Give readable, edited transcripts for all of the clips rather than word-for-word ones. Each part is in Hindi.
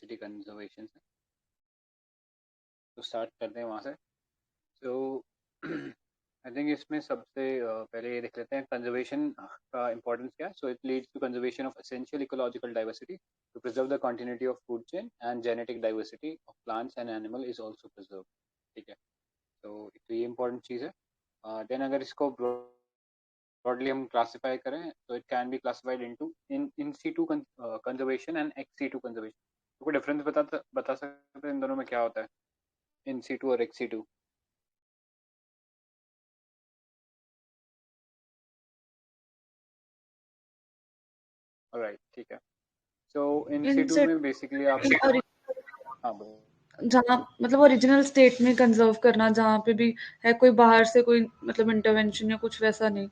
बायोडाइवर्सिटी कंजर्वेशन से, तो स्टार्ट करते हैं वहाँ से। सो आई थिंक इसमें सबसे पहले ये देख लेते हैं कंजर्वेशन का इंपॉर्टेंस क्या है। So it leads to conservation of essential ecological diversity to preserve the continuity of food chain and genetic diversity of plants and animal is also preserve. ठीक है, तो ये इंपॉर्टेंट चीज़ है। देन अगर इसको ब्रॉडली हम क्लासिफाई करें तो it can be classified into in situ conservation and ex situ conservation. तो कोई डिफरेंस बता सकते हैं इन दोनों में क्या होता है, इन सीटू और एक्स सीटू? राइट, ठीक है। सो इन सीटू इनसे में बेसिकली आप हाँ बोलो। जहाँ मतलब ओरिजिनल स्टेट में कंजर्व करना, जहाँ पे भी है, कोई बाहर से कोई मतलब इंटरवेंशन या कुछ वैसा नहीं।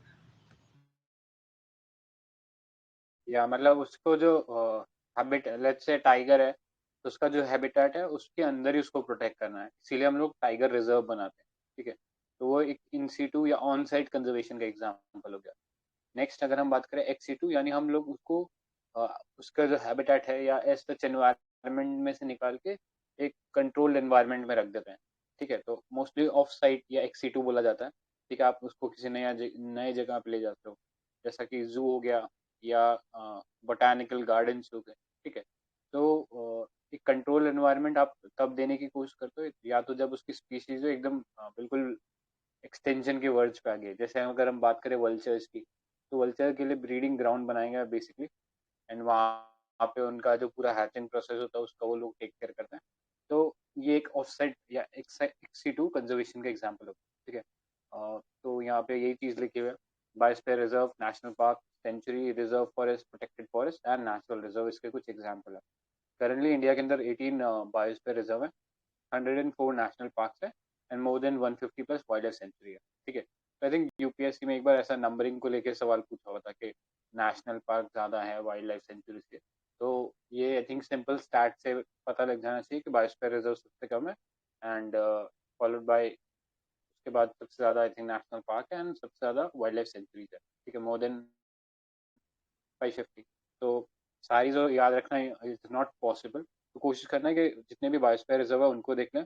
या मतलब उसको जो हैबिट, लेट्स से टाइगर है तो उसका जो हैबिटेट है उसके अंदर ही उसको प्रोटेक्ट करना है, इसीलिए हम लोग टाइगर रिजर्व बनाते हैं। ठीक है, तो वो एक इन सीटू या ऑन साइट कंजर्वेशन का एग्जाम्पल हो गया। नेक्स्ट अगर हम बात करें एक्स सीटू, यानी हम लोग उसको अ, उसका जो हैबिटेट है या एज सच एनवायरनमेंट में से निकाल के एक कंट्रोल्ड एनवायरनमेंट में रख देते हैं। ठीक है, तो मोस्टली ऑफ साइट या एक्स सीटू बोला जाता है। ठीक है, आप उसको किसी नए जगह पे ले जाते हो, जैसा कि जू हो गया या बोटानिकल गार्डन्स हो गए। ठीक है, तो एक कंट्रोल एनवायरनमेंट आप तब देने की कोशिश करते हो या तो जब उसकी स्पीशीज जो एकदम बिल्कुल एक्सटेंशन के वर्ड्स पे आ गए। जैसे अगर हम बात करें वल्चर्स की, तो वल्चर के लिए ब्रीडिंग ग्राउंड बनाएंगे बेसिकली, एंड वहाँ पे उनका जो पूरा हैचिंग प्रोसेस होता है उसका वो लोग टेक केयर करते हैं। तो ये एक ऑफ साइड या एक्सी2 कंजर्वेशन का एग्जाम्पल होता है। ठीक है, तो यहाँ पे यही चीज़ लिखी हुई है, biosphere reserve, national park, sanctuary, reserve forest, protected forest and natural reserve, इसके कुछ एग्जाम्पल है। करंटली इंडिया के अंदर 18 बायोस्फीयर रिजर्व है, 104 नेशनल पार्क्स है and more than 150 plus wild life sanctuary है। ठीक है, तो आई थिंक यूपीएससी में एक बार ऐसा नंबरिंग को लेकर सवाल पूछा हुआ था कि नेशनल पार्क ज़्यादा है वाइल्ड लाइफ सेंचुरी से। तो ये आई थिंक सिंपल स्टैट से पता लग जाना चाहिए कि बायोस्फीयर रिजर्व सबसे कम है एंड फॉलोड बाय, उसके बाद सबसे ज़्यादा आई थिंक नेशनल पार्क है एंड सबसे ज़्यादा वाइल्ड लाइफ सेंचुरीज है। ठीक है, मोर देन 550। तो सारी जो याद रखना इज नॉट पॉसिबल, तो कोशिश करना है कि जितने भी बायोस्फीयर रिजर्व है उनको देख लें,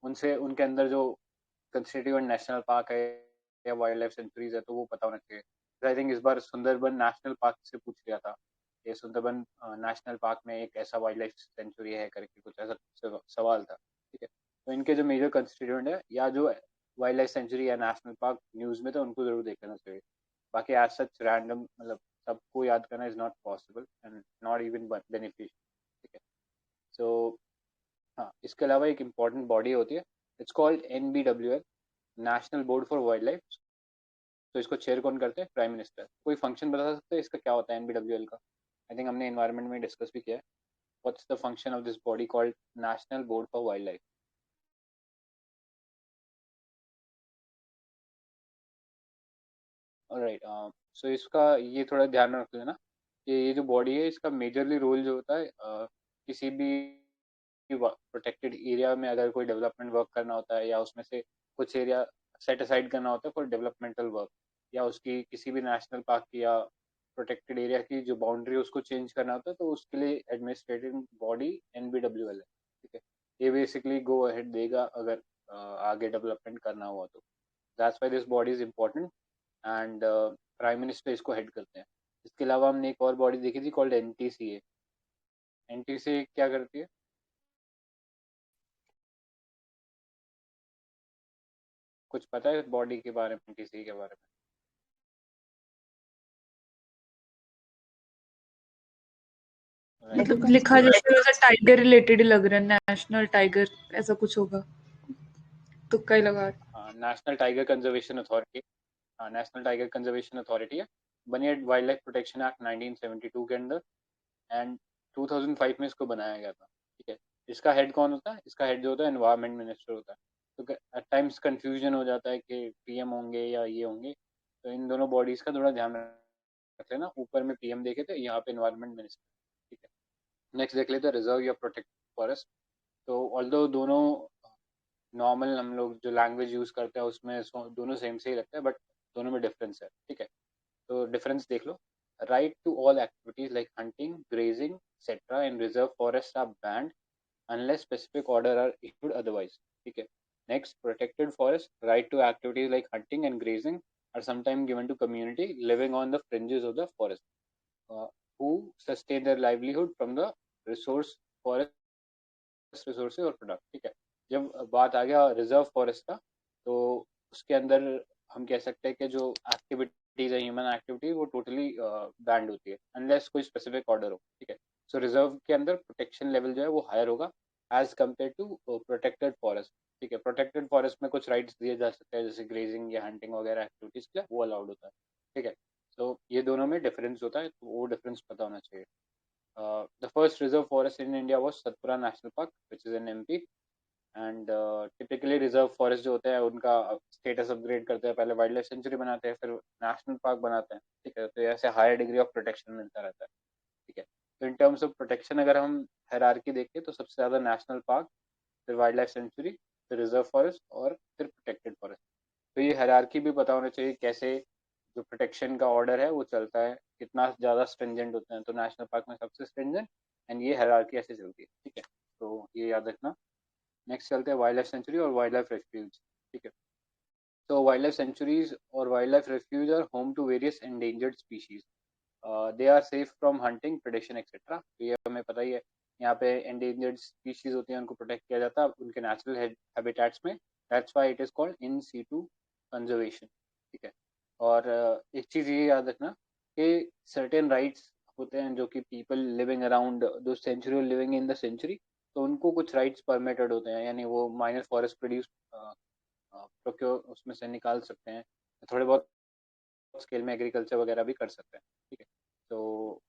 उनसे उनके अंदर जो कंस्टिट्यूएंट नेशनल पार्क है या वाइल्ड लाइफ सेंचुरीज है तो वो पता होना चाहिए। आई थिंक इस बार सुंदरबन नेशनल पार्क से पूछ लिया था, ये सुंदरबन नेशनल पार्क में एक ऐसा वाइल्ड लाइफ सेंचुरी है करके कुछ ऐसा सवाल था। ठीक है, तो इनके जो मेजर कंस्टिट्यूएंट है या जो वाइल्ड लाइफ सेंचुरी या नेशनल पार्क न्यूज़ में तो उनको जरूर देख लेना चाहिए। बाकी एज सच रैंडम मतलब सबको याद करना is not possible and not even beneficial. ठीक है, सो हाँ, इसके अलावा एक इम्पॉर्टेंट बॉडी होती है, it's called NBWL, national Board for wild life. तो इसको चेयर कौन करते हैं? Prime minister. कोई फंक्शन बता सकते हैं इसका क्या होता है NBWL का? आई थिंक हमने एनवायरनमेंट में डिस्कस भी किया है। What's the function of this body called National Board for Wildlife? Alright, so इसका ये थोड़ा ध्यान रख लेना कि ये जो बॉडी है इसका मेजरली रोल जो होता है किसी भी प्रोटेक्टेड एरिया में अगर कोई डेवलपमेंट वर्क करना होता है या उसमें से कुछ एरिया सेट असाइड करना होता है फॉर डेवलपमेंटल वर्क, या उसकी किसी भी नेशनल पार्क की या प्रोटेक्टेड एरिया की जो बाउंड्री है उसको चेंज करना होता है, तो उसके लिए एडमिनिस्ट्रेटिव बॉडी NBWL है। ठीक है, ये बेसिकली गो अहेड देगा अगर आगे डेवलपमेंट करना हुआ तो। That's why this body is important and prime minister इसको हेड करते हैं। इसके अलावा हमने एक और बॉडी देखी थी कॉल्ड NTCA। NTCA क्या करती है? कुछ पता है बॉडी के बारे में, NTCA के बारे में? राइट, मतलब लिखा जैसे वैसा टाइगर रिलेटेड ही लग रहा है, नेशनल टाइगर ऐसा कुछ होगा, तुक्का ही लगा रहा नेशनल टाइगर कंजर्वेशन अथॉरिटी। हाँ, नेशनल टाइगर कंजर्वेशन अथॉरिटी है, बनी है वाइल्ड लाइफ प्रोटेक्शन एक्ट 1972 के अंदर एंड 2005 में इसको बनाया गया था। ठीक है, इसका हेड कौन होता है? इसका हेड जो होता है एनवायरमेंट मिनिस्टर होता है। तो एट टाइम्स कंफ्यूजन हो जाता है कि PM होंगे या ये होंगे, तो इन दोनों बॉडीज का थोड़ा ध्यान रख लेना। ऊपर में PM देखे थे, यहाँ पे एनवायरमेंट मिनिस्टर। ठीक है, नेक्स्ट देख लेते हैं रिजर्व या प्रोटेक्ट फॉरेस्ट। तो ऑल्दो दोनों नॉर्मल हम लोग जो लैंग्वेज यूज करते हैं उसमें दोनों सेम से ही लगता है, बट दोनों में डिफरेंस है। ठीक है, तो डिफरेंस देख लो। Right to all activities like hunting, grazing, etc. in reserve forests are banned unless specific order are issued otherwise. ठीक है. Next, protected forest right to activities like hunting and grazing are sometimes given to community living on the fringes of the forest, uh, who sustain their livelihood from the resource forest resources और प्रोडक्ट. ठीक है. जब बात आ गया रिजर्व फॉरेस्ट का, तो उसके अंदर हम कह सकते हैं कि जो एक्टिविटीज है, ह्यूमन एक्टिविटीज, वो टोटली बैंड होती है अनलेस कोई स्पेसिफिक ऑर्डर हो. ठीक है. सो रिजर्व के अंदर प्रोटेक्शन लेवल जो है वो हायर होगा as compare to protected forest. ठीक है. प्रोटेक्टेड फॉरेस्ट में कुछ राइट्स दिए जा सकते हैं जैसे ग्रेजिंग या हंटिंग वगैरह एक्टिविटीज के लिए, वो अलाउड होता है. ठीक है. तो ये दोनों में डिफरेंस होता है, तो वो डिफरेंस पता होना चाहिए. The first reserve forest in India was Satpura National Park, which is in MP. And typically reserve forest जो होते हैं उनका स्टेटस अपग्रेड करते हैं, पहले वाइल्ड लाइफ सेंचुरी बनाते हैं, फिर नेशनल पार्क बनाते हैं. ठीक है. तो ऐसे हायर डिग्री ऑफ प्रोटेक्शन मिलता रहता है. ठीक है. तो इन टर्म्स ऑफ प्रोटेक्शन अगर हम हायरार्की देखें तो सबसे ज़्यादा नेशनल पार्क, फिर वाइल्ड लाइफ सेंचुरी, फिर रिजर्व फॉरेस्ट और फिर प्रोटेक्टेड फॉरेस्ट. तो ये हायरार्की भी पता होना चाहिए कैसे जो प्रोटेक्शन का ऑर्डर है वो चलता है, कितना ज़्यादा स्ट्रिंजेंट होते हैं. तो नेशनल पार्क में सबसे स्ट्रिंजेंट, एंड ये हायरार्की ऐसे चलती है. ठीक है. तो ये याद रखना. नेक्स्ट चलते हैं वाइल्ड लाइफ सेंचुरी और वाइल्ड लाइफ रेफ्यूज. ठीक है. तो वाइल्ड लाइफ सेंचुरीज और wild life refuge are home to various endangered species. They are safe from hunting, predation etcetera. तो ये हमें पता ही है. यहाँ पे एंडेंजर्ड स्पीशीज होती हैं, उनको प्रोटेक्ट किया जाता है उनके नेचुरल हैबिटेट्स में. That's why it is called in situ conservation. ठीक है. और एक चीज़ ये याद रखना कि सर्टेन राइट्स होते हैं जो कि people living around the sanctuary living in the sanctuary, तो उनको कुछ राइट्स परमिटेड होते हैं, यानी वो माइनर फॉरेस्ट प्रोड्यूस प्रोक्योर उसमें से निकाल सकते हैं, थोड़े बहुत स्केल में एग्रीकल्चर वगैरह भी कर सकते हैं. ठीक है. तो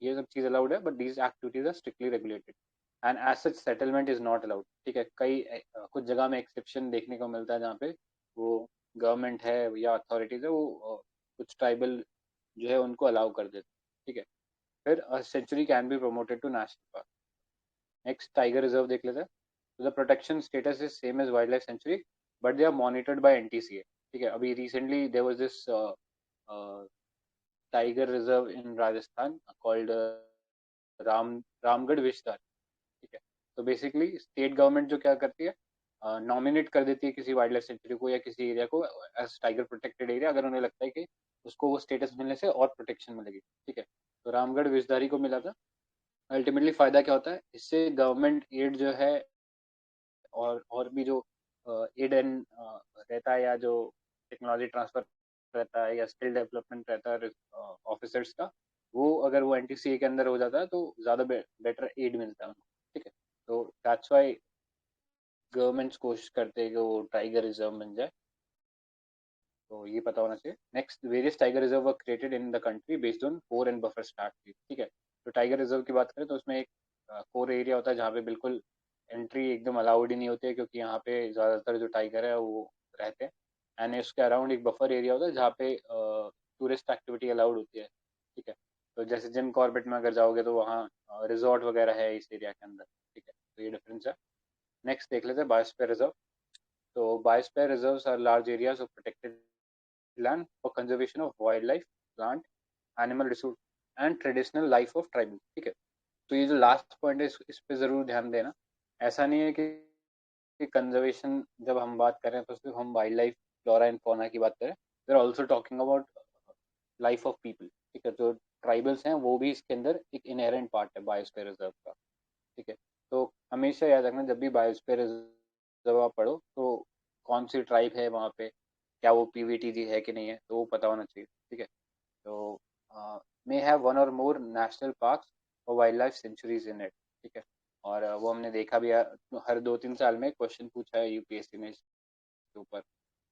ये सब चीज़ अलाउड है, but these activities are strictly regulated and as such settlement is not allowed. ठीक है. कई कुछ जगह में एक्सेप्शन देखने को मिलता है जहाँ पे वो गवर्नमेंट है या अथॉरिटीज है, वो कुछ ट्राइबल जो है उनको अलाउ कर देते. ठीक है. फिर sanctuary can be promoted to national park. Next tiger reserve देख लेते हैं. तो the protection status is same as wild life sanctuary, but they are monitored by NTCA. ठीक है. अभी recently there was this tiger reserve in Rajasthan called Ram Ramgarh Vishdhari. ठीक है. तो बेसिकली स्टेट गवर्नमेंट जो क्या करती है, नॉमिनेट कर देती है किसी वाइल्ड लाइफ सेंचुरी को या किसी एरिया को एज टाइगर प्रोटेक्टेड एरिया, अगर उन्हें लगता है कि उसको वो स्टेटस मिलने से और प्रोटेक्शन मिलेगी. ठीक है. तो रामगढ़ विस्तारी को मिला था. अल्टीमेटली फायदा क्या होता है इससे, गवर्नमेंट एड जो है और भी जो एड एंड रहता है, या जो टेक्नोलॉजी ट्रांसफर रहता है या स्किल डेवलपमेंट रहता है ऑफिसर्स का, वो अगर वो एनटीसीए के अंदर हो जाता है तो ज़्यादा बेटर एड मिलता है उनको. ठीक है. तो दैट्स वाई गवर्नमेंट्स कोशिश करते हैं कि वो टाइगर रिजर्व बन जाए. तो ये पता होना चाहिए. Next, various tiger reserve were created in the country based on core and buffer start. ठीक है. तो टाइगर रिजर्व की बात करें तो उसमें एक कोर एरिया होता है जहाँ पे बिल्कुल एंट्री एकदम अलाउड ही नहीं होती है, क्योंकि यहाँ पे ज़्यादातर जो टाइगर है वो रहते हैं. एंड उसके अराउंड एक बफर एरिया होता है जहाँ पे टूरिस्ट एक्टिविटी अलाउड होती है. ठीक है. तो जैसे जिम कॉर्बेट में अगर जाओगे तो वहाँ रिजॉर्ट वगैरह है इस एरिया के अंदर. ठीक है. तो ये डिफरेंस है. नेक्स्ट देख लेते हैं बायोस्फीयर रिजर्व. तो biosphere reserves are large areas of protected land for conservation of wildlife, plant, animal resource and traditional life of tribal. ठीक है. तो ये जो लास्ट पॉइंट है इस पे जरूर ध्यान देना. ऐसा नहीं है कि कंजर्वेशन जब हम बात करें तो सिर्फ हम wild life flora and fauna की बात करें, we are also talking about life of people. ठीक है. जो ट्राइबल्स हैं वो भी इसके अंदर एक इनहेरेंट पार्ट है बायोस्फीयर रिजर्व का. ठीक है. तो हमेशा याद रखना जब भी बायोस्फीयर रिजर्व आप पढ़ो तो कौन सी ट्राइब है वहाँ पे, क्या वो पीवीटीजी है कि नहीं है, तो वो पता होना चाहिए. ठीक है. तो मे हैव वन और मोर नेशनल पार्क्स और wild life centuries in it. ठीक है. और वो हमने देखा भी है, हर 2-3 साल में क्वेश्चन पूछा है यूपीएससी ने इसके ऊपर.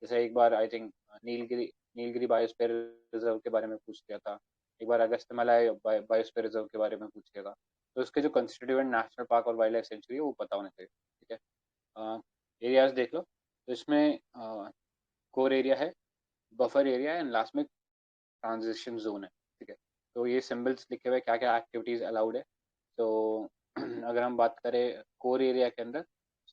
जैसे एक बार I think Nilgiri Nilgiri biosphere reserve के बारे में पूछ लिया था. एक बार अगस्त्यमाला बायोस्फीयर रिजर्व के बारे में पूछ लिया था. तो उसके जो कंस्टिट्यूएंट नेशनल पार्क और वाइल्ड लाइफ सेंचुरी है वो पता होना चाहिए. ठीक है. एरियाज देख लो. तो इसमें कोर एरिया है, बफर एरिया है, एंड लास्ट में ट्रांजिशन जोन है. ठीक है. तो ये सिंबल्स लिखे हुए क्या क्या एक्टिविटीज अलाउड है. तो अगर हम बात करें कोर एरिया के अंदर,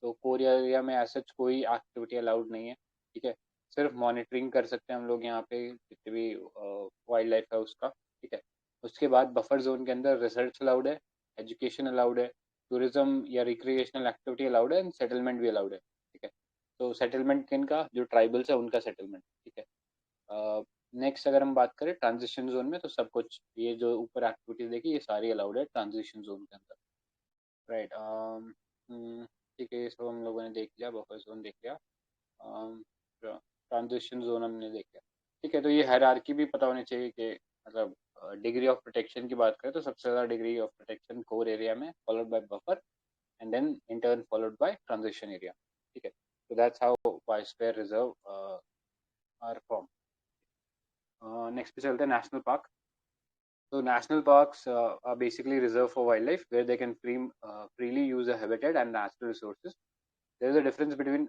तो कोर एरिया में ऐसा कोई एक्टिविटी अलाउड नहीं है. ठीक है. सिर्फ मॉनिटरिंग कर सकते हैं हम लोग यहाँ पे जितने भी वाइल्ड लाइफ है उसका. ठीक है. उसके बाद बफर जोन के अंदर रिसर्च अलाउड है, एजुकेशन अलाउड है, टूरिज्म या रिक्रिएशनल एक्टिविटी अलाउड है, एंड सेटलमेंट भी अलाउड है। ठीक है, तो सेटलमेंट किन का, जो ट्राइबल्स है उनका सेटलमेंट। ठीक है, नेक्स्ट अगर हम बात करें ट्रांजिशन जोन में, तो सब कुछ ये जो ऊपर एक्टिविटीज देखी ये सारी अलाउड है ट्रांजिशन जोन के अंदर। राइट, ठीक है, ये सब हम लोगों ने देख लिया, बफर जोन देख लिया, ट्रांजिशन जोन हमने देख लिया। ठीक है, तो ये हायरार्की भी पता होनी चाहिए कि मतलब डिग्री ऑफ प्रोटेक्शन की बात करें तो सबसे ज़्यादा degree of protection core area में, followed by buffer, and then in turn followed by transition area. ठीक है, so that's how biosphere reserve are formed. Next पे चलते हैं national park. So national parks are basically reserved for wildlife where they can freely use the habitat and natural resources. There is a difference between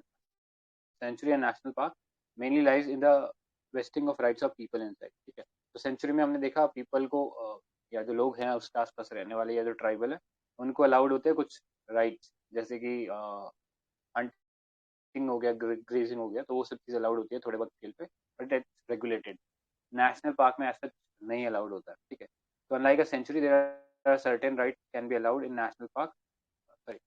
sanctuary and national park, mainly lies in the vesting of rights of people inside. ठीक है, तो सेंचुरी में हमने देखा पीपल को या जो लोग हैं उसके आसपास रहने वाले या जो ट्राइबल है उनको अलाउड होते हैं कुछ राइट्स, जैसे कि हंटिंग हो गया, ग्रेजिंग हो गया, तो वो सब चीज़ अलाउड होती है थोड़े बहुत स्केल पे, but it's regulated. National park में ऐसा नहीं अलाउड होता है। ठीक है, तो unlike a sanctuary there are certain rights can be allowed in national park. Sorry,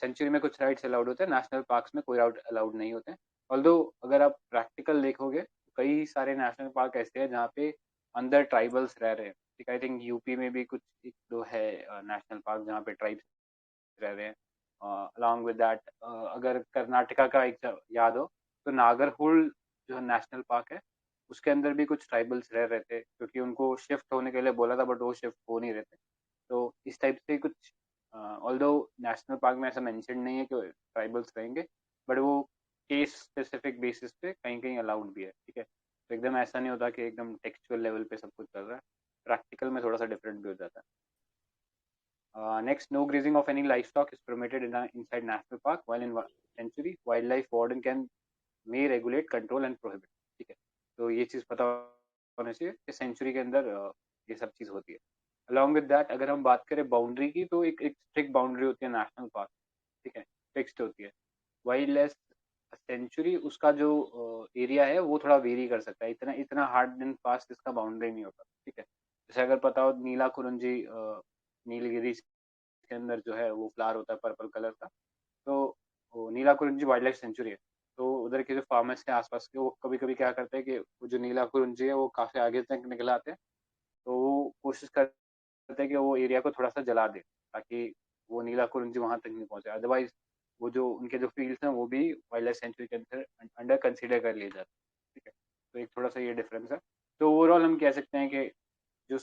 sanctuary में कुछ राइट्स अलाउड होते हैं, नेशनल पार्क्स में कोई राइट अलाउड नहीं होते हैं। ऑल्दो अगर आप प्रैक्टिकल देखोगे तो कई सारे नेशनल पार्क ऐसे हैं जहाँ पे अंदर ट्राइबल्स रह रहे हैं। ठीक, आई थिंक यूपी में भी कुछ एक दो है नेशनल पार्क जहाँ पे ट्राइब्स रह रहे हैं। अलॉन्ग विद दैट, अगर कर्नाटका का एक याद हो तो नागरहुल जो नेशनल पार्क है उसके अंदर भी कुछ ट्राइबल्स रह रहे थे, क्योंकि उनको शिफ्ट होने के लिए बोला था बट वो शिफ्ट हो नहीं रहे थे। तो इस टाइप से कुछ, ऑल्दो नेशनल पार्क में ऐसा मेंशन नहीं है कि ट्राइबल्स रहेंगे, बट वो केस स्पेसिफिक बेसिस पे कहीं कहीं अलाउड भी है। ठीक है, तो एकदम ऐसा नहीं होता कि एकदम टेक्सचुअल लेवल पे सब कुछ चल रहा है, प्रैक्टिकल में थोड़ा सा डिफरेंट भी हो जाता है। Next, no grazing of any livestock is permitted inside national park, while in sanctuary, wildlife warden can may regulate, control and prohibit. ठीक है, तो ये चीज़ पता होना चाहिए कि सेंचुरी के अंदर ये सब चीज़ होती है। अलॉन्ग विद दैट अगर हम बात करें बाउंड्री की, तो एक एक स्ट्रिक्ट बाउंड्री होती है नेशनल पार्क। ठीक है, फिक्स्ड होती है। वाइल्ड लाइफ सेंचुरी उसका जो एरिया है वो थोड़ा वेरी कर सकता है, इतना इतना हार्ड एंड फास्ट इसका बाउंड्री नहीं होता। ठीक है, जैसे अगर पता हो नीला कुरुंजी नीलगिरी के अंदर जो है वो फ्लावर होता है पर्पल कलर का, तो वो नीला कुरुंजी वाइल्ड लाइफ सेंचुरी है। तो उधर के जो फार्मर्स के आसपास के वो कभी कभी क्या करते हैं कि वो जो नीला कुरुंजी है वो काफी आगे तक निकल आते हैं, तो वो कोशिश करते हैं कि वो एरिया को थोड़ा सा जला दे ताकि वो नीला कुरुंजी वहां तक नहीं पहुंचे। अदरवाइज वो जो उनके जो फील्ड्स हैं वो भी वाइल्ड लाइफ सेंचुरी के अंदर अंडर कंसिडर कर लिए जाते हैं। ठीक है, तो एक थोड़ा सा ये डिफरेंस है। तो ओवरऑल हम कह सकते हैं कि जो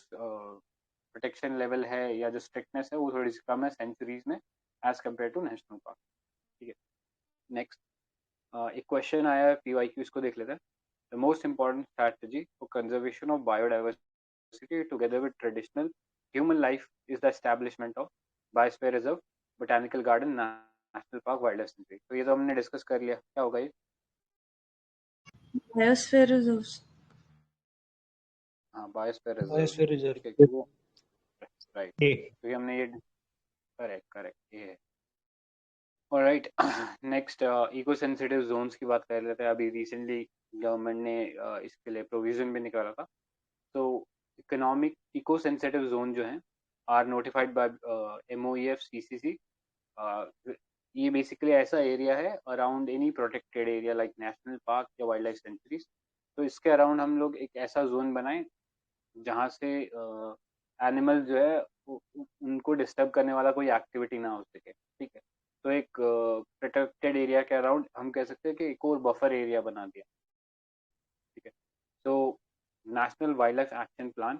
प्रोटेक्शन लेवल है या जो स्ट्रिक्टनेस है वो थोड़ी सी कम है सेंचुरीज में as compare to national park. ठीक है, नेक्स्ट एक क्वेश्चन आया है पीवाईक्यू, इसको देख लेते हैं। The most important strategy for conservation of biodiversity together with traditional human life is the establishment of biosphere reserve, botanical garden, national park, wild life sanctuary. तो ये तो हमने डिस्कस कर लिया, क्या होगा ये? Biosphere reserves. हाँ, बायोस्फीयर रिजर्व। बायोस्फीयर रिजर्व ठीक है, क्यों वो, राइट, ए क्योंकि हमने ये, करेक्ट करेक्ट, ये है। Alright, next eco sensitive zones की बात कर लेते हैं। अभी रिसेंटली गवर्नमेंट ने इसके लिए प्रोविजन भी निकाला था। तो इकोनॉमिक इको सेंसिटिव जोन जो हैं are notified by MOEF CCC। ये बेसिकली ऐसा एरिया है around any protected area like national park या वाइल्ड लाइफ सेंचुरीज। तो इसके अराउंड हम लोग एक ऐसा जोन बनाएं जहाँ से एनिमल जो है उनको डिस्टर्ब करने वाला कोई एक्टिविटी ना हो सके। ठीक है, तो एक प्रोटेक्टेड एरिया के अराउंड हम कह सकते हैं कि एक और बफर एरिया बना दिया। ठीक है, तो national wild life action plan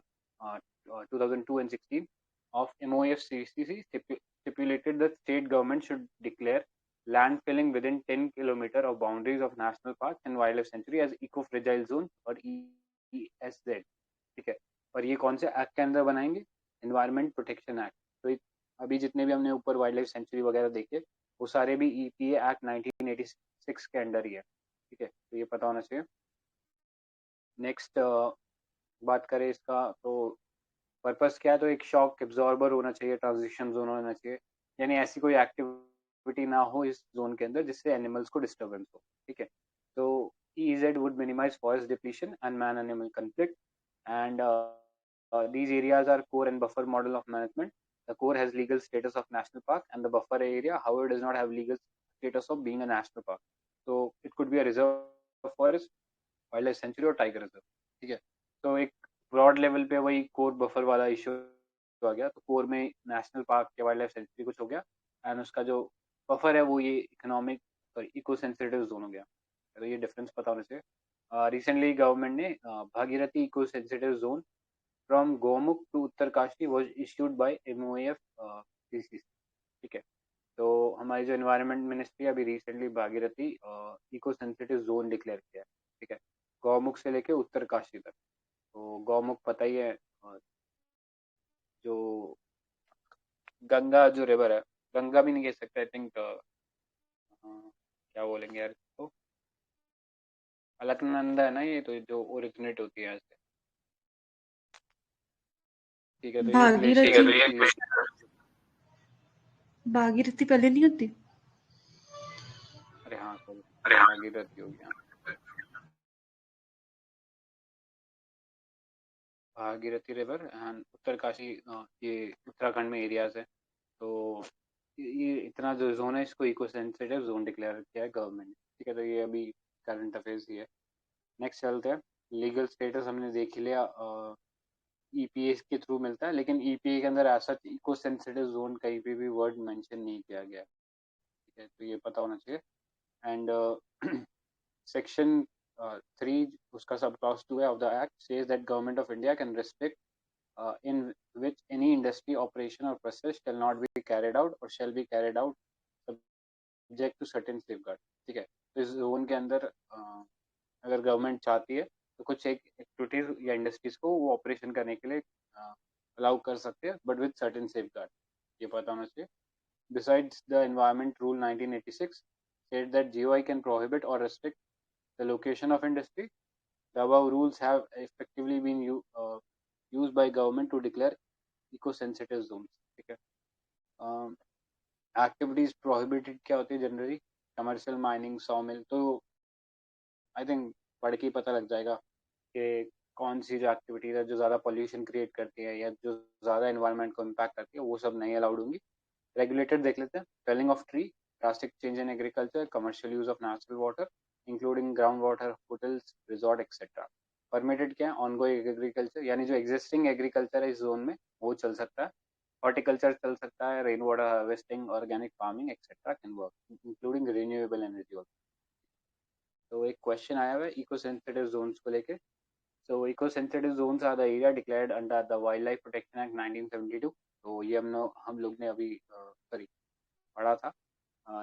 2002 and 16 of MOF CCC stipulated that state government should declare land filling within 10 kilometer of boundaries of national parks and wildlife sanctuary as eco-fragile zone और ESZ। ठीक है, और ये कौन से एक्ट के अंदर बनाएंगे? Environment protection act. तो अभी जितने भी हमने ऊपर वाइल्ड लाइफ सेंचुरी वगैरह देखे वो सारे भी EPA एक्ट 1986 के अंडर ही है। ठीक है, तो ये पता होना चाहिए। नेक्स्ट बात करें इसका, तो पर्पस क्या है? तो एक शॉक एब्जॉर्बर होना चाहिए, ट्रांजिशन जोन होना चाहिए, यानी ऐसी कोई एक्टिविटी ना हो इस जोन के अंदर जिससे एनिमल्स को डिस्टर्बेंस हो। ठीक है, तो EZ would minimize forest depletion and man-animal conflict, and these areas are core and buffer model of management The core has legal status of national park, and the buffer area, however, does not have legal status of being a national park. So it could be a reserve forest, wild life sanctuary और टाइगर रिजर्व. ठीक है, तो एक ब्रॉड लेवल पे वही कोर बफर वाला इशू आ गया. तो कोर में नेशनल पार्क या वाइल्ड लाइफ सेंचुरी कुछ हो गया, एंड उसका जो बफर है वो ये economic sorry eco sensitive zone हो गया. तो ये डिफरेंस पता होना चाहिए. रिसेंटली गवर्नमेंट ने Bhagirathi eco sensitive zone from Gomukh to Uttarkashi was issued by MoEF. ठीक है, तो हमारी जो एनवायरनमेंट मिनिस्ट्री अभी recently Bhagirathi eco sensitive zone declare किया है. ठीक है, गौमुख से लेके उत्तरकाशी तक. तो गौमुख पता ही है, जो गंगा जो रिवर है, गंगा भी नहीं कह सकते आई थिंक, क्या बोलेंगे यार इसको, अलकनंदा है ना ये, तो जो ओरिजिनेट होती है ऐसे. ठीक है, तो ये भागीरथी ग्लेशियर. भागीरथी पहले नहीं होती? अरे हाँ सॉरी, भागीरथी हो गया. भागीरथी रिवर एंड उत्तरकाशी, ये उत्तराखंड में एरियाज है. तो ये इतना जो जोन है इसको इको सेंसिटिव जोन डिक्लेयर किया है गवर्नमेंट ने. ठीक है, तो ये अभी करंट अफेयर्स ही है. नेक्स्ट चलते हैं. लीगल स्टेटस हमने देख ही लिया, ईपीए के थ्रू मिलता है, लेकिन ईपीए के अंदर ऐसा इको सेंसिटिव जोन कहीं पे भी वर्ड मेंशन नहीं किया गया. ठीक है, तो ये पता होना चाहिए. एंड सेक्शन 3 उसका सब क्लॉज 2 है of the act says that government of India can restrict in which any industry operation or process shall not be carried out or shall be carried out subject to certain safeguard. ठीक है, तो इस जोन के अंदर अगर गवर्नमेंट चाहती है तो कुछ एक एक्टिविटीज या इंडस्ट्रीज को वो ऑपरेशन करने के लिए अलाउ कर सकते हैं, बट विद सर्टेन सेफगार्ड. ये पता होना चाहिए. Besides, the Environment Rule 1986 said that GOI can prohibit or restrict the location of industry. The above rules have effectively been used by government to declare eco-sensitive zones. ठीक है, एक्टिविटीज प्रोहिबिटेड क्या होती है जनरली, कमर्शियल माइनिंग, सॉ मिल. तो आई थिंक पढ़ के ही पता लग जाएगा कि कौन सी जो एक्टिविटीज है जो ज़्यादा पोल्यूशन क्रिएट करती है या जो ज़्यादा एनवायरनमेंट को इम्पैक्ट करती है वो सब नहीं अलाउड होंगी. रेगुलेटेड देख लेते हैं. Felling of tree, drastic change in agriculture, commercial use of natural water including ground water, hotels, resort etcetera. Permitted क्या है, ऑनगोइंग एग्रीकल्चर, यानी जो एग्जिस्टिंग एग्रीकल्चर है इस जोन में वो चल सकता है. हॉर्टिकल्चर चल सकता है, rain water harvesting, organic farming etcetera can work including renewable energy. तो एक क्वेश्चन आया हुआ है इको सेंसिटिव जोन्स को लेके. So eco-sensitive zones are the area declared under the Wildlife Protection Act 1972. तो ये हम लोग ने अभी सॉरी पढ़ा था.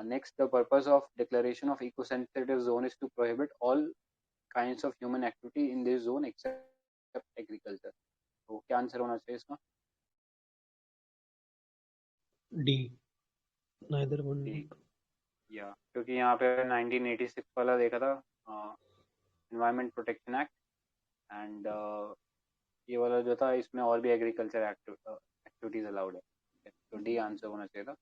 Next, the purpose of declaration of eco-sensitive zone is to prohibit all kinds of human activity in this zone except agriculture. तो क्या आंसर होना चाहिए इसका? D, neither one. डी. या क्योंकि यहाँ पे 1986 वाला देखा था, एनवायरमेंट प्रोटेक्शन एक्ट, एंड ये वाला जो था इसमें और भी एग्रीकल्चर एक्टिविटीज अलाउड है. तो डी आंसर होना चाहिए था.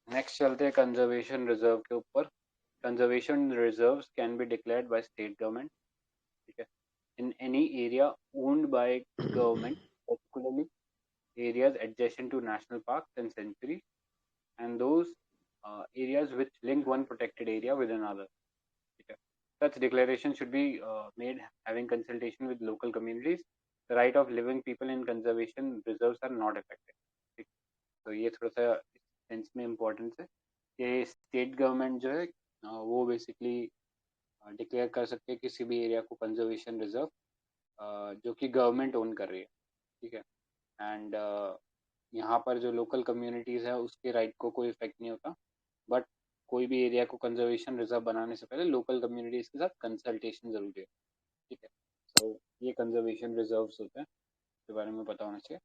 नेक्स्ट चलते हैं कंजर्वेशन रिजर्व के ऊपर. Conservation reserves can be declared by state government. ठीक है, in any area owned by government, particularly areas adjacent to national parks and sanctuaries, and those areas which link one protected area with another. Okay. Such declaration should be made having consultation with local communities. The right of living people in conservation reserves are not affected. ठीक. तो ये थोड़ा सा सेंस में इम्पोर्टेंस है कि स्टेट गवर्नमेंट जो है वो बेसिकली डिक्लेयर कर सकते हैं किसी भी एरिया को कंजर्वेशन रिजर्व जो कि गवर्नमेंट ओन कर रही है. ठीक है, एंड यहाँ पर जो लोकल कम्युनिटीज़ है उसके राइट को कोई इफेक्ट नहीं होता, बट कोई भी एरिया को कंजर्वेशन रिजर्व बनाने से पहले लोकल कम्युनिटीज़ के साथ कंसल्टेशन ज़रूरी है. ठीक है, तो ये कंजर्वेशन रिजर्व्स होते हैं, इसके बारे में पता होना चाहिए.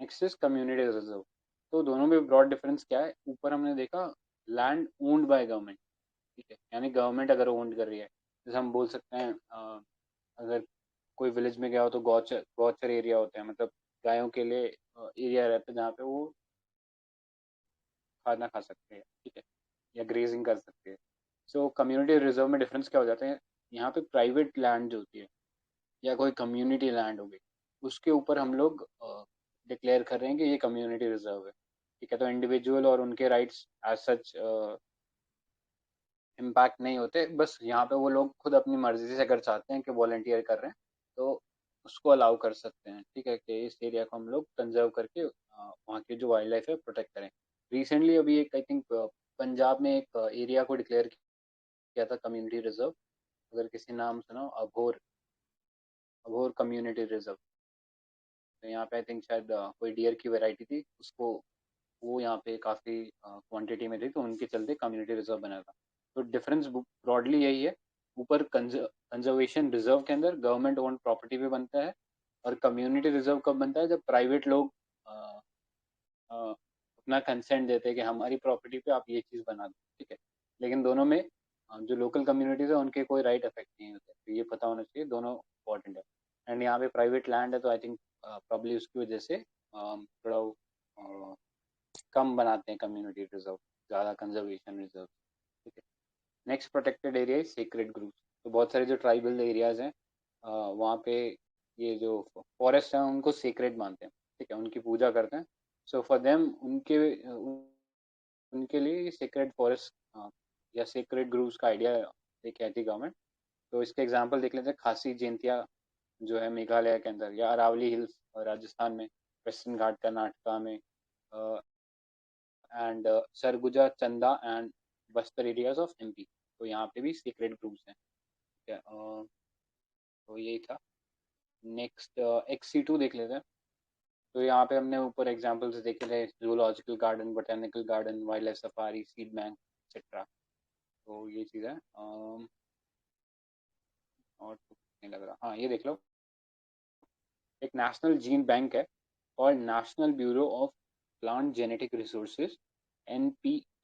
Next is community reserve. तो दोनों में ब्रॉड डिफरेंस क्या है? ऊपर हमने देखा लैंड ओन्ड बाय गवर्नमेंट. ठीक है, यानी गवर्नमेंट अगर ओन्ड कर रही है, जैसे हम बोल सकते हैं अगर कोई विलेज में गया हो तो गौचर एरिया होते हैं, मतलब गायों के लिए एरिया रहता है जहाँ पे वो खाना खा सकते हैं. ठीक है, या ग्रेजिंग कर सकते हैं. सो कम्युनिटी रिजर्व में डिफरेंस क्या हो जाते हैं, यहाँ पे प्राइवेट लैंड जो होती है या कोई कम्युनिटी लैंड हो गई उसके ऊपर हम लोग डिक्लेयर कर रहे हैं कि ये कम्युनिटी रिजर्व है, ठीक है। तो इंडिविजुअल और उनके राइट्स एज सच इम्पैक्ट नहीं होते, बस यहाँ पे वो लोग खुद अपनी मर्जी से अगर चाहते हैं कि वॉलंटियर कर रहे हैं तो उसको अलाउ कर सकते हैं, ठीक है, कि इस एरिया को हम लोग कंजर्व करके वहाँ की जो वाइल्ड लाइफ है प्रोटेक्ट करें। रिसेंटली अभी एक आई थिंक पंजाब में एक एरिया को डिक्लेयर किया था कम्युनिटी रिजर्व, अगर किसी नाम सुना हो, अभोर, अभोर कम्युनिटी रिजर्व। तो यहाँ पे आई थिंक शायद कोई डियर की वैरायटी थी, उसको वो यहाँ पे काफ़ी क्वांटिटी में थी, तो उनके चलते कम्युनिटी रिजर्व बनाया था। तो डिफरेंस ब्रॉडली यही है, ऊपर कंजर्वेशन रिजर्व के अंदर गवर्नमेंट ओन प्रॉपर्टी पे बनता है, और कम्युनिटी रिजर्व कब बनता है, जब प्राइवेट लोग अपना कंसेंट देते हैं कि हमारी प्रॉपर्टी पे आप ये चीज़ बना दो, ठीक है। लेकिन दोनों में जो लोकल कम्युनिटीज है उनके कोई राइट अफेक्ट नहीं होते, तो ये पता होना चाहिए, दोनों इंपॉर्टेंट है। एंड यहाँ पे प्राइवेट लैंड है, तो आई थिंक प्रॉब्ली उसकी वजह से थोड़ा कम बनाते हैं कम्युनिटी रिजर्व, ज़्यादा कंजर्वेशन रिजर्व, ठीक है। नेक्स्ट प्रोटेक्टेड एरिया है सेक्रेड ग्रुप्स। तो बहुत सारे जो ट्राइबल एरियाज हैं वहाँ पे ये जो फॉरेस्ट हैं उनको सेक्रेड मानते हैं, ठीक है, उनकी पूजा करते हैं। सो फॉर देम उनके लिए सेक्रेड फॉरेस्ट या सेक्रेड ग्रुप्स का आइडिया ये कहती गवर्नमेंट। तो इसके एग्जांपल देख लेते हैं, खासी जयंतिया जो है मेघालय के अंदर, या अरावली हिल्स राजस्थान में, वेस्टर्न घाट कर्नाटका में, एंड सरगुजा चंदा and Bastar areas of MP. तो यहाँ पे भी सीक्रेट ग्रुप्स हैं, ठीक है। तो यही था। नेक्स्ट XC2 देख लेते हैं। तो यहाँ पे हमने ऊपर एग्जांपल्स देखे थे, zoological garden, botanical garden, wild life safari, seed bank etcetera. तो ये चीज़ है। और तो नहीं लग रहा, हाँ ये देख लो, एक नेशनल जीन बैंक है और national bureau of plant genetic resources,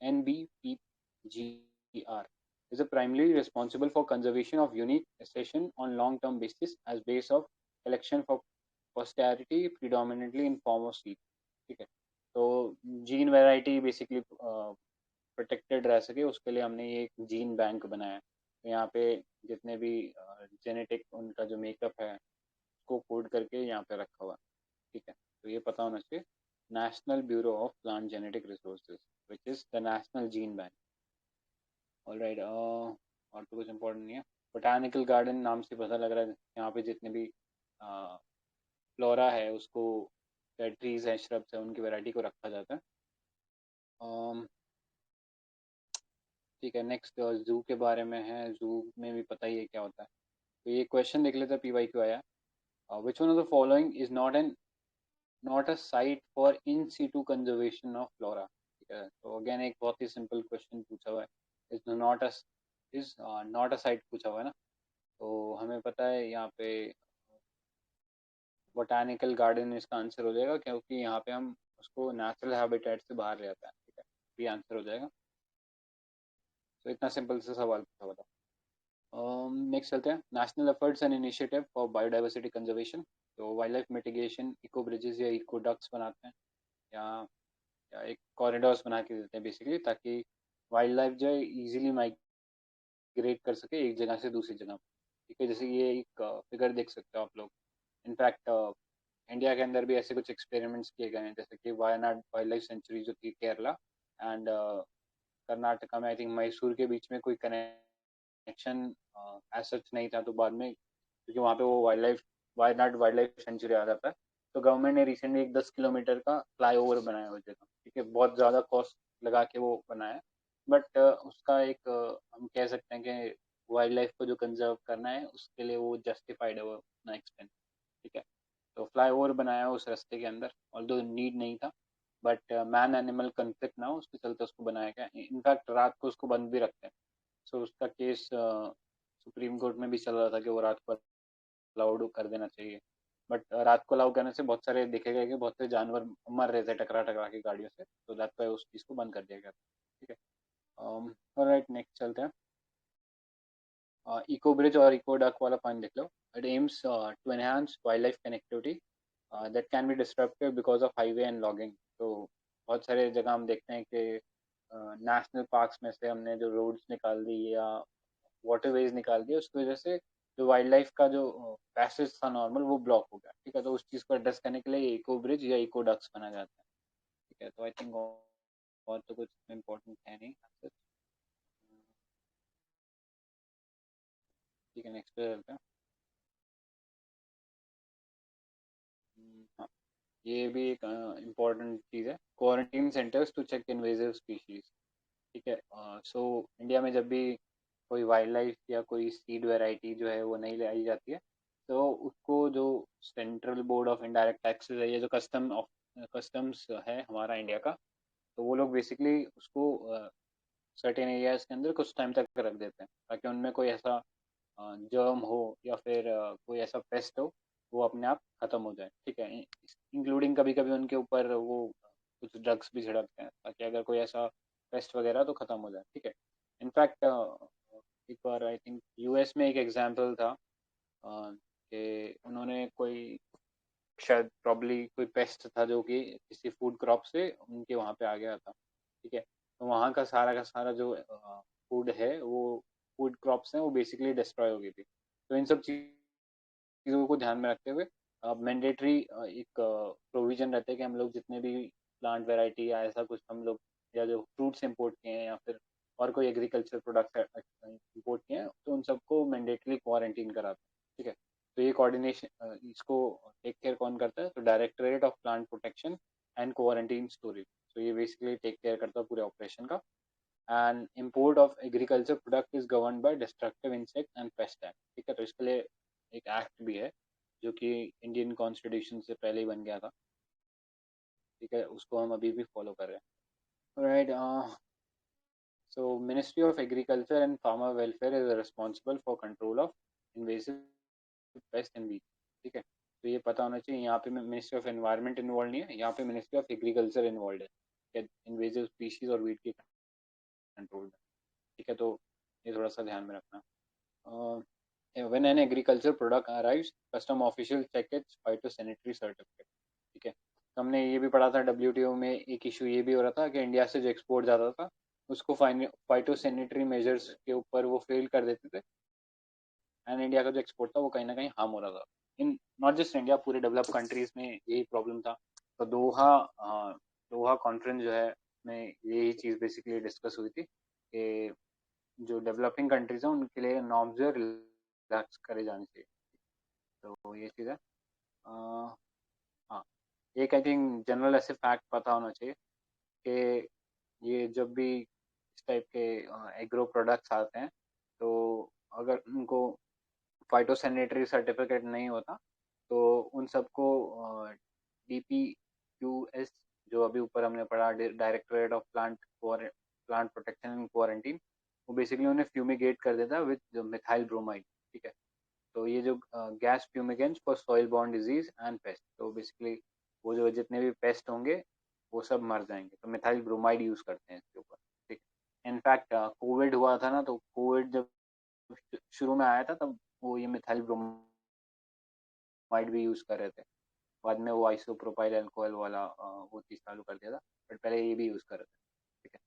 NBPGR is a primarily responsible for conservation of unique accession on long-term basis as base of collection for posterity predominantly in form of seed, ठीक है। तो जीन वैरायटी बेसिकली प्रोटेक्टेड रह सके उसके लिए हमने ये एक जीन बैंक बनाया है। तो यहाँ पे जितने भी जेनेटिक उनका जो मेकअप है उसको कोड करके यहाँ पे रखा हुआ है, ठीक है। तो ये पता होना चाहिए, national bureau of plant genetic resources which is the national gene bank. Alright, और तो कुछ इम्पोर्टेंट नहीं है। बोटानिकल गार्डन नाम से पता लग रहा है यहाँ पे जितने भी फ्लोरा है उसको, ट्रीज है, श्रब्स है, उनकी वैरायटी को रखा जाता है। ठीक है, नेक्स्ट जू के बारे में है, जू में भी पता ही है क्या होता है। तो ये क्वेश्चन देख लेते हैं, PYQ आया, which one of the following is not a site for in situ conservation of flora, ठीक है। तो अगेन एक बहुत ही सिंपल क्वेश्चन पूछा हुआ है, इज नॉट अ साइट पूछा हुआ है ना। तो हमें पता है यहाँ पे बोटानिकल गार्डन इसका आंसर हो जाएगा, क्योंकि यहाँ पे हम उसको नेचुरल हैबिटेट से बाहर ले आता है, ठीक है, ये आंसर हो जाएगा। तो इतना सिंपल सा सवाल पूछा हुआ था। नेक्स्ट चलते हैं, national efforts and initiative for biodiversity conservation. तो wild life mitigation, eco bridges या इको डक्ट्स बनाते हैं, या एक कॉरिडोर्स बना के देते हैं बेसिकली, ताकि वाइल्ड लाइफ जो है इजीली माइग्रेट कर सके एक जगह से दूसरी जगह, ठीक है। जैसे ये एक फिगर देख सकते हो आप लोग। इनफैक्ट इंडिया के अंदर भी ऐसे कुछ एक्सपेरिमेंट्स किए गए हैं, जैसे कि वायनाड वाइल्ड लाइफ सेंचुरी जो थी केरला एंड कर्नाटका में, आई थिंक मैसूर के बीच में कोई कनेक्शन एज सच नहीं था, तो बाद में क्योंकि वहाँ पे वो वायनाड वाइल्ड लाइफ सेंचुरी आ जाता है, तो गवर्नमेंट ने रिसेंटली एक 10 किलोमीटर का फ्लाई ओवर बनाया हुआ जगह, ठीक है, बहुत ज़्यादा कॉस्ट लगा के वो बनाया, बट उसका एक हम कह सकते हैं कि वाइल्ड लाइफ को जो कंजर्व करना है उसके लिए वो जस्टिफाइड है वो उतना एक्सपेंस, ठीक है। तो फ्लाई ओवर बनाया उस रास्ते के अंदर, ऑल्दो नीड नहीं था, बट मैन एनिमल कन्फ्लिक्ट ना हो उसके चलते उसको बनाया गया। इनफैक्ट रात को उसको बंद भी रखते हैं। सो उसका केस सुप्रीम कोर्ट में भी चल रहा था कि वो रात को अलाउड कर देना चाहिए, बट रात को अलाउ करने से बहुत सारे देखे गए कि बहुत से जानवर मर रहे थे टकरा टकरा के गाड़ियों से, तो दैट वाई उस चीज़ को बंद कर दिया गया, ठीक है। ऑलराइट, नेक्स्ट चलते हैं, इको ब्रिज और इको डक वाला पॉइंट देख लो। It aims to enhance wildlife connectivity that can be disturbed because of highway and logging. तो बहुत सारे जगह हम देखते हैं कि नेशनल पार्क्स में से हमने जो रोड्स निकाल दी या वाटरवेज निकाल दिए, उसकी वजह से जो वाइल्ड लाइफ का जो पैसेज था नॉर्मल वो ब्लॉक हो गया, ठीक है। तो उस चीज़ को एड्रेस करने के लिए इको ब्रिज या इको डक्स बना जाता है, ठीक है। तो आई थिंक और तो कुछ इम्पोर्टेंट है नहीं। ठीक है, नेक्स्ट पे चलते हैं। हाँ, ये भी एक इम्पोर्टेंट चीज़ है, quarantine centres to check invasive species, ठीक है। सो इंडिया में जब भी कोई वाइल्ड लाइफ या कोई सीड वैरायटी जो है वो नहीं लाई जाती है, तो उसको जो central board of indirect taxes है, ये जो कस्टम्स है हमारा इंडिया का, तो वो लोग बेसिकली उसको सर्टेन एरियाज के अंदर कुछ टाइम तक रख देते हैं, ताकि उनमें कोई ऐसा जर्म हो या फिर कोई ऐसा पेस्ट हो, वो अपने आप खत्म हो जाए, ठीक है। इंक्लूडिंग कभी कभी उनके ऊपर वो कुछ ड्रग्स भी छिड़कते हैं, ताकि अगर कोई ऐसा पेस्ट वगैरह तो खत्म हो जाए, ठीक है। इनफैक्ट एक बार आई थिंक यूएस में एक एग्जांपल था कि उन्होंने कोई, शायद प्रॉब्ली कोई पेस्ट था जो कि किसी फूड क्रॉप से उनके वहाँ पे आ गया था, ठीक है। तो वहाँ का सारा जो फूड है, वो फूड क्रॉप्स हैं, वो बेसिकली डिस्ट्रॉय हो गई थी। तो इन सब चीज़ों को ध्यान में रखते हुए मैंडेटरी एक प्रोविजन रहते हैं कि हम लोग जितने भी प्लांट वैरायटी या ऐसा कुछ हम लोग, या जो फ्रूट्स इंपोर्ट किए हैं या फिर और कोई एग्रीकल्चर प्रोडक्ट इंपोर्ट किए हैं, तो उन सबको मैंडेटरी क्वारंटीन कराते हैं, ठीक है। तो ये कोऑर्डिनेशन इसको टेक केयर कौन करता है, तो directorate of plant protection and quarantine storage. तो ये बेसिकली टेक केयर करता है पूरे ऑपरेशन का। And import of agriculture product is govern by destructive insect and paste act, ठीक है। तो इसके लिए एक एक्ट भी है जो कि इंडियन कॉन्स्टिट्यूशन से पहले ही बन गया था, ठीक है। उसको हम अभी भी फॉलो कर रहे हैं, right. So ministry of agriculture and farmer welfare is responsible for control of invasive paste and wheat, ठीक है। तो ये पता होना चाहिए, यहाँ पे मिनिस्ट्री ऑफ एनवायरनमेंट इन्वॉल्व नहीं है, यहाँ पे मिनिस्ट्री ऑफ एग्रीकल्चर इन्वॉल्व है इन्वेसिव स्पीशीज और वीट की कंट्रोल में, ठीक है। तो ये थोड़ा सा ध्यान में रखना। When an agriculture product arrives, custom official check its phytosanitary certificate, ठीक है। तो हमने ये भी पढ़ा था, डब्ल्यूटीओ में एक इशू ये भी हो रहा था कि इंडिया से जो एक्सपोर्ट जाता था, उसको फाइटोसैनिटरी मेजर्स के ऊपर वो फेल कर देते थे, एंड इंडिया का जो एक्सपोर्ट था वो कहीं ना कहीं हार्म हो रहा था। इन नॉट जस्ट इंडिया, पूरे डेवलप कंट्रीज में यही प्रॉब्लम था। तो दोहा कॉन्फ्रेंस जो है में यही चीज़ बेसिकली डिस्कस हुई थी कि जो डेवलपिंग कंट्रीज हैं उनके लिए नॉर्म्स जो रिलैक्स करे जाने चाहिए। तो ये चीज़ है। हाँ, एक आई थिंक जनरल ऐसे फैक्ट पता होना चाहिए कि ये जब भी इस टाइप के एग्रो प्रोडक्ट्स आते हैं, तो अगर उनको फाइटोसैनिटरी सर्टिफिकेट नहीं होता, तो उन सबको DPQS, जो अभी ऊपर हमने पढ़ा, directorate of plant protection and quarantine, वो बेसिकली उन्हें फ्यूमिगेट कर देता है विद मिथाइल ब्रोमाइड, ठीक है। तो ये जो gas fumigants for soil borne disease and paste, तो बेसिकली वो जो जितने भी पेस्ट होंगे वो सब मर जाएंगे, तो मिथाइल ब्रोमाइड यूज करते हैं इसके ऊपर, ठीक है। इनफैक्ट कोविड हुआ था ना, तो कोविड जब शुरू में आया था तब वो ये मिथाइल ब्रोमाइड भी यूज कर रहे थे। बाद में वो आइसोप्रोपाइल अल्कोहल वाला वो चीज़ चालू कर दिया था, बट पहले ये भी यूज कर रहे थे, ठीक है।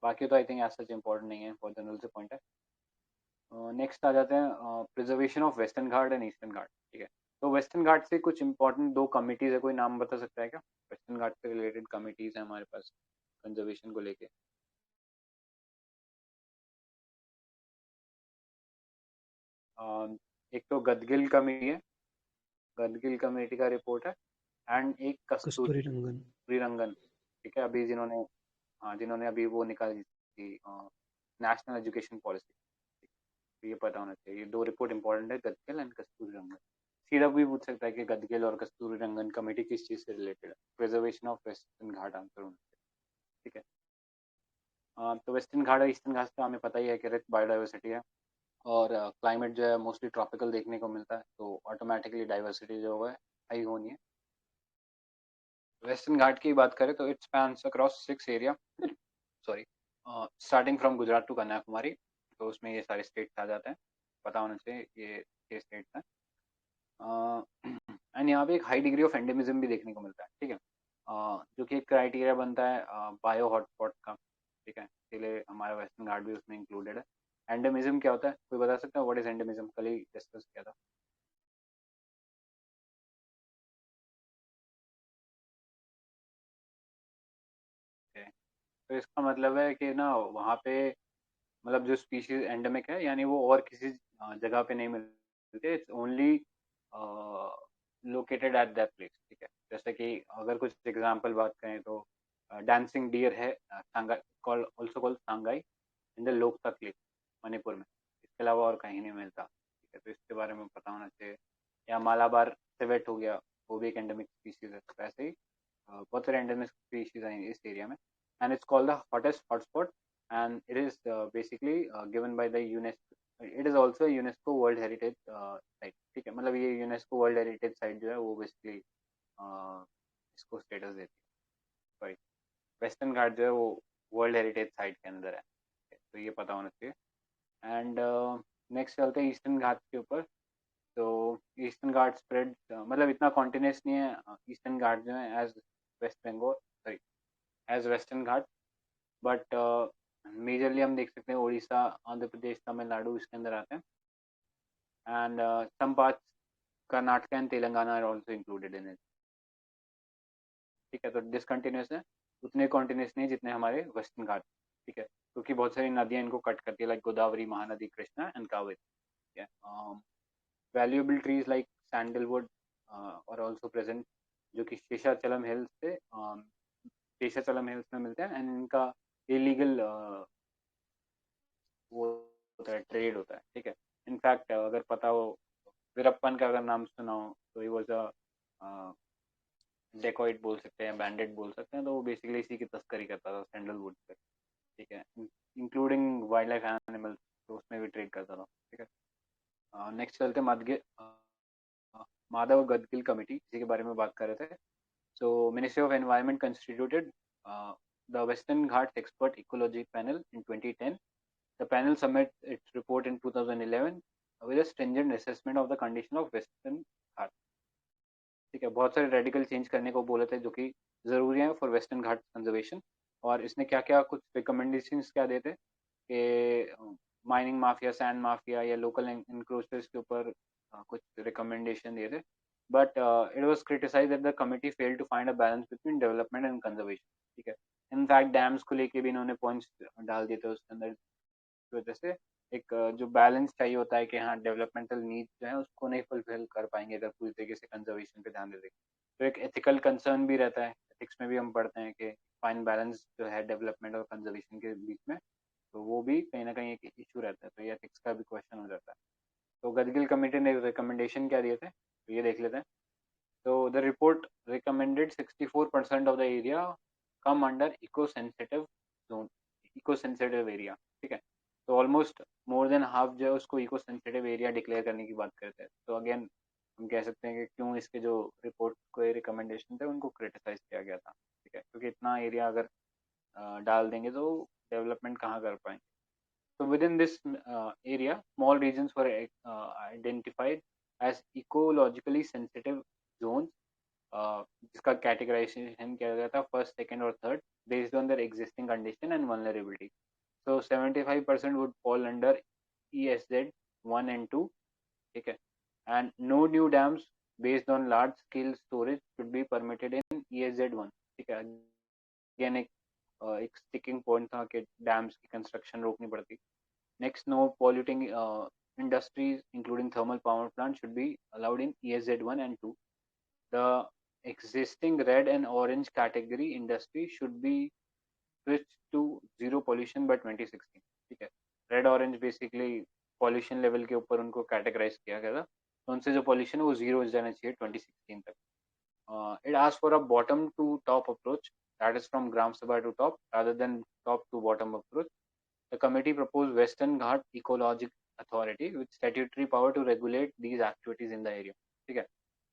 बाकी तो आई थिंक ऐसा सच इम्पोर्टेंट नहीं है, फॉर जनरल से पॉइंट है। नेक्स्ट आ जाते हैं preservation of Western Ghat and Eastern Ghat, ठीक है। तो वेस्टर्न घाट से कुछ इंपॉर्टेंट दो कमिटीज है, कोई नाम बता सकता है क्या? वेस्टर्न घाट से रिलेटेड कमिटीज है हमारे पास कंजर्वेशन को लेके। एक तो गदगिल कमेटी है, गदगिल कमेटी का रिपोर्ट है, एंड एक कस्तूरी रंगन। कस्तूरी रंगन, ठीक है। अभी जिन्होंने अभी वो निकाली थी नेशनल एजुकेशन पॉलिसी, तो ये पता होना चाहिए। ये दो रिपोर्ट इंपॉर्टेंट है, गदगिल एंड कस्तूरी रंगन। सीधा भी पूछ सकता है कि गदगिल और कस्तूरी रंगन कमेटी किस चीज़ से रिलेटेड है, preservation of Western Ghat answer होना चाहिए, ठीक है। तो वेस्टर्न घाट और ईस्टर्न घाट का हमें पता ही है कि रिच बायोडाइवर्सिटी है, और क्लाइमेट जो है मोस्टली ट्रॉपिकल देखने को मिलता है, तो ऑटोमेटिकली डाइवर्सिटी जो है हाई होनी है। वेस्टर्न घाट की बात करें तो it spans across 6 area, sorry, starting from Gujarat to Kanyakumari, तो उसमें ये सारे स्टेट्स आ जाते हैं, पता होना चाहिए ये स्टेट्स हैं। एंड यहाँ पे एक हाई डिग्री ऑफ एंडेमिज्म भी देखने को मिलता है, ठीक है। जो कि एक क्राइटेरिया बनता है बायो हॉटस्पॉट का, ठीक है। इसलिए हमारा वेस्टर्न घाट भी उसमें इंक्लूडेड है। एंडेमिज्म क्या होता है, कोई बता सकता है? What is endemism? कल ही डिस्कस किया था। Okay. तो इसका मतलब है कि ना वहाँ पे मतलब जो स्पीशीज एंडेमिक है यानी वो और किसी जगह पे नहीं मिलते, it's only located at that place. ठीक है, जैसे कि अगर कुछ एग्जांपल बात करें तो डांसिंग डियर है Sangai, called also called Sangai in the Loktak lake, Manipur में। इसके अलावा और कहीं नहीं मिलता। ठीक है, तो इसके बारे में पता होना चाहिए। या मालाबार सिवेट हो गया, वो भी एक एंडेमिक स्पीशीज है। तो ऐसे ही बहुत सारे एंडेमिक स्पीशीज हैं इस एरिया में, and it's called the hottest hotspot, and it is basically given by the UNESCO. It is also UNESCO world heritage site. ठीक है, मतलब ये यूनेस्को वर्ल्ड हेरिटेज साइट जो है वो बेसिकली इसको स्टेटस देती है। सॉरी, वेस्टर्न घाट जो है वो वर्ल्ड हेरिटेज साइट के अंदर है। तो ये पता होना चाहिए। एंड नेक्स्ट चलते हैं ईस्टर्न घाट के ऊपर। तो ईस्टर्न घाट स्प्रेड मतलब इतना कॉन्टिन्यूस नहीं है ईस्टर्न घाट जो है as west Bengal, sorry as western Ghat, but majorly हम देख सकते हैं उड़ीसा, आंध्र प्रदेश, तमिलनाडु इसके अंदर आते हैं, and some parts Karnataka and Telangana are also included in it. ठीक है, तो डिसकंटिन्यूस है, उतने कॉन्टिन्यूस नहीं जितने हमारे वेस्टर्न घाट। ठीक है, क्योंकि बहुत सारी नदियां इनको कट करती है, लाइक गोदावरी, महानदी, कृष्णा एंड कावेरी। ठीक है, वैल्यूएबल ट्रीज लाइक सैंडलवुड और आल्सो प्रेजेंट, जो कि शेषाचलम हिल्स से शेषाचलम हिल्स में मिलते हैं, एंड इनका इलीगल वो होता है, ट्रेड होता है। ठीक है, इनफैक्ट अगर पता हो, वीरप्पन का अगर नाम सुना हो, तो ही वॉज अ डेकॉइट बोल सकते हैं, बैंडेड बोल सकते हैं, तो वो बेसिकली इसी की तस्करी करता था सैंडलवुड पे। ठीक है, इंक्लूडिंग वाइल्ड लाइफ एनिमल्स, तो उसमें भी ट्रेड करता था। ठीक है, नेक्स्ट चलते हैं माधव गडगिल कमेटी, इसी के बारे में बात कर रहे थे। So Ministry of Environment constituted the Western Ghats Expert Ecology Panel in 2010. The panel submitted its report in 2011 with a stringent assessment of the condition of Western Ghats. ठीक है, बहुत सारे रेडिकल चेंज करने को बोले थे जो कि ज़रूरी है फॉर वेस्टर्न घाट कंजर्वेशन। और इसने क्या क्या कुछ रिकमेंडेशंस क्या देते कि माइनिंग माफिया, सैंड माफिया या लोकल इंक्रोचर्स के ऊपर कुछ रिकमेंडेशन दिए थे, but it was criticized that the committee failed to find a balance between development and conservation. ठीक है, इनफैक्ट डैम्स को लेके भी इन्होंने पॉइंट्स डाल दिए थे उसके अंदर, की वजह से एक जो बैलेंस चाहिए होता है कि हाँ डेवलपमेंटल नीड्स जो है उसको नहीं फुलफिल कर पाएंगे अगर पूरी तरीके से कंजर्वेशन पे ध्यान दे देंगे। तो एक एथिकल कंसर्न भी रहता है, एथिक्स में भी हम पढ़ते हैं कि फाइन बैलेंस जो है डेवलपमेंट और कंजर्वेशन के बीच में, तो वो भी कहीं ना कहीं एक इशू रहता है, तो ये एथिक्स का भी क्वेश्चन हो जाता है। तो गडगिल कमेटी ने रिकमेंडेशन क्या दिए थे, तो ये देख लेते हैं। So the report recommended 64% of the area come under eco-sensitive zone, eco-sensitive area। ठीक है, तो ऑलमोस्ट मोर देन हाफ जो है उसको इको सेंसिटिव एरिया डिक्लेयर करने की बात करते हैं। तो अगेन हम कह सकते हैं कि क्यों इसके जो रिपोर्ट को रिकमेंडेशन थे उनको क्रिटिसाइज किया गया था। ठीक है, क्योंकि इतना एरिया अगर डाल देंगे तो डेवलपमेंट कहाँ कर पाएंगे। So within this area, small regions were identified as ecologically sensitive zones, जिसका कैटेगराइजेशन किया गया था फर्स्ट, सेकंड और third based on their existing condition and vulnerability. So 75% would fall under ESZ 1 and 2. ठीक है, and no new dams based on large scale storage should be permitted in ESZ 1। ठीक है, अगेन एक स्टिकिंग पॉइंट था कि डैम्स की कंस्ट्रक्शन रोकनी पड़ती। Next, no polluting industries, including thermal power plants, should be allowed in ESZ 1 and 2. The existing red and orange category industry should be switched to zero pollution by 2016। ठीक है, red orange basically pollution level के ऊपर उनको कैटेगराइज किया गया था, तो उनसे जो पॉल्यूशन है वो जीरो हो जाना चाहिए 2016 तक। It asks for a bottom to top approach, that is from Gram Sabha to top rather than top to bottom approach. The committee proposed Western Ghat Ecological Authority with statutory power to regulate these activities in the area। ठीक है,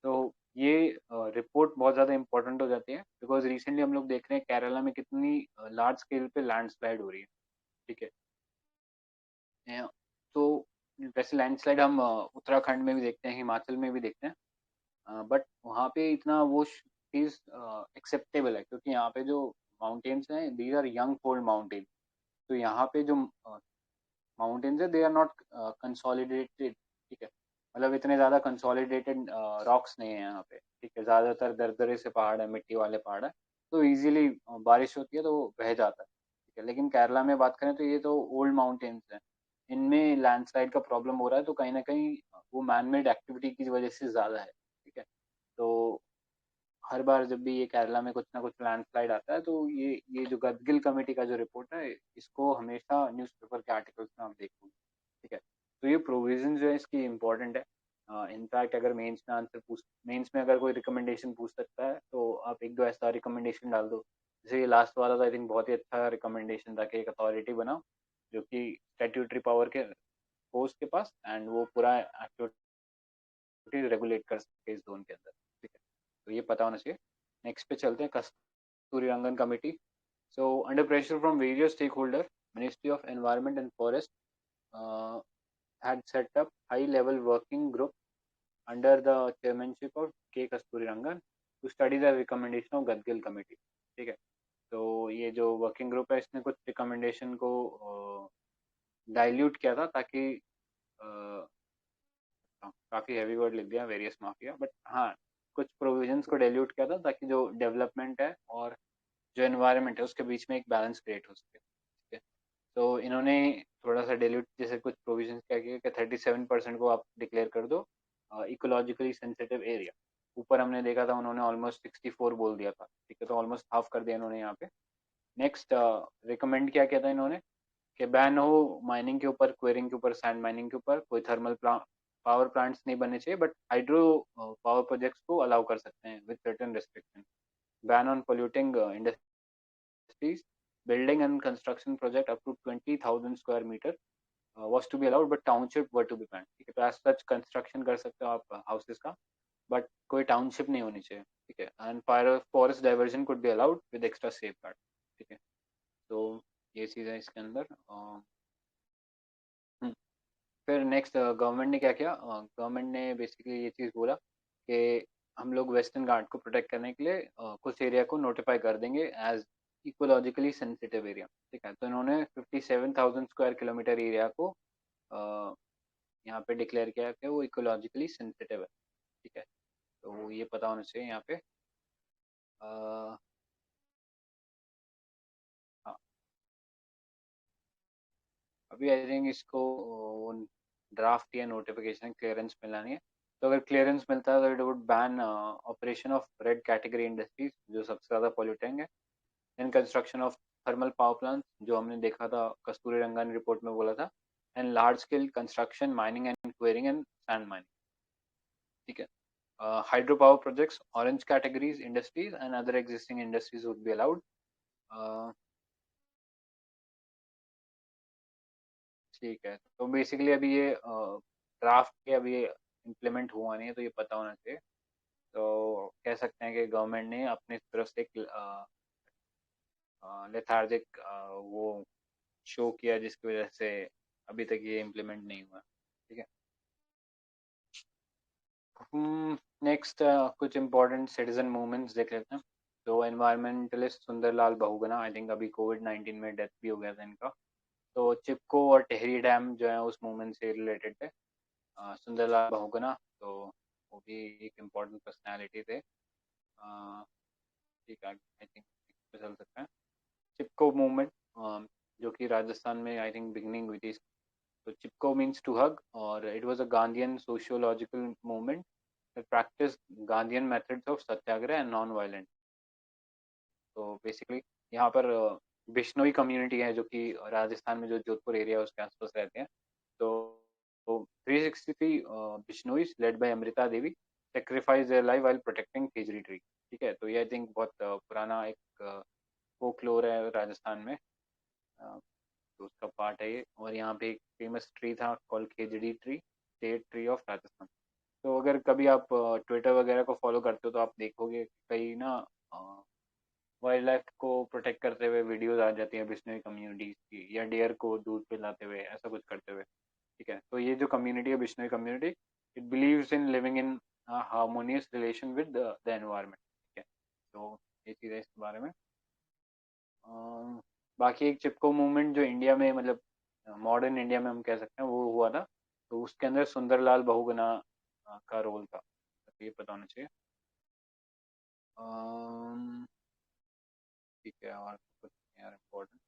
तो ये रिपोर्ट बहुत ज़्यादा इंपॉर्टेंट हो जाती है बिकॉज रिसेंटली हम लोग देख रहे हैं केरला में कितनी लार्ज स्केल पे लैंडस्लाइड हो रही है। ठीक है, तो वैसे लैंडस्लाइड हम उत्तराखंड में भी देखते हैं, हिमाचल में भी देखते हैं, बट वहाँ पे इतना वो चीज़ एक्सेप्टेबल है क्योंकि यहाँ पे जो माउंटेन्स हैं these are young fold mountain. तो यहाँ पे जो माउंटेन्स है दे आर नॉट कंसोलिडेटेड, ठीक है, मतलब इतने ज़्यादा कंसोलिडेटेड रॉक्स नहीं है यहाँ पे, ठीक है, ज़्यादातर दरदरे से पहाड़ है, मिट्टी वाले पहाड़ है, तो इजीली बारिश होती है तो वो बह जाता है, ठीक है। लेकिन केरला में बात करें तो ये तो ओल्ड माउंटेन्स हैं, इनमें लैंडस्लाइड का प्रॉब्लम हो रहा है, तो कहीं ना कहीं वो मैन मेड एक्टिविटी की वजह से ज़्यादा है, ठीक है। तो हर बार जब भी ये केरला में कुछ ना कुछ लैंडस्लाइड आता है तो ये जो गदगिल कमेटी का जो रिपोर्ट है इसको हमेशा न्यूज़पेपर के आर्टिकल्स में आप देखोगे, ठीक है। तो ये प्रोविजन जो है इसकी इम्पोर्टेंट है। इनफैक्ट अगर मेंस में अगर कोई रिकमेंडेशन पूछ सकता है तो आप एक दो ऐसा रिकमेंडेशन डाल दो, जैसे ये लास्ट वाला तो आई थिंक बहुत ही अच्छा रिकमेंडेशन था कि एक अथॉरिटी बनाओ जो कि स्टैट्यूटरी पावर के पोस्ट के पास एंड वो पूरा एक्टिविटी रेगुलेट कर सके इस जोन के अंदर, ठीक है। तो ये पता होना चाहिए। नेक्स्ट पे चलते हैं, कस्तूरी रंगन committee. So under pressure from various stakeholders, Ministry of Environment and Forest had set up high-level working group under the chairmanship of K. Kasturi Rangan to study the recommendation of Gadgil Committee, ठीक है। तो ये जो वर्किंग ग्रुप है इसने कुछ रिकमेंडेशन को डाइल्यूट किया था ताकि काफ़ी हैवी वर्ड लिख दिया वेरियस माफिया, बट हाँ कुछ प्रोविजंस को डाइल्यूट किया था ताकि जो डेवलपमेंट है और जो एनवायरनमेंट है उसके बीच में एक बैलेंस क्रिएट हो सके, ठीक है। तो इन्होंने थोड़ा सा डिल्यूट जैसे कुछ प्रोविजन क्या किया कि 37% को आप डिक्लेयर कर दो इकोलॉजिकली सेंसिटिव एरिया। ऊपर हमने देखा था उन्होंने ऑलमोस्ट 64 बोल दिया था, ठीक है, तो ऑलमोस्ट हाफ कर दिया इन्होंने यहाँ पे। नेक्स्ट रिकमेंड क्या किया था इन्होंने कि बैन हो माइनिंग के ऊपर, क्वेरिंग के ऊपर, सैंड माइनिंग के ऊपर, कोई थर्मल पावर प्लांट्स नहीं बनने चाहिए, बट हाइड्रो पावर प्रोजेक्ट्स को अलाउ कर सकते हैं with certain restriction. Ban on polluting industries, building and construction project up to 20,000 square meter was to be allowed, but township were to be banned, ठीक है। तो एज सच कंस्ट्रक्शन कर सकते हो आप हाउसेस का, बट कोई टाउनशिप नहीं होनी चाहिए, ठीक है। And forest diversion could be allowed with extra safe guard, ठीक है। तो ये चीज़ है इसके अंदर। फिर नेक्स्ट गवर्नमेंट ने क्या किया, गवर्नमेंट ने बेसिकली ये चीज़ बोला कि हम लोग वेस्टर्न घाट को प्रोटेक्ट करने के लिए कुछ एरिया को नोटिफाई कर देंगे एज इकोलॉजिकली सेंसिटिव एरिया, ठीक है। तो इन्होंने 57,000 स्क्वायर किलोमीटर एरिया को अ, यहाँ पे डिक्लेयर किया कि वो इकोलॉजिकली सेंसिटिव है, ठीक है। तो ये पता होना चाहिए यहाँ पे। अ, हाँ, अभी आई थिंक इसको ड्राफ्ट या नोटिफिकेशन क्लियरेंस मिलानी है। तो अगर क्लियरेंस मिलता है तो it would ban operation of red category industries जो सबसे ज़्यादा पॉल्यूटिंग है, in construction of thermal power plant जो हमने देखा था कस्तूरी रंगन रिपोर्ट में बोला था, and large scale construction mining and quarrying and sand mining, ठीक है। Hydro power projects orange categories industries and other existing industries would be allowed, ठीक है। तो बेसिकली अभी ये ड्राफ्ट के अभी इम्प्लीमेंट हुआ नहीं है तो ये पता होना चाहिए। तो कह सकते हैं कि गवर्नमेंट ने अपनी तरफ से एक लेथार्जिक वो शो किया जिसकी वजह से अभी तक ये इम्प्लीमेंट नहीं हुआ, ठीक है। नेक्स्ट कुछ इम्पोर्टेंट सिटीजन मूवमेंट्स देख लेते हैं। तो environmentalist Sunderlal Bahuguna, I think अभी कोविड-19 में डेथ भी हो गया था इनका, तो चिपको और टेहरी डैम जो है उस मूवमेंट से रिलेटेड है। सुंदरलाल बहुगुणा तो वो भी एक इम्पोर्टेंट पर्सनैलिटी थे, ठीक है, आई थिंक चल सकते हैं। चिपको मूवमेंट जो कि राजस्थान में आई थिंक बिगनिंग हुई थी। तो चिपको मीन्स टू हग और it was a Gandhian sociological movement that practice Gandhian methods of Satyagraha and non violent. तो बेसिकली यहाँ पर बिश्नोई कम्युनिटी है जो कि राजस्थान में जो जोधपुर एरिया है उसके आसपास रहते हैं। तो 363 Bishnois led by Amrita Devi sacrifice their life while protecting khejri tree, ठीक है। तो ये आई थिंक बहुत पुराना एक फोकलोर है राजस्थान में, तो उसका पार्ट है ये। और यहाँ पे एक फेमस ट्री था call khejri tree, state tree of Rajasthan. तो अगर कभी आप ट्विटर वगैरह को फॉलो करते हो तो आप देखोगे कई ना वाइल्ड लाइफ को प्रोटेक्ट करते हुए वीडियोज आ जाती है बिश्नोई कम्युनिटीज की, या डियर को दूध पिलाते हुए ऐसा कुछ करते हुए, ठीक है। तो ये जो कम्युनिटी है Bishnoi community, it believes in living in harmonious relation with the environment, ठीक है। तो ये चीज़ है इसके बारे में। बाकी एक चिपको मूवमेंट जो इंडिया में मतलब मॉडर्न इंडिया में हम कह सकते हैं वो हुआ था। तो उसके अंदर सुंदरलाल बहुगुणा का रोल था, तो ये पता होना चाहिए। ठीक है, और कुछ यार इम्पोर्टेंट।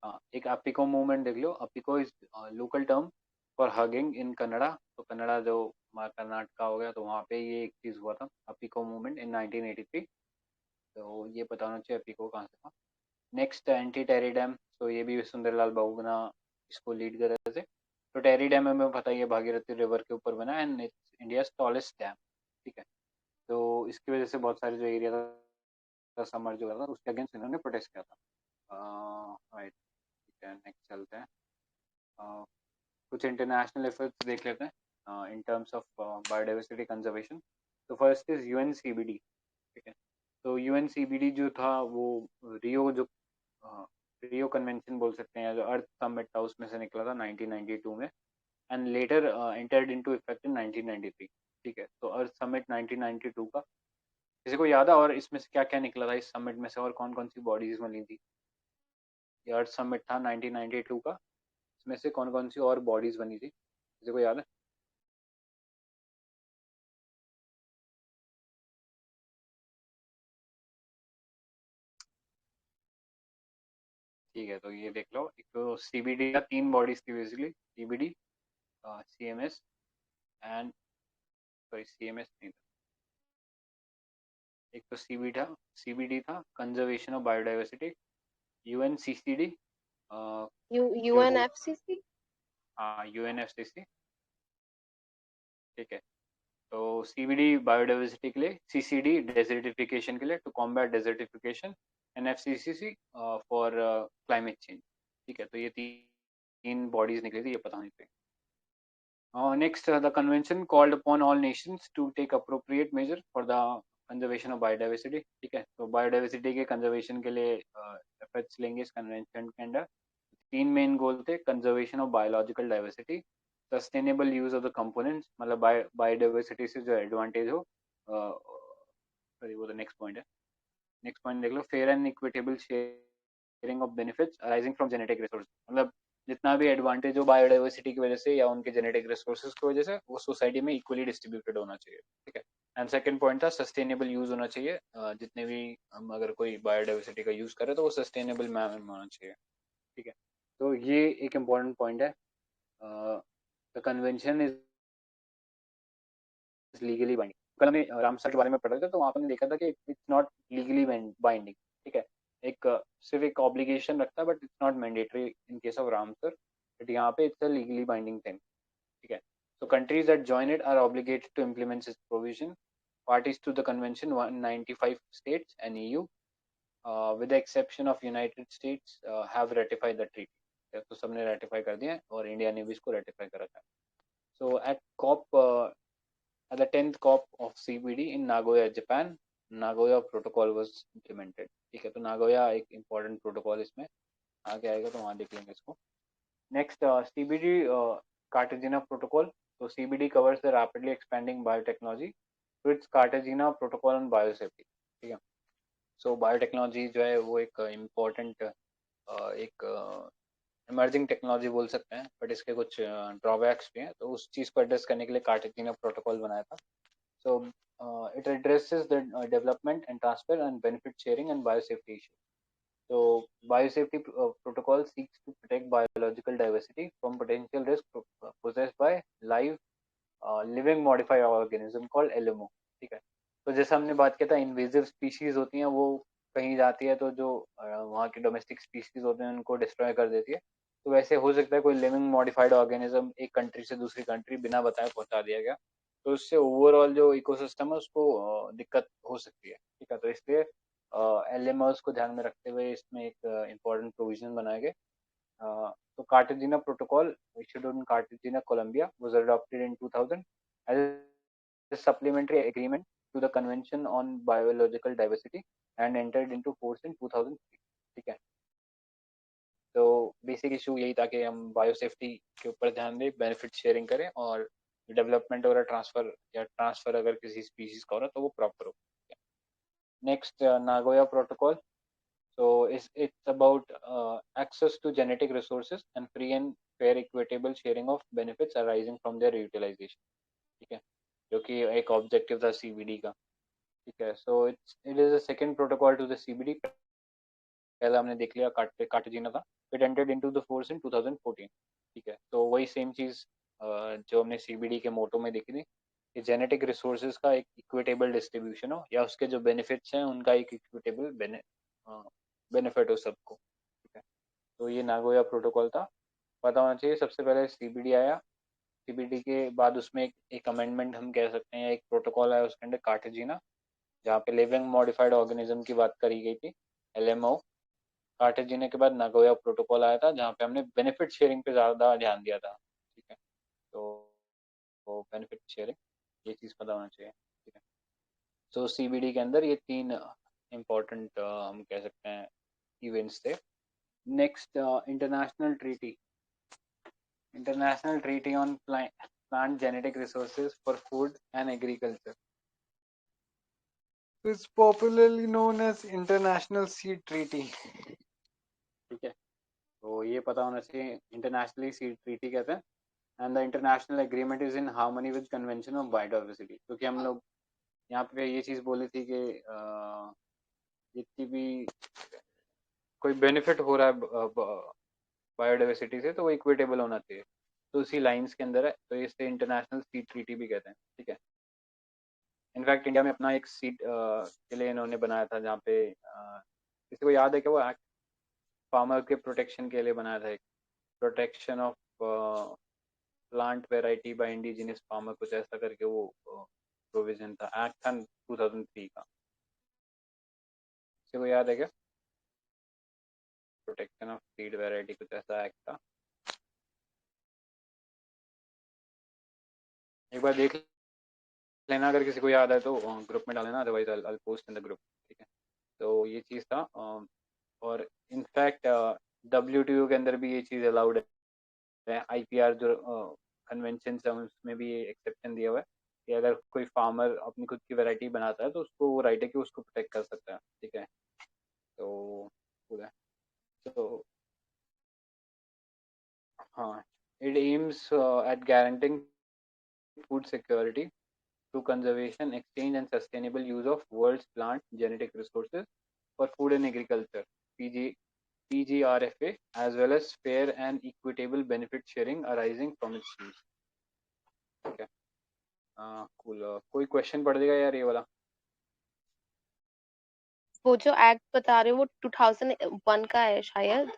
हाँ, एक अपिको मूवमेंट देख लो। Appiko is local term for hugging in Kannada. तो कन्नड़ा जो हमारा कर्नाटका हो गया, तो वहाँ पे ये एक चीज़ हुआ था, अपिको मूवमेंट इन 1983। तो ये पता होना चाहिए अपिको कहाँ से था। नेक्स्ट एंटी टेरी डैम, तो ये भी सुंदरलाल बहुगुणा इसको लीड कर रहे थे। तो टेरी डैम हमें पता ही है, भागीरथी रिवर के ऊपर बना, and it's India tallest dam. ठीक है, तो इसकी वजह से बहुत सारे जो एरिया का समर जो था उसके अगेंस्ट इन्होंने प्रोटेस्ट किया था। राइट, ठीक है, नेक्स्ट चलते हैं। अ, कुछ इंटरनेशनल एफर्ट्स देख लेते हैं in terms of biodiversity conservation. तो फर्स्ट इज यूएनसीबीडी। ठीक है, तो यूएनसीबीडी जो था वो रियो जो रियो कन्वेंशन बोल सकते हैं, जो अर्थ समिट था उसमें से निकला था 1992 में, and later entered into effect in 1993। ठीक है, तो अर्थ समिट 1992 का किसी को याद है, और इसमें से क्या क्या निकला था इस समिट में से, और कौन कौन सी बॉडीज बनी थी? ये अर्थ समिट था 1992 का, इसमें से कौन कौन सी और बॉडीज बनी थी, किसी को याद है? ठीक है, तो ये देख लो। एक तो सीबीडी का तीन बॉडीज थी basically, CBD, CMS and, sorry CMS नहीं था, एक तो सीबीडी था कंजर्वेशन ऑफ बायोडाइवर्सिटी, यूएनसीसीडी जो हो, यूएनएफसीसी। हाँ यूएनएफसीसी। ठीक है, तो सीबीडी बायोडाइवर्सिटी के लिए, सीसीडी डेजर्टिफिकेशन के लिए, to combat desertification, and FCCC for climate change. ठीक है, तो ये तीन बॉडीज निकली थी, ये पता नहीं थी। Next, the convention called upon all nations to take appropriate measure for the conservation of biodiversity. ठीक है, तो बायोडाइवर्सिटी के कंजर्वेशन के लिए एफर्ट्स लेंगे इस कन्वेंशन के अंडर। तीन मेन गोल थे, conservation of biological diversity, sustainable use of the components, मतलब बायोडाइवर्सिटी से जो एडवांटेज हो, सॉरी वो तो नेक्स्ट पॉइंट है। नेक्स्ट पॉइंट देख लो, fair and equitable sharing of benefits arising from genetic resource, मतलब जितना भी एडवांटेज हो बायोडाइवर्सिटी की वजह से या उनके जेनेटिक रिसोर्सेज की वजह से, वो सोसाइटी में इक्वली डिस्ट्रीब्यूटेड होना चाहिए। ठीक है, एंड सेकंड पॉइंट था सस्टेनेबल यूज होना चाहिए, जितने भी हम अगर कोई बायोडाइवर्सिटी का यूज करें तो वो सस्टेनेबल मैनर में होना चाहिए। ठीक है, तो ये एक इम्पॉर्टेंट पॉइंट है। The convention is legally binding. कल हमने रामसर के बारे में पढ़ा था, तो वहां पर देखा था कि इट्स नॉट लीगली बाइंडिंग। ठीक है, एक सिर्फ एक ऑब्लिगेशन रखता है, but it's not mandatory in case of Ramsar, but यहाँ पे it's a legally binding thing. ठीक है, so countries that join it are obligated to implement its provision. Parties to the convention 195 states and EU, with the exception of United States, have ratified the treaty. तो सबने ratify कर दिया है, और इंडिया ने भी इसको ratify कर रखा है। So at at the 10th COP of CBD in Nagoya, Japan, Nagoya protocol was implemented. ठीक है, तो नागोया एक important protocol इसमें आगे आएगा, तो वहाँ देख लेंगे इसको। Next, CBD Cartagena protocol. So CBD covers the rapidly expanding biotechnology through its Cartagena protocol on biosafety. ठीक है, so biotechnology जो है वो एक important एक इमर्जिंग टेक्नोलॉजी बोल सकते हैं, बट इसके कुछ ड्रॉबैक्स भी हैं, तो उस चीज़ को एड्रेस करने के लिए कार्टेजिना प्रोटोकॉल बनाया था। So it addresses the development and transfer and benefit sharing and biosafety issue. So, biosafety protocol seeks to protect biological diversity from potential risk possessed by live living modified organism called LMO। ठीक है, तो जैसा हमने बात किया था, इन्वेजिव स्पीशीज होती हैं, वो कहीं जाती है तो जो वहाँ के डोमेस्टिक स्पीशीज होते हैं उनको डिस्ट्रॉय कर देती है। तो वैसे हो सकता है कोई लिविंग मॉडिफाइड ऑर्गेनिज्म एक कंट्री से दूसरी कंट्री बिना बताए पहुंचा दिया गया, तो उससे ओवरऑल जो इकोसिस्टम है उसको दिक्कत हो सकती है। ठीक है, तो इसलिए एलएमओस को ध्यान में रखते हुए इसमें एक इम्पोर्टेंट प्रोविजन बनाए गए। तो Cartagena protocol issued in Cartagena, Colombia was adopted in 2000 as a supplementary agreement to the Convention on Biological Diversity and entered into force in 2003। ठीक है, तो बेसिक इशू यही था कि हम बायोसेफ्टी के ऊपर ध्यान दें, बेनिफिट शेयरिंग करें, और डेवलपमेंट और ट्रांसफर अगर किसी स्पीशीज का हो रहा है तो वो प्रॉपर हो। Next, Nagoya protocol. So it's about access to genetic resources and free and fair equitable sharing of benefits arising from their utilization. ठीक है, जो कि एक ऑब्जेक्टिव था सीबीडी का. ठीक है, so it is a second protocol to the CBD. पहला हमने देख लिया कार्टेजिना था. It entered into the force in 2014. ठीक है, तो वही सेम चीज जो हमने सीबीडी के मोटो में देखी थी कि जेनेटिक रिसोर्सेज का एक इक्विटेबल डिस्ट्रीब्यूशन हो या उसके जो बेनिफिट्स हैं उनका एक इक्विटेबल बेनिफिट हो सबको. ठीक है, तो ये नागोया प्रोटोकॉल था. पता होना चाहिए सबसे पहले सीबीडी आया. सीबीडी के बाद उसमें एक अमेंडमेंट हम कह सकते हैं, एक प्रोटोकॉल आया उसके अंदर कार्टेजिना, जहाँ पे लिविंग मॉडिफाइड ऑर्गेनिज्म की बात करी गई थी, एलएमओ. कार्टेजिना के बाद नागोया प्रोटोकॉल आया था जहाँ पे हमने बेनिफिट शेयरिंग पे ज़्यादा ध्यान दिया था. ठीक है, तो बेनिफिट शेयरिंग ये चीज़ पता होना चाहिए. ठीक है, तो सीबीडी के अंदर ये तीन इम्पोर्टेंट हम कह सकते हैं इवेंट्स थे. Next, international treaty on plant genetic resources for food and agriculture. It's popularly known as international seed treaty. ठीक है, तो ये पता होना चाहिए, इंटरनेशनली सीड ट्रीटी कहते हैं. And the international agreement is in harmony with convention of biodiversity. क्योंकि हम लोग यहाँ पे ये चीज़ बोली थी कि जितनी भी कोई बेनिफिट हो रहा है बायोडाइवर्सिटी से तो वो इक्विटेबल होना चाहिए. तो उसी लाइंस के अंदर है, तो इसे इंटरनेशनल सीड ट्रीटी भी कहते हैं. ठीक है, इनफैक्ट इंडिया में अपना एक सीड के लिए इन्होंने बनाया था, जहाँ पे किसी को याद है कि वो एक्ट फार्मर के प्रोटेक्शन के लिए बनाया था, एक protection of plant variety by indigenous farmer, कुछ ऐसा करके वो प्रोविजन था, एक्ट था 2003 का. किसी को याद है क्या? प्रोटेक्शन ऑफ सीड वेराइटी, कुछ ऐसा एक्ट था. एक बार देख लेना, अगर किसी को याद है तो ग्रुप में डालेना, otherwise I post in the group. ठीक है, तो ये चीज़ था. और इनफैक्ट WTO के अंदर भी ये चीज़ अलाउड है. आईपीआर जो कन्वेंशन है उसमें भी ये एक्सेप्शन दिया हुआ है कि अगर कोई फार्मर अपनी खुद की वैरायटी बनाता है तो उसको वो राइट है कि उसको प्रोटेक्ट कर सकता है. ठीक है, तो पूरा. तो हाँ, it aims at guaranteeing food security through conservation, exchange, and sustainable use of world's plant genetic resources for food and agriculture (PG, PGRFA), as well as fair and equitable benefit sharing arising from its use. ठीक है, cool. कोई क्वेश्चन पड़ देगा यार ये वाला? वो जो एक्ट बता रहे हो वो 2001 का है शायद,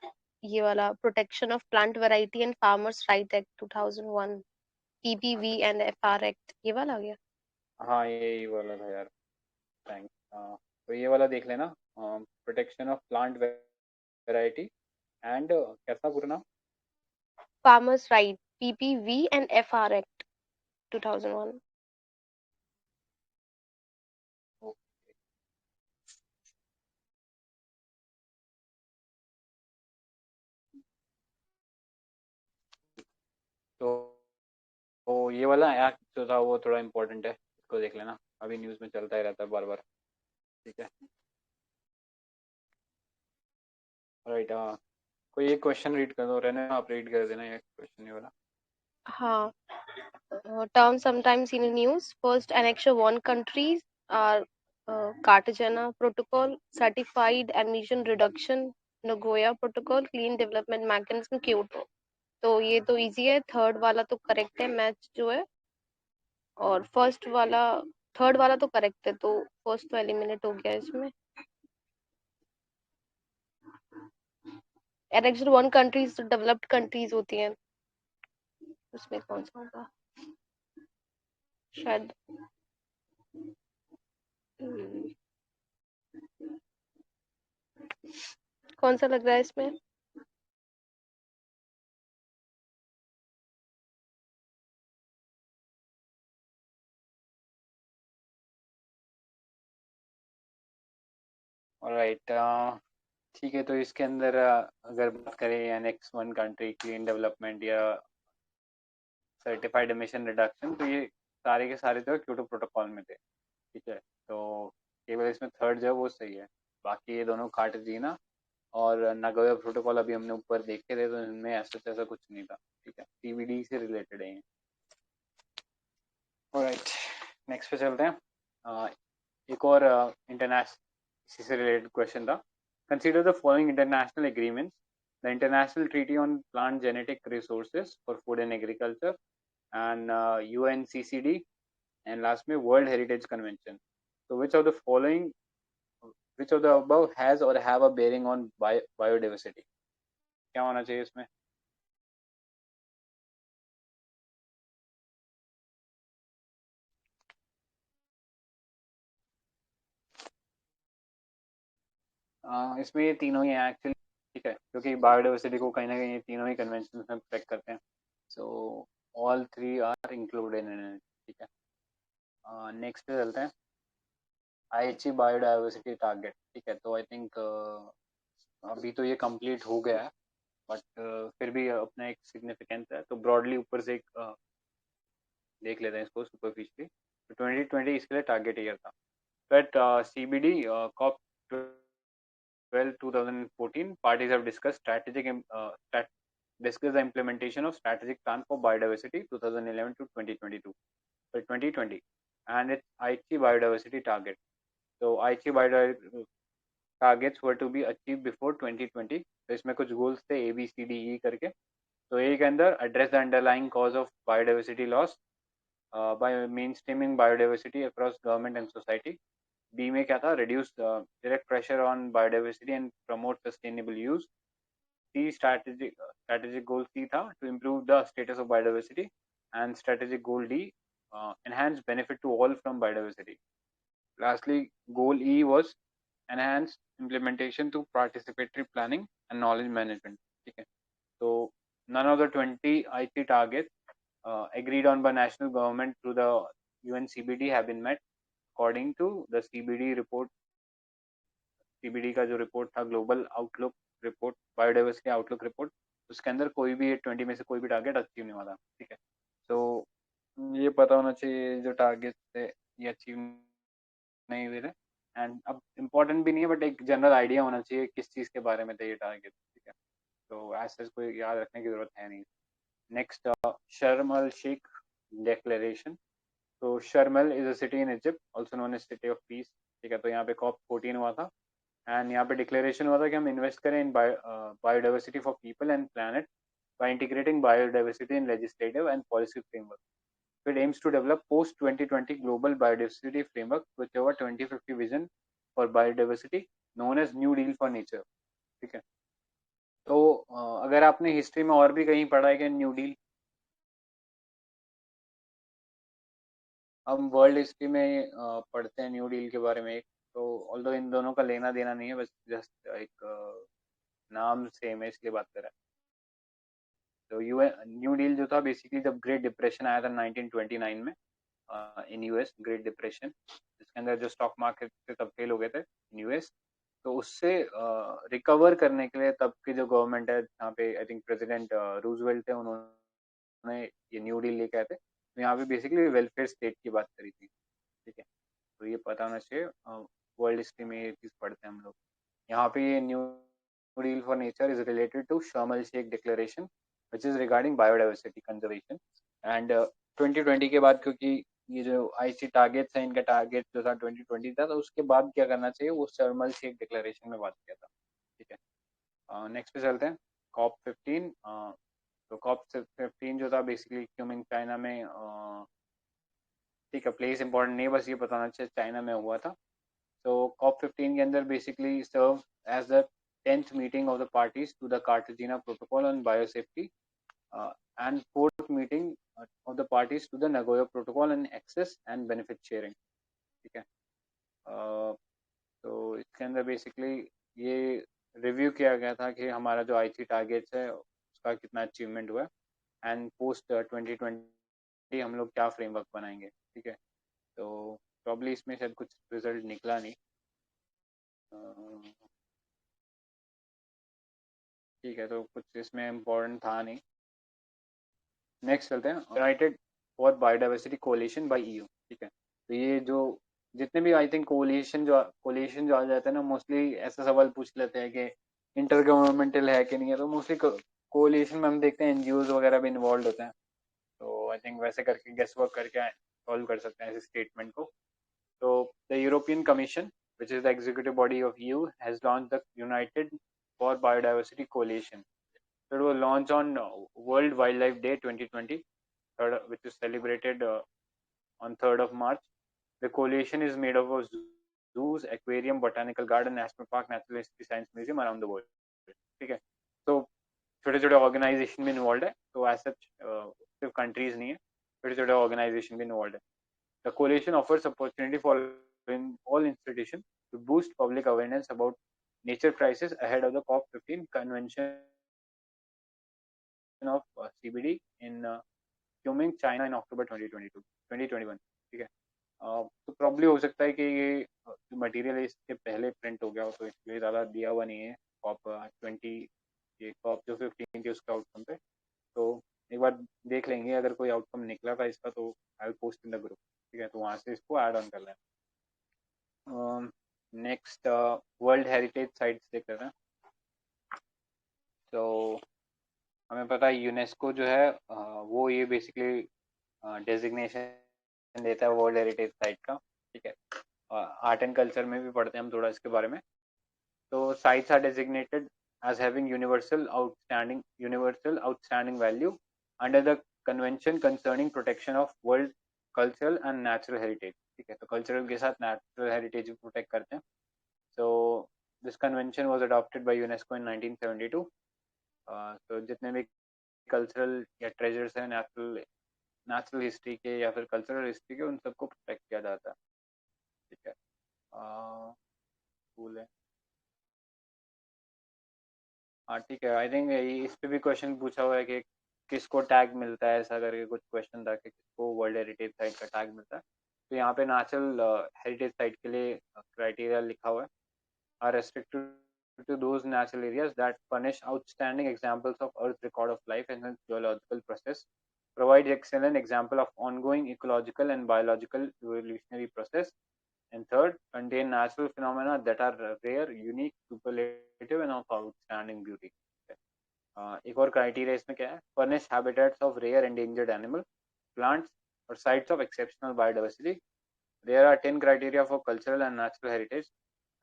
ये वाला protection of plant variety and farmers right act 2001, PPV and FR act, ये वाला आ गया. हाँ, यही वाला था यार. थैंक्स. तो ये वाला देख लेना, protection of plant variety and कैसा पूरा नाम? Farmers right, PPV and FR act 2001. तो ये वाला एक्ट जो था वो थोड़ा इम्पोर्टेंट है, इसको देख लेना, अभी न्यूज़ में चलता ही रहता है बार बार. ठीक है, राइट. कोई एक क्वेश्चन रीड कर दो, रहने आप रीड कर देना ये क्वेश्चन, ये वाला. हाँ, terms sometimes seen in news. First, Annexure 1 countries are Cartagena Protocol, Certified Emission Reduction, Nagoya Protocol, Clean Development Mechanism, Kyoto. तो ये तो इजी है, थर्ड वाला तो करेक्ट है मैच जो है, और फर्स्ट वाला थर्ड वाला तो करेक्ट है, तो फर्स्ट तो एलिमिनेट हो गया इसमें. एनेक्सर 1 कंट्रीज डेवलप्ड कंट्रीज होती हैं, उसमें कौन सा होगा शायद. कौन सा लग रहा है इसमें? राइट. ठीक है, तो इसके अंदर अगर बात करें एनेक्स 1 कंट्री, क्लीन डेवलपमेंट या सर्टिफाइड एमिशन रिडक्शन, तो ये सारे के सारे जो क्योटो प्रोटोकॉल में थे. ठीक है, तो केवल इसमें थर्ड जो है वो सही है. बाकी ये दोनों कार्टेजिना और नगोया प्रोटोकॉल अभी हमने ऊपर देखे थे, तो इनमें ऐसा कुछ नहीं था। ठीक है, सीबीडी से रिलेटेड है। ऑलराइट, नेक्स्ट पे चलते हैं। एक और इंटरनेशनल इसी से रिलेटेड क्वेश्चन था। Consider the following international agreements: the international treaty on plant genetic resources for food and agriculture, and UNCCD, and last में वर्ल्ड हेरिटेज कन्वेंशन। तो which of the above has or have a bearing on biodiversity? क्या होना चाहिए इसमें? इसमें ये तीनों ही हैं एक्चुअली। ठीक है, क्योंकि बायोडाइवर्सिटी को कहीं ना कहीं ये तीनों ही कन्वेंशन में प्रोटेक्ट करते हैं। So all three are included in it. ठीक है, नेक्स्ट पे चलते हैं। IHE biodiversity target. ठीक है, तो आई थिंक अभी तो ये कंप्लीट हो गया है, बट फिर भी अपना एक सिग्निफिकेंस है। तो ब्रॉडली ऊपर से एक देख लेते हैं इसको सुपरफिशियली। तो 2020 इसके लिए टारगेट ईयर था। But CBD COP 12 2014 parties have discussed the implementation of strategic plan for biodiversity 2011 to 2022 for 2020 and its Aichi biodiversity target. So Aichi biodiversity targets were to be achieved before 2020. तो इसमें कुछ गोल्स थे ABCDE करके। तो ए के अंदर address the underlying cause of biodiversity loss by mainstreaming biodiversity across government and society. B में क्या था? Reduce direct pressure on biodiversity and promote sustainable use. C strategic goal C था to improve the status of biodiversity, and strategic goal D enhance benefit to all from biodiversity. Lastly, goal E was enhance implementation through participatory planning and knowledge management. ठीक है, so none of the 20 IT targets agreed on by national government through the UNCBD have been met according to the CBD report। CBD का जो रिपोर्ट था, global outlook report, biodiversity outlook report, उसके अंदर कोई भी 20 में से कोई भी टारगेट अचीव नहीं हुआ था। ठीक है, तो ये पता होना चाहिए जो टारगेट थे ये अचीव नहीं हुए थे। एंड अब इम्पोर्टेंट भी नहीं है, बट एक जनरल आइडिया होना चाहिए किस चीज़ के बारे में थे ये टारगेट। ठीक है, तो ऐसा कोई याद रखने की जरूरत है नहीं। नेक्स्ट, शर्म अल शेख डिक्लेरेशन। तो Sharm is a city in Egypt, also known as city of peace. ठीक है, तो यहाँ पे COP 14 हुआ था, एंड यहाँ पे डिक्लेरेशन हुआ था कि हम इन्वेस्ट करें in biodiversity for people and planet by integrating biodiversity in legislative and policy framework. It aims to develop post 2020 global biodiversity framework with our 2050 vision for biodiversity known as New Deal for Nature. ठीक है, तो अगर आपने हिस्ट्री में और भी कहीं पढ़ा है कि न्यू डील, हम वर्ल्ड हिस्ट्री में पढ़ते हैं न्यू डील के बारे में एक। तो ऑल्दो इन दोनों का लेना देना नहीं है, बस जस्ट एक नाम सेम है इसलिए बात कर रहा है। तो न्यू डील जो था बेसिकली जब ग्रेट डिप्रेशन आया था 1929 में इन यूएस, ग्रेट डिप्रेशन जिसके अंदर जो स्टॉक मार्केट थे तब फेल हो गए थे इन यूएस। तो उससे रिकवर करने के लिए तब की जो गवर्नमेंट है, जहाँ पे आई थिंक प्रेसिडेंट रूजवेल्ट थे, उन्होंने ये न्यू डील लेके आए थे। तो यहाँ पे बेसिकली वेलफेयर स्टेट की बात करी थी। ठीक है, तो ये पता होना चाहिए, वर्ल्ड हिस्ट्री में ये चीज़ पढ़ते हैं हम लोग। यहाँ पे ये new deal for nature is related to Sharm el Sheikh declaration which is regarding biodiversity conservation, and 2020 के बाद, क्योंकि ये जो IC टारगेट्स हैं, इनका टारगेट जो था 2020 था, तो उसके बाद क्या करना चाहिए वो शर्म अल शेख डिक्लेरेशन में बात किया था। ठीक है, नेक्स्ट पे चलते हैं। COP 15। तो COP 15 जो था बेसिकली क्यूमिंग चाइना में, ठीक है, प्लेस इंपॉर्टेंट नहीं, बस ये पता होना चाहिए चाइना में हुआ था। तो COP 15 के अंदर basically serve as the 10th meeting of the parties to the Cartagena Protocol on Biosafety, and 4th meeting of the parties to the Nagoya Protocol on Access and Benefit Sharing। ठीक है, तो इसके अंदर बेसिकली ये रिव्यू किया गया था कि हमारा जो IC टारगेट्स है उसका कितना अचीवमेंट हुआ है, एंड पोस्ट 2020 हम लोग क्या फ्रेमवर्क बनाएंगे। ठीक है, तो प्रॉब्ली इसमें शायद कुछ रिजल्ट निकला नहीं। ठीक है, तो कुछ इसमें इम्पोर्टेंट था नहीं। नेक्स्ट चलते हैं, united for biodiversity coalition by EU। ठीक है, तो ये जो जितने भी आई थिंक कोलिशन जो आ जाते हैं ना, मोस्टली ऐसा सवाल पूछ लेते हैं कि इंटर गवर्नमेंटल है कि नहीं है, तो मोस्टली कोलिशन में हम देखते हैं एनजीओज वगैरह भी इन्वॉल्व होते हैं, तो आई थिंक वैसे करके गेस वर्क करके सॉल्व कर सकते हैं ऐसे स्टेटमेंट को। तो the European commission which is the executive body of EU has launched the United for Biodiversity Coalition. So it was launched on World Wildlife Day 2020, which is celebrated on 3rd of March. The coalition is made up of zoos, aquarium, botanical garden, national park, natural history, science museum around the world. ठीक है, तो छोटे छोटे ऑर्गेनाइजेशन भी इन्वॉल्व है, तो एज सच सिर्फ कंट्रीज नहीं है, छोटे छोटे ऑर्गेनाइजेशन भी इन्वॉल्व है। The coalition offers opportunity for all institutions to boost public awareness about nature crisis ahead of the COP15 convention of CBD in Kunming, China in October 2022 2021। ठीक है, तो प्रॉब्ली हो सकता है कि ये जो मटेरियल है इसके पहले प्रिंट हो गया हो, तो इसलिए ज़्यादा दिया हुआ नहीं है COP20, ये COP जो 15 थी उसका आउटकम पे। तो एक बार देख लेंगे, अगर कोई आउटकम निकला था इसका तो I will post in the group. ठीक है, तो वहाँ से इसको ऐड ऑन कर लें। नेक्स्ट वर्ल्ड हेरिटेज साइट्स देख लेते हैं। तो हमें पता है यूनेस्को जो है वो ये बेसिकली डेजिग्नेशन देता है वर्ल्ड हेरिटेज साइट का। ठीक है, आर्ट एंड कल्चर में भी पढ़ते हैं हम थोड़ा इसके बारे में। तो sites are designated as having universal outstanding value under the convention concerning protection of world cultural and natural heritage। ठीक है, तो कल्चरल के साथ नेचुरल हेरिटेज भी प्रोटेक्ट करते हैं। So this convention was adopted by UNESCO in 1972। तो जितने भी कल्चरल या ट्रेजर्स हैं नेचुरल हिस्ट्री के या फिर कल्चरल हिस्ट्री के, उन सबको प्रोटेक्ट किया जाता है। ठीक है, कूल है। हाँ ठीक है, आई थिंक इस पे भी क्वेश्चन पूछा हुआ है कि किसको टैग मिलता है, ऐसा करके कुछ क्वेश्चन था कि किसको वर्ल्ड हेरिटेज साइट का टैग मिलता है। तो यहाँ पे नेचुरल हेरिटेज साइट के लिए क्राइटेरिया लिखा हुआ है, are restricted to those natural areas that furnish outstanding examples of Earth's record of life and its geological process, provides excellent example of ongoing ecological and biological evolutionary process, and third, contain natural phenomena that are rare, unique, superlative and of outstanding beauty। एक और क्राइटेरिया इसमें क्या है, furnish habitats of rare endangered animal, plants or sites of exceptional biodiversity। There are 10 criteria for cultural and natural heritage।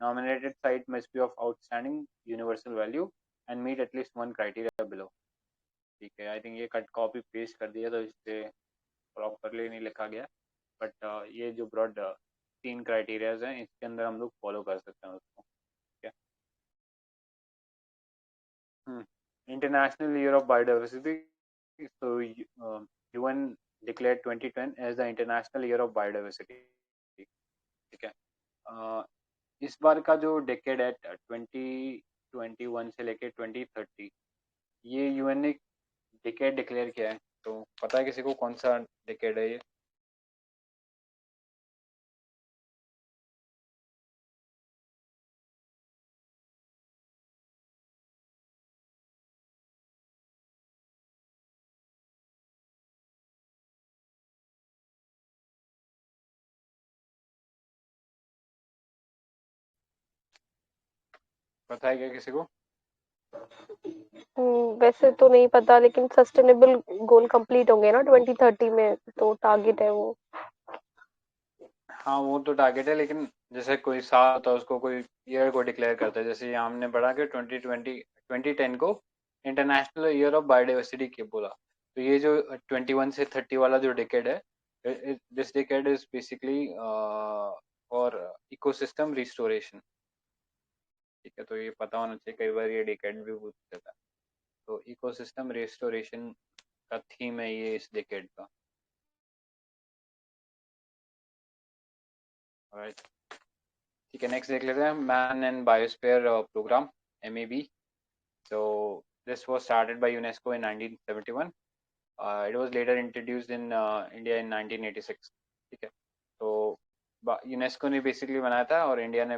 Nominated site must be of outstanding universal value and meet at least one criteria below। ठीक है, आई थिंक ये कट कॉपी पेस्ट कर दिया तो इससे प्रॉपरली नहीं लिखा गया, बट ये जो ब्रॉड 3 क्राइटेरियाज हैं इसके अंदर हम लोग फॉलो कर सकते हैं उसको। ठीक है, international year of biodiversity. so UN declared 2010 as the international year of biodiversity। ठीक है, इस बार का जो डेकेड है 2021 से लेके 2030, ये यूएन ने डेकेड डिक्लेयर किया है, तो पता है किसी को कौन सा डेकेड है ये? पता है क्या किसी को? वैसे तो नहीं पता, लेकिन सस्टेनेबल गोल कंप्लीट होंगे ना 2030 में, तो टारगेट है वो। हाँ वो तो टारगेट है, लेकिन जैसे कोई साल होता है उसको कोई ईयर को डिक्लेयर करता है, जैसे यहाँ हमने पढ़ा कि 2010 को इंटरनेशनल ईयर ऑफ बायोडाइवर्सिटी के बोला। तो ये जो 21 से 30 वाला जो डेकेड है, this decade is basically for ecosystem restoration. ठीक है, तो ये पता होना चाहिए, कई बार ये डेकेड भी पूछ लेता है। तो इकोसिस्टम रिस्टोरेशन का थीम है ये इस डेकेड का। राइट, ठीक है, नेक्स्ट देख लेते हैं man and biosphere programme, MEB। So this was started by UNESCO in 1971। It was later introduced in India in 1986। ठीक है, तो यूनेस्को ने बेसिकली बनाया था और इंडिया में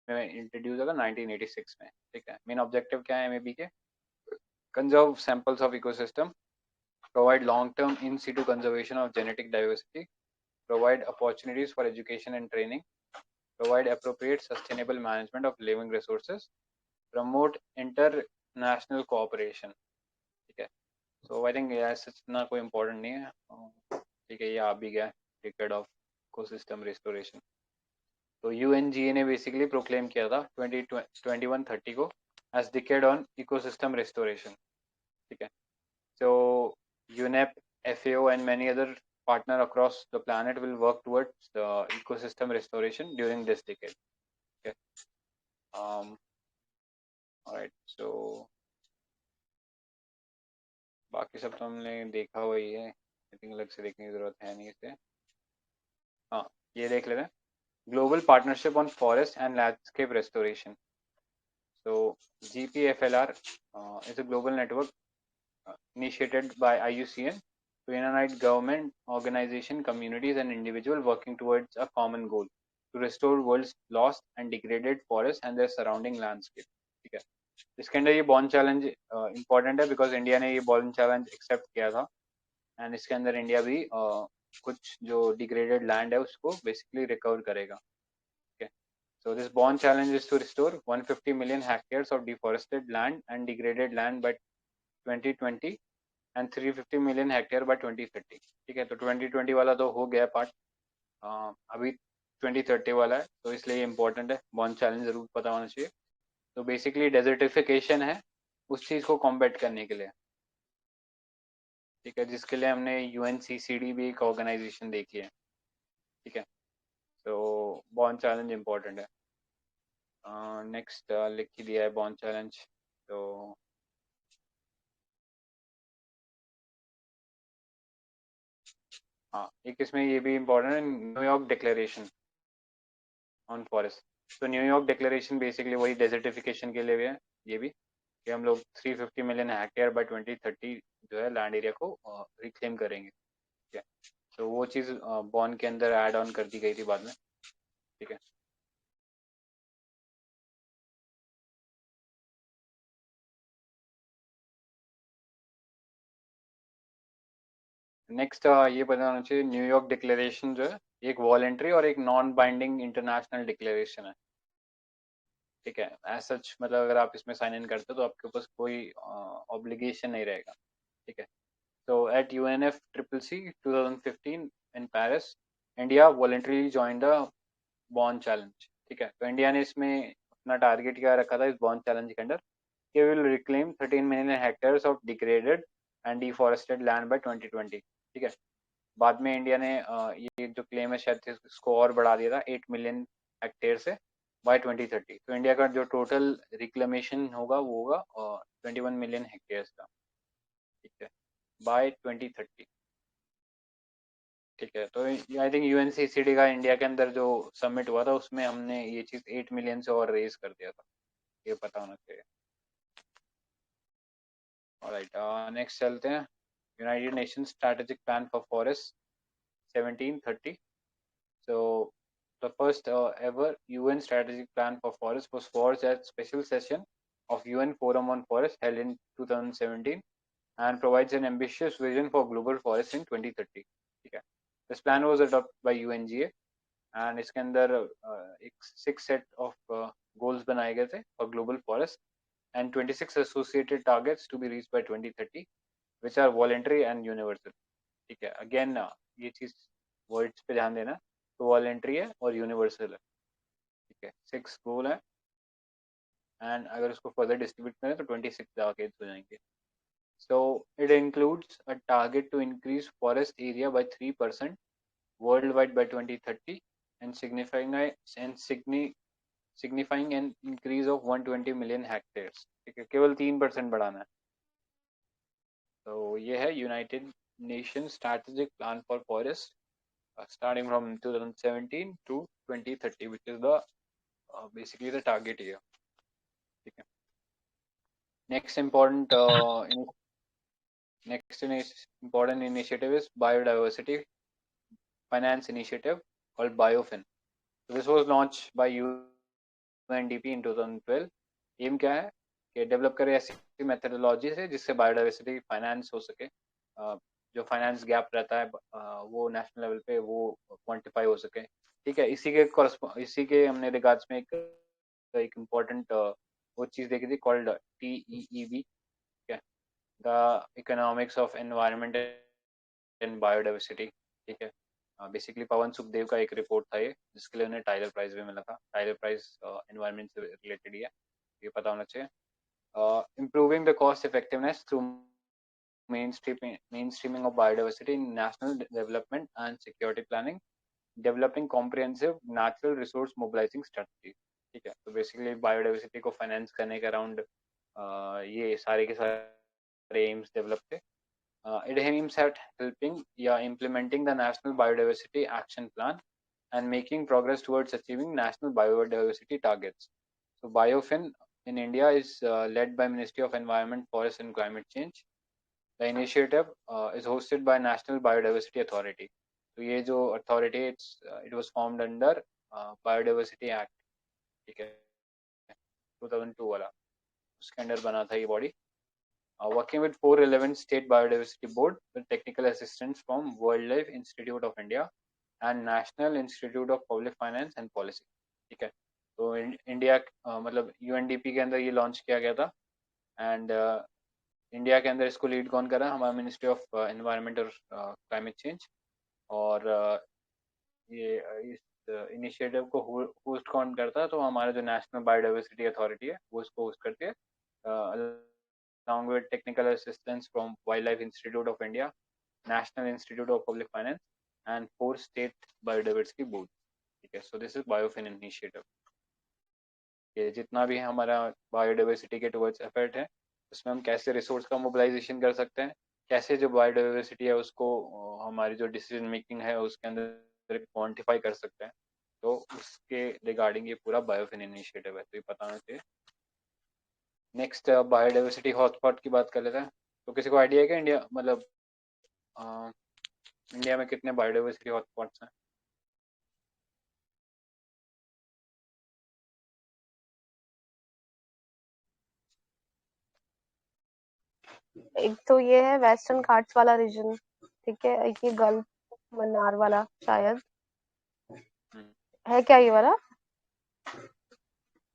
इंट्रोड्यूस होगा 1986 में। ठीक है, मेन ऑब्जेक्टिव क्या है MEB के? Conserve samples of ecosystem, provide long term in situ conservation of genetic diversity, provide opportunities for education and training, provide appropriate sustainable management of living resources, promote international cooperation. ठीक है, so I think ऐसा इतना कोई important नहीं है. ठीक है, ये आ भी गया decade of ecosystem restoration. तो UNGA ने बेसिकली प्रोक्लेम किया था 2021-30 को as decade on ecosystem restoration. ठीक है, so UNEP, FAO and many other partner across the planet will work towards the ecosystem restoration during this decade. Okay. All right, so बाकी सब तो हमने देखा हुआ ही है. आई थिंक अलग से देखने की जरूरत है नहीं इसे. हाँ, ये देख लेते हैं. Global Partnership on Forest and Landscape Restoration. So GPFLR is a global network initiated by IUCN to unite government, organization, communities, and individuals working towards a common goal to restore world's lost and degraded forests and their surrounding landscape. ठीक है, इसके अंदर ये बॉन्ड चैलेंज इम्पोर्टेंट है बिकॉज इंडिया ने ये बॉन्ड चैलेंज एक्सेप्ट किया था एंड इसके अंदर इंडिया भी कुछ जो डिग्रेडेड लैंड है उसको बेसिकली रिकवर करेगा. Okay. So this bond challenge is to restore 150 million hectares of deforested land and degraded land by 2020 and 350 million hectare by 2030. ठीक है, तो 2020 वाला तो हो गया पार्ट, अभी 2030 वाला है, तो इसलिए इम्पोर्टेंट है. बॉन्ड चैलेंज जरूर पता होना चाहिए. तो बेसिकली डेजर्टिफिकेशन है उस चीज को कॉम्बैट करने के लिए. ठीक है, जिसके लिए हमने UNCCD भी एक ऑर्गेनाइजेशन देखी है. ठीक है, तो बॉन्ड चैलेंज इम्पोर्टेंट है. नेक्स्ट लिख ही दिया है बॉन्ड चैलेंज. तो हाँ, एक इसमें ये भी इम्पोर्टेंट है, न्यूयॉर्क डिक्लेरेशन ऑन फॉरेस्ट. तो न्यूयॉर्क डिक्लेरेशन बेसिकली वही डेजर्टिफिकेशन के लिए भी है. ये भी कि हम लोग 350 मिलियन हेक्टेयर बाय 2030 जो है लैंड एरिया को रिक्लेम करेंगे. ठीक है, तो वो चीज़ बॉन्ड के अंदर ऐड ऑन कर दी गई थी बाद में. ठीक है, नेक्स्ट ये पता होना चाहिए, न्यूयॉर्क डिक्लेरेशन जो है एक वॉलेंट्री और एक नॉन बाइंडिंग इंटरनेशनल डिक्लेरेशन है. ठीक है, एज सच मतलब अगर आप इसमें साइन इन करते हो तो आपके पास कोई ऑब्लिगेशन नहीं रहेगा. ठीक है, so at UNFCCC 2015 in Paris, India voluntarily joined the bond challenge. ठीक है, तो इंडिया ने इसमें अपना टारगेट क्या रखा था इस बॉन्ड चैलेंज के अंदर कि will reclaim 13 million hectares of degraded and deforested land by 2020. ठीक है, बाद में इंडिया ने ये जो क्लेम है शायद इसको और बढ़ा दिया था 8 मिलियन हेक्टेयर से बाय 2030. तो इंडिया का जो टोटल रिक्लेमेशन होगा वो होगा 21 मिलियन हेक्टेयर्स का. ठीक है, बाय 2030. ठीक है, तो आई थिंक UNCCD का इंडिया के अंदर जो समिट हुआ था उसमें हमने ये चीज 8 मिलियन से और रेज कर दिया था, ये पता होना चाहिए. ऑलराइट, नेक्स्ट चलते हैं. United Nations strategic plan for forest 1730. So the first ever UN strategic plan for forest was forged at special session of UN Forum on Forest held in 2017 and provides an ambitious vision for global forests in 2030. ठीक है, this plan was adopted by UNGA and इसके अंदर एक 6 set of goals बनाए गए थे for global forest and 26 associated targets to be reached by 2030 which are voluntary and universal. ठीक है, अगेन ये चीज वर्ड्स पे ध्यान देना, तो वॉलेंट्री है और यूनिवर्सल है. ठीक है, 6 गोल है एंड अगर उसको फर्दर डिस्ट्रीब्यूट करें तो 26 टारगेट्स हो जाएंगे. So it includes a target to increase forest area by 3% world wide by 2030 and signifying an increase of 120 million hectares. ठीक है, केवल 3% बढ़ाना है. तो ये है United Nation strategic plan for forest starting from 2017 to 2030 which is the basically the target year. ठीक है, next important initiative is biodiversity finance initiative called BioFin. So this was launched by UNDP in 2012. M क्या है कि डेवलप करे ऐसी मेथडोलॉजी से जिससे बायोडाइवर्सिटी फाइनेंस हो सके जो फाइनेंस गैप रहता है वो नेशनल लेवल पे वो क्वांटिफाई हो सके। ठीक है, इसी के हमने रिगार्ड्स में एक इम्पोर्टेंट वो चीज़ देखी थी कॉल्ड TEEB। ठीक है, the economics of environment and biodiversity. ठीक है, बेसिकली पवन सुखदेव का एक रिपोर्ट था ये, जिसके लिए उन्हें टाइलर प्राइज भी मिला था। टाइलर प्राइज एनवायरनमेंट से रिलेटेड ही है, ये पता होना चाहिए। Improving the cost effectiveness through mainstreaming of biodiversity in national development and security planning, developing comprehensive natural resource mobilizing strategy। ठीक है, तो बेसिकली बायोडाइवर्सिटी को फाइनेंस करने के अराउंड ये सारे के सारे एम्स डेवलप थे। It aims at helping implementing the National Biodiversity Action Plan and making progress towards achieving national biodiversity targets. So BioFin in India is led by Ministry of Environment, Forest and Climate Change. The initiative is hosted by National Biodiversity Authority. तो ये जो authority it was formed under Biodiversity Act। ठीक है, 2002 वाला, उसके अंडर बना था ये body. Working with 4 relevant state biodiversity board with technical assistance from Wildlife Institute of India and National Institute of Public Finance and Policy। ठीक है, तो इंडिया मतलब UNDP के अंदर ये लॉन्च किया गया था। एंड इंडिया के अंदर इसको लीड कौन कर रहा है? हमारा मिनिस्ट्री ऑफ एनवायरनमेंट और क्लाइमेट चेंज। और ये इस इनिशिएटिव को होस्ट कौन करता है? तो हमारा जो नेशनल बायोडाइवर्सिटी अथॉरिटी है वो इसको होस्ट करती है, along with technical assistance from Wildlife Institute of India, National Institute of Public Finance, and 4 state biodiversity boards। ठीक है, so this is biofin initiative। ये जितना भी हमारा बायोडाइवर्सिटी के टुवर्ड्स एफर्ट है, उसमें हम कैसे रिसोर्स का मोबिलाइजेशन कर सकते हैं, कैसे जो बायोडाइवर्सिटी है उसको हमारी जो डिसीजन मेकिंग है उसके अंदर क्वांटिफाई कर सकते हैं, तो उसके रिगार्डिंग ये पूरा बायोफिन इनिशिएटिव है, तो ये पता होना चाहिए। नेक्स्ट बायोडाइवर्सिटी हॉटस्पॉट की बात कर लेते हैं। तो किसी को आइडिया है क्या इंडिया मतलब इंडिया में कितने बायोडाइवर्सिटी हॉटस्पॉट्स हैं? एक तो ये है वेस्टर्न घाट्स वाला रीजन, ठीक है, एक ये गल्फ मन्नार वाला शायद है, क्या ये वाला?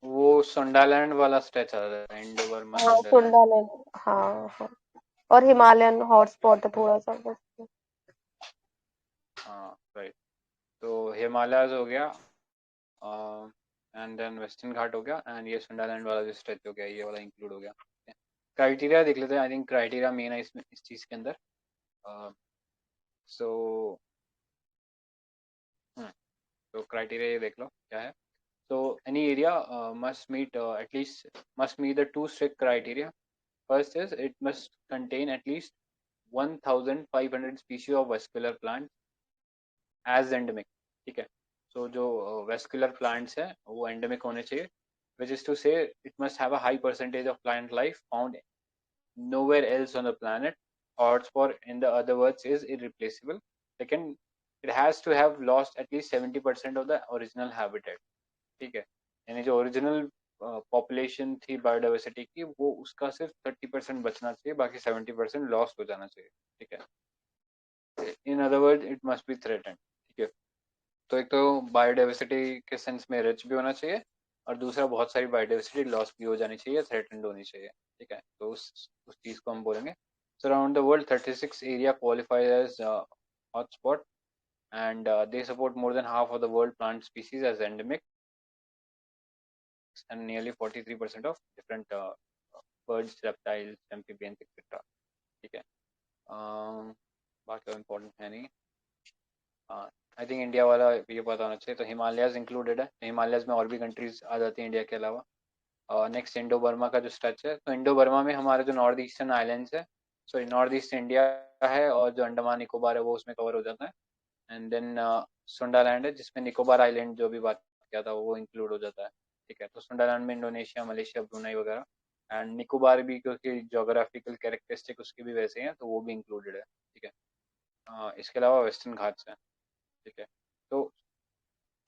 वो सुंडालैंड वाला स्ट्रेच आ जाता है, इंडो बर्मा हाँ सुंडालैंड। कुंडा, हाँ हाँ, और हिमालयन हॉटस्पॉट है थोड़ा सा बस। हाँ राइट, तो हिमालयज हो गया एंड देन वेस्टर्न घाट हो गया, एंड ये सुंडालैंड वाला जो स्ट्रेच हो गया ये वाला इंक्लूड हो गया। क्राइटेरिया देख लेते हैं, आई थिंक क्राइटेरिया मेन है इसमें इस चीज़ के अंदर। सो तो क्राइटेरिया ये देख लो क्या है। So any area must meet the 2 strict criteria. First is it must contain at least 1,500 species of vascular plants as endemic। ठीक है, so जो vascular plants है वो endemic होने चाहिए, which is to say it must have a high percentage of plant life found nowhere else on the planet, or for in the other words is irreplaceable। Second, it has to have lost at least 70% of the original habitat। ठीक है, यानी जो ओरिजिनल पॉपुलेशन थी बायोडाइवर्सिटी की वो उसका सिर्फ 30% बचना चाहिए, बाकी 70% लॉस्ट हो जाना चाहिए। ठीक है, in other word it must be threatened. ठीक है, तो एक तो बायोडाइवर्सिटी के सेंस में रिच भी होना चाहिए, और दूसरा बहुत सारी बायोडाइवर्सिटी लॉस भी हो जानी चाहिए, थ्रेटेंड होनी चाहिए। ठीक है, तो उस चीज़ को हम बोलेंगे। So around the world 36 area qualified as hotspot, and they support more than half of the world plant species as endemic and nearly 43% of different birds, reptiles, amphibians, etc। ठीक है, बाकी इम्पोर्टेंट है नहीं। आई थिंक इंडिया वाला ये पता होना चाहिए। तो हिमालयाज इंक्लूडेड है, हिमालयाज में और भी कंट्रीज आ जाती हैं इंडिया के अलावा। नेक्स्ट इंडो बर्मा का जो स्ट्रेच है, तो इंडो बर्मा में हमारे जो नॉर्थ ईस्टर्न आइलैंड्स है, सो नॉर्थ ईस्ट इंडिया है, और जो अंडमान निकोबार है वो उसमें कवर हो जाता है। एंड देन सुंडालैंड है जिसमें निकोबार आइलैंड जो भी बात किया था वो इंक्लूड हो जाता है। ठीक है, तो सुंडालैंड में इंडोनेशिया, मलेशिया, ब्रुनाई वगैरह, एंड निकोबार भी क्योंकि जोग्राफिकल कैरेक्टरिस्टिक उसकी भी वैसे हैं तो वो भी इंक्लूडेड है। ठीक है, इसके अलावा वेस्टर्न घाट्स हैं। ठीक है, तो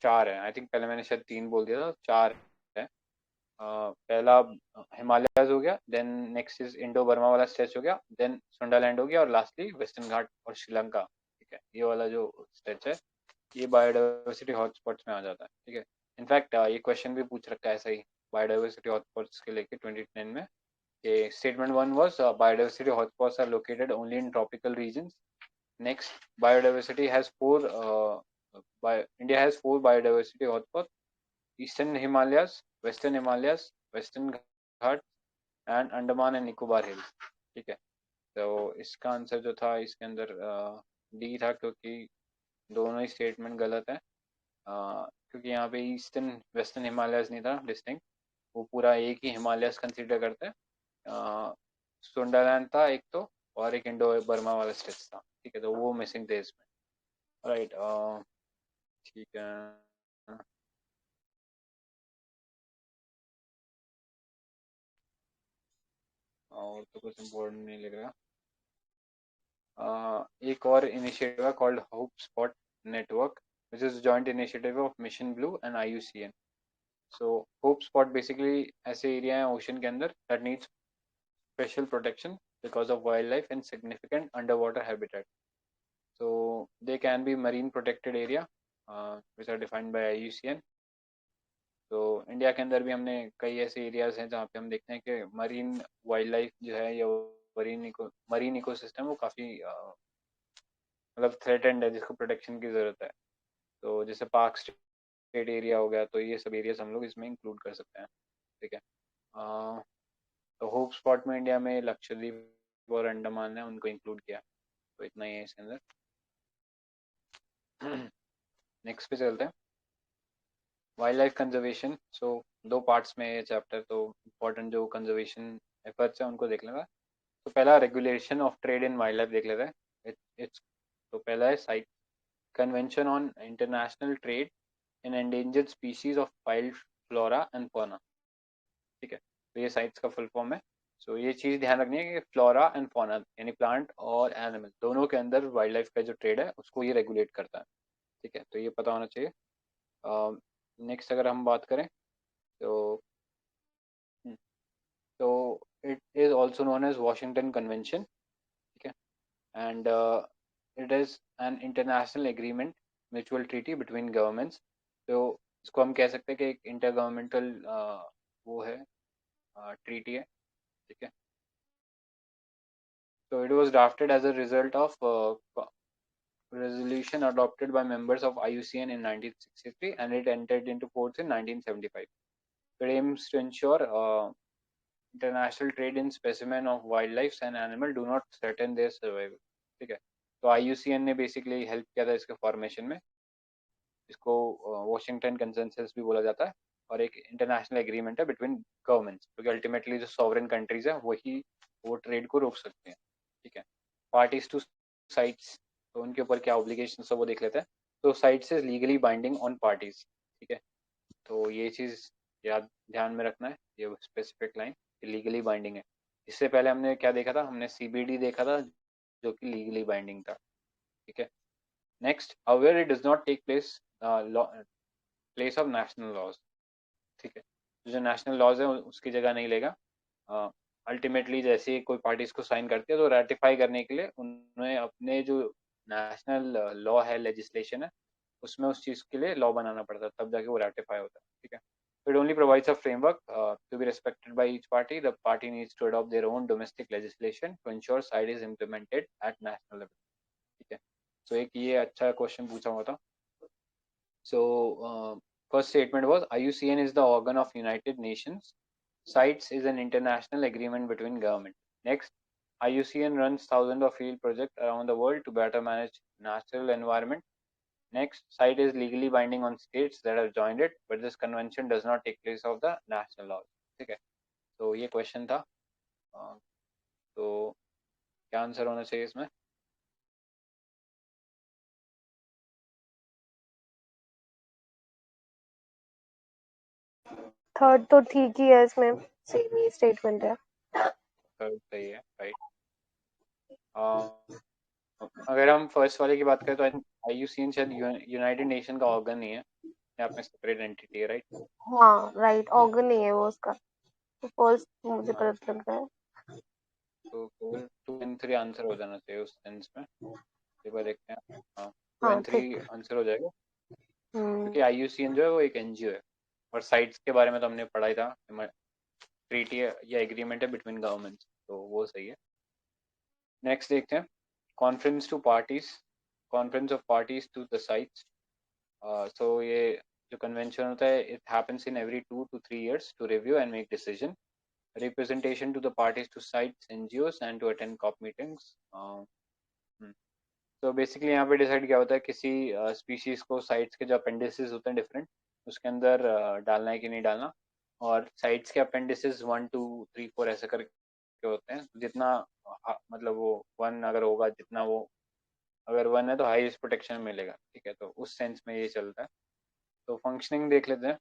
4 है, आई थिंक पहले मैंने शायद 3 बोल दिया था, 4 है। पहला हिमालयस हो गया, then next is Indo Burma वाला स्ट्रेच हो गया, देन सुंडालैंड हो गया, और लास्टली वेस्टर्न घाट और श्रीलंका। ठीक है, ये वाला जो स्ट्रेच है ये बायोडाइवर्सिटी हॉटस्पॉट्स में आ जाता है। ठीक है, इनफैक्ट ये क्वेश्चन भी पूछ रखा है ऐसा ही बायोडाइवर्सिटी हॉटस्पॉट्स के लेके 2010 में। ये statement one was biodiversity hotspots are located only in tropical regions. Next, biodiversity has four India has four biodiversity hotspots: Eastern Himalayas, Western Himalayas, Western Ghats and Andaman and Nicobar Hills। ठीक है, तो इसका आंसर जो था इसके अंदर डी था, क्योंकि दोनों ही स्टेटमेंट गलत है। क्योंकि यहाँ पे ईस्टर्न वेस्टर्न हिमालयस नहीं था डिस्टिंक्ट, वो पूरा एक ही हिमालयस कंसीडर करते हैं। सुंडरलैंड था एक तो, और एक इंडो बर्मा वाला स्टेट था। ठीक है, तो वो मिसिंग थे इसमें। राइट, ठीक है। और तो कुछ इम्पोर्टेंट नहीं लग रहा। एक और इनिशिएटिव है called hope spot network, which is joint initiative of mission blue and IUCN। So hope spot basically ऐसे एरिया हैं ओशन के अंदर that needs special protection because of wildlife and significant underwater habitat. So they can be marine protected area which are defined by IUCN. तो इंडिया के अंदर भी हमने कई ऐसे एरियाज हैं जहाँ पे हम देखते हैं कि मरीन वाइल्ड लाइफ जो है या मरीन इकोसिस्टम वो काफ़ी मतलब थ्रेटेंड है, जिसको प्रोटेक्शन की ज़रूरत है। तो जैसे पार्क स्टेट एरिया हो गया, तो ये सब एरियाज हम लोग इसमें इंक्लूड कर सकते हैं। ठीक है, तो होप स्पॉट में इंडिया में लक्षद्वीप और अंडमान है, उनको इंक्लूड किया। तो इतना ही है इसके अंदर। नेक्स्ट पे चलते हैं, वाइल्ड लाइफ कंजर्वेशन। सो दो पार्ट्स में ये चैप्टर, तो इम्पोर्टेंट जो कंजर्वेशन एफर्ट्स हैं उनको देख लेगा। तो पहला regulation of trade in wild life देख लेते हैं। इट्स तो पहला है site convention on international trade in endangered species of wild flora and fauna. ठीक है, तो ये साइट्स का फुल फॉर्म है। सो ये चीज़ ध्यान रखनी है कि फ्लोरा एंड फौना यानी प्लांट और एनिमल दोनों के अंदर वाइल्ड लाइफ का जो ट्रेड है उसको ये रेगुलेट करता है। ठीक है, तो ये पता होना चाहिए। नेक्स्ट अगर हम बात करें तो तो it is also known as Washington convention. ठीक है, and it is an international agreement, mutual treaty between governments. तो इसको हम कह सकते हैं कि एक इंटर गवर्नमेंटल वो है, ट्रीटी है। ठीक है, so it was drafted as a result of resolution adopted by members of IUCN in 1963 and it entered into force in 1975. It aims to ensure international trade in specimen of wildlife and animal do not threaten their survival. ठीक है, तो IUCN ने बेसिकली हेल्प किया था इसके फॉर्मेशन में। इसको वॉशिंगटन कंसेंसस भी बोला जाता है, और एक इंटरनेशनल एग्रीमेंट है बिटवीन गवर्नमेंट्स, क्योंकि अल्टीमेटली जो सॉवरेन कंट्रीज है वही वो ट्रेड को रोक सकते हैं। ठीक है, पार्टीज टू साइट्स, तो उनके ऊपर क्या ऑब्लिगेशन है वो देख लेते हैं। तो sites is legally binding on parties. ठीक है, तो ये चीज़ याद ध्यान में रखना है, ये स्पेसिफिक लाइन लीगली बाइंडिंग है। इससे पहले हमने क्या देखा था, हमने CBD देखा था जो कि लीगली बाइंडिंग था। ठीक है, next, aware it does not take place of national laws. ठीक है, जो नेशनल लॉज है उसकी जगह नहीं लेगा। अल्टीमेटली जैसे ही कोई पार्टी इसको साइन करती है तो रेटिफाई करने के लिए उन्हें अपने जो नेशनल लॉ है, लेजिस्लेशन है, उसमें उस चीज़ के लिए लॉ बनाना पड़ता है, तब जाके वो रेटिफाई होता है। ठीक है, it only provides a framework to be respected by each party. The party needs to adopt their own domestic legislation to ensure CITES is implemented at national level. ठीक है, सो एक ये अच्छा क्वेश्चन पूछा हुआ था। So, first statement was IUCN is the organ of United Nations. CITES is an international agreement between government. Next, IUCN runs thousands of field projects around the world to better manage natural environment. Next, CITES is legally binding on states that have joined it, but this convention does not take place of the national laws. ठीक है, तो ये क्वेश्चन था। तो क्या आंसर होना चाहिए इसमें? थर्ड तो ठीक ही है, इसमें सेम ही स्टेटमेंट है। थर्ड सही है, राइट। अगर हम फर्स्ट वाले की बात करें तो IUCN शायद यूनाइटेड नेशन का ऑर्गन नहीं है, अपने आप में सेपरेट एंटिटी है, राइट? हाँ राइट, ऑर्गन नहीं है वो उसका, तो फर्स्ट मुझे हाँ, पता चलता है। तो फिर 2 and 3 आंसर हो जाना चाहिए उस सेंस में। एक बार देखते हैं। हाँ, टू हाँ एंड थ्री ठीक। आंसर हो जाएगा, हम्म। क्योंकि IUCN जो है वो एक NGO है, और साइट्स के बारे में तो हमने पढ़ा ही था, ट्रीटी या एग्रीमेंट है बिटवीन गवर्नमेंट्स, तो वो सही है। नेक्स्ट देखते हैं, conference to parties, conference of parties to the CITES. So ये जो कन्वेंशन होता है, it happens in every 2 to 3 years to review and make decision, representation to the parties to sites, NGOs and to attend COP meetings. तो बेसिकली यहाँ पे डिसाइड क्या होता है, किसी स्पीशीज को साइट्स के जो अपेंडिसेस होते हैं डिफरेंट, उसके अंदर डालना है कि नहीं डालना। और साइट्स के अपेंडिसेस 1 2 3 4 ऐसे करके होते हैं, जितना मतलब वो 1 अगर होगा, जितना वो अगर 1 है तो हाईएस्ट प्रोटेक्शन मिलेगा, ठीक है, तो उस सेंस में ये चलता है। तो फंक्शनिंग देख लेते हैं।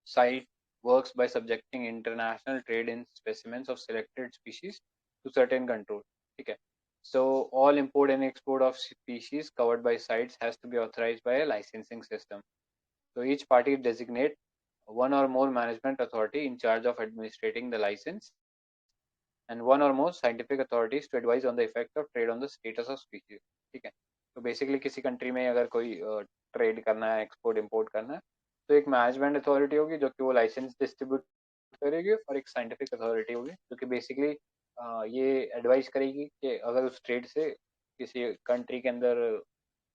Site works by subjecting international trade in specimens of selected species to certain control. ठीक है, so all import and export of species covered by sites has to be authorized by a licensing system. So each party designate one or more management authority in charge of administrating the license and one or more scientific authorities to advise on the effect of trade on the status of species. ठीक है, तो बेसिकली किसी कंट्री में अगर कोई ट्रेड करना है, एक्सपोर्ट इंपोर्ट करना है, तो एक मैनेजमेंट अथॉरिटी होगी जो कि वो लाइसेंस डिस्ट्रीब्यूट करेगी, और एक साइंटिफिक अथॉरिटी होगी जो कि बेसिकली ये एडवाइस करेगी कि अगर उस ट्रेड से किसी कंट्री के अंदर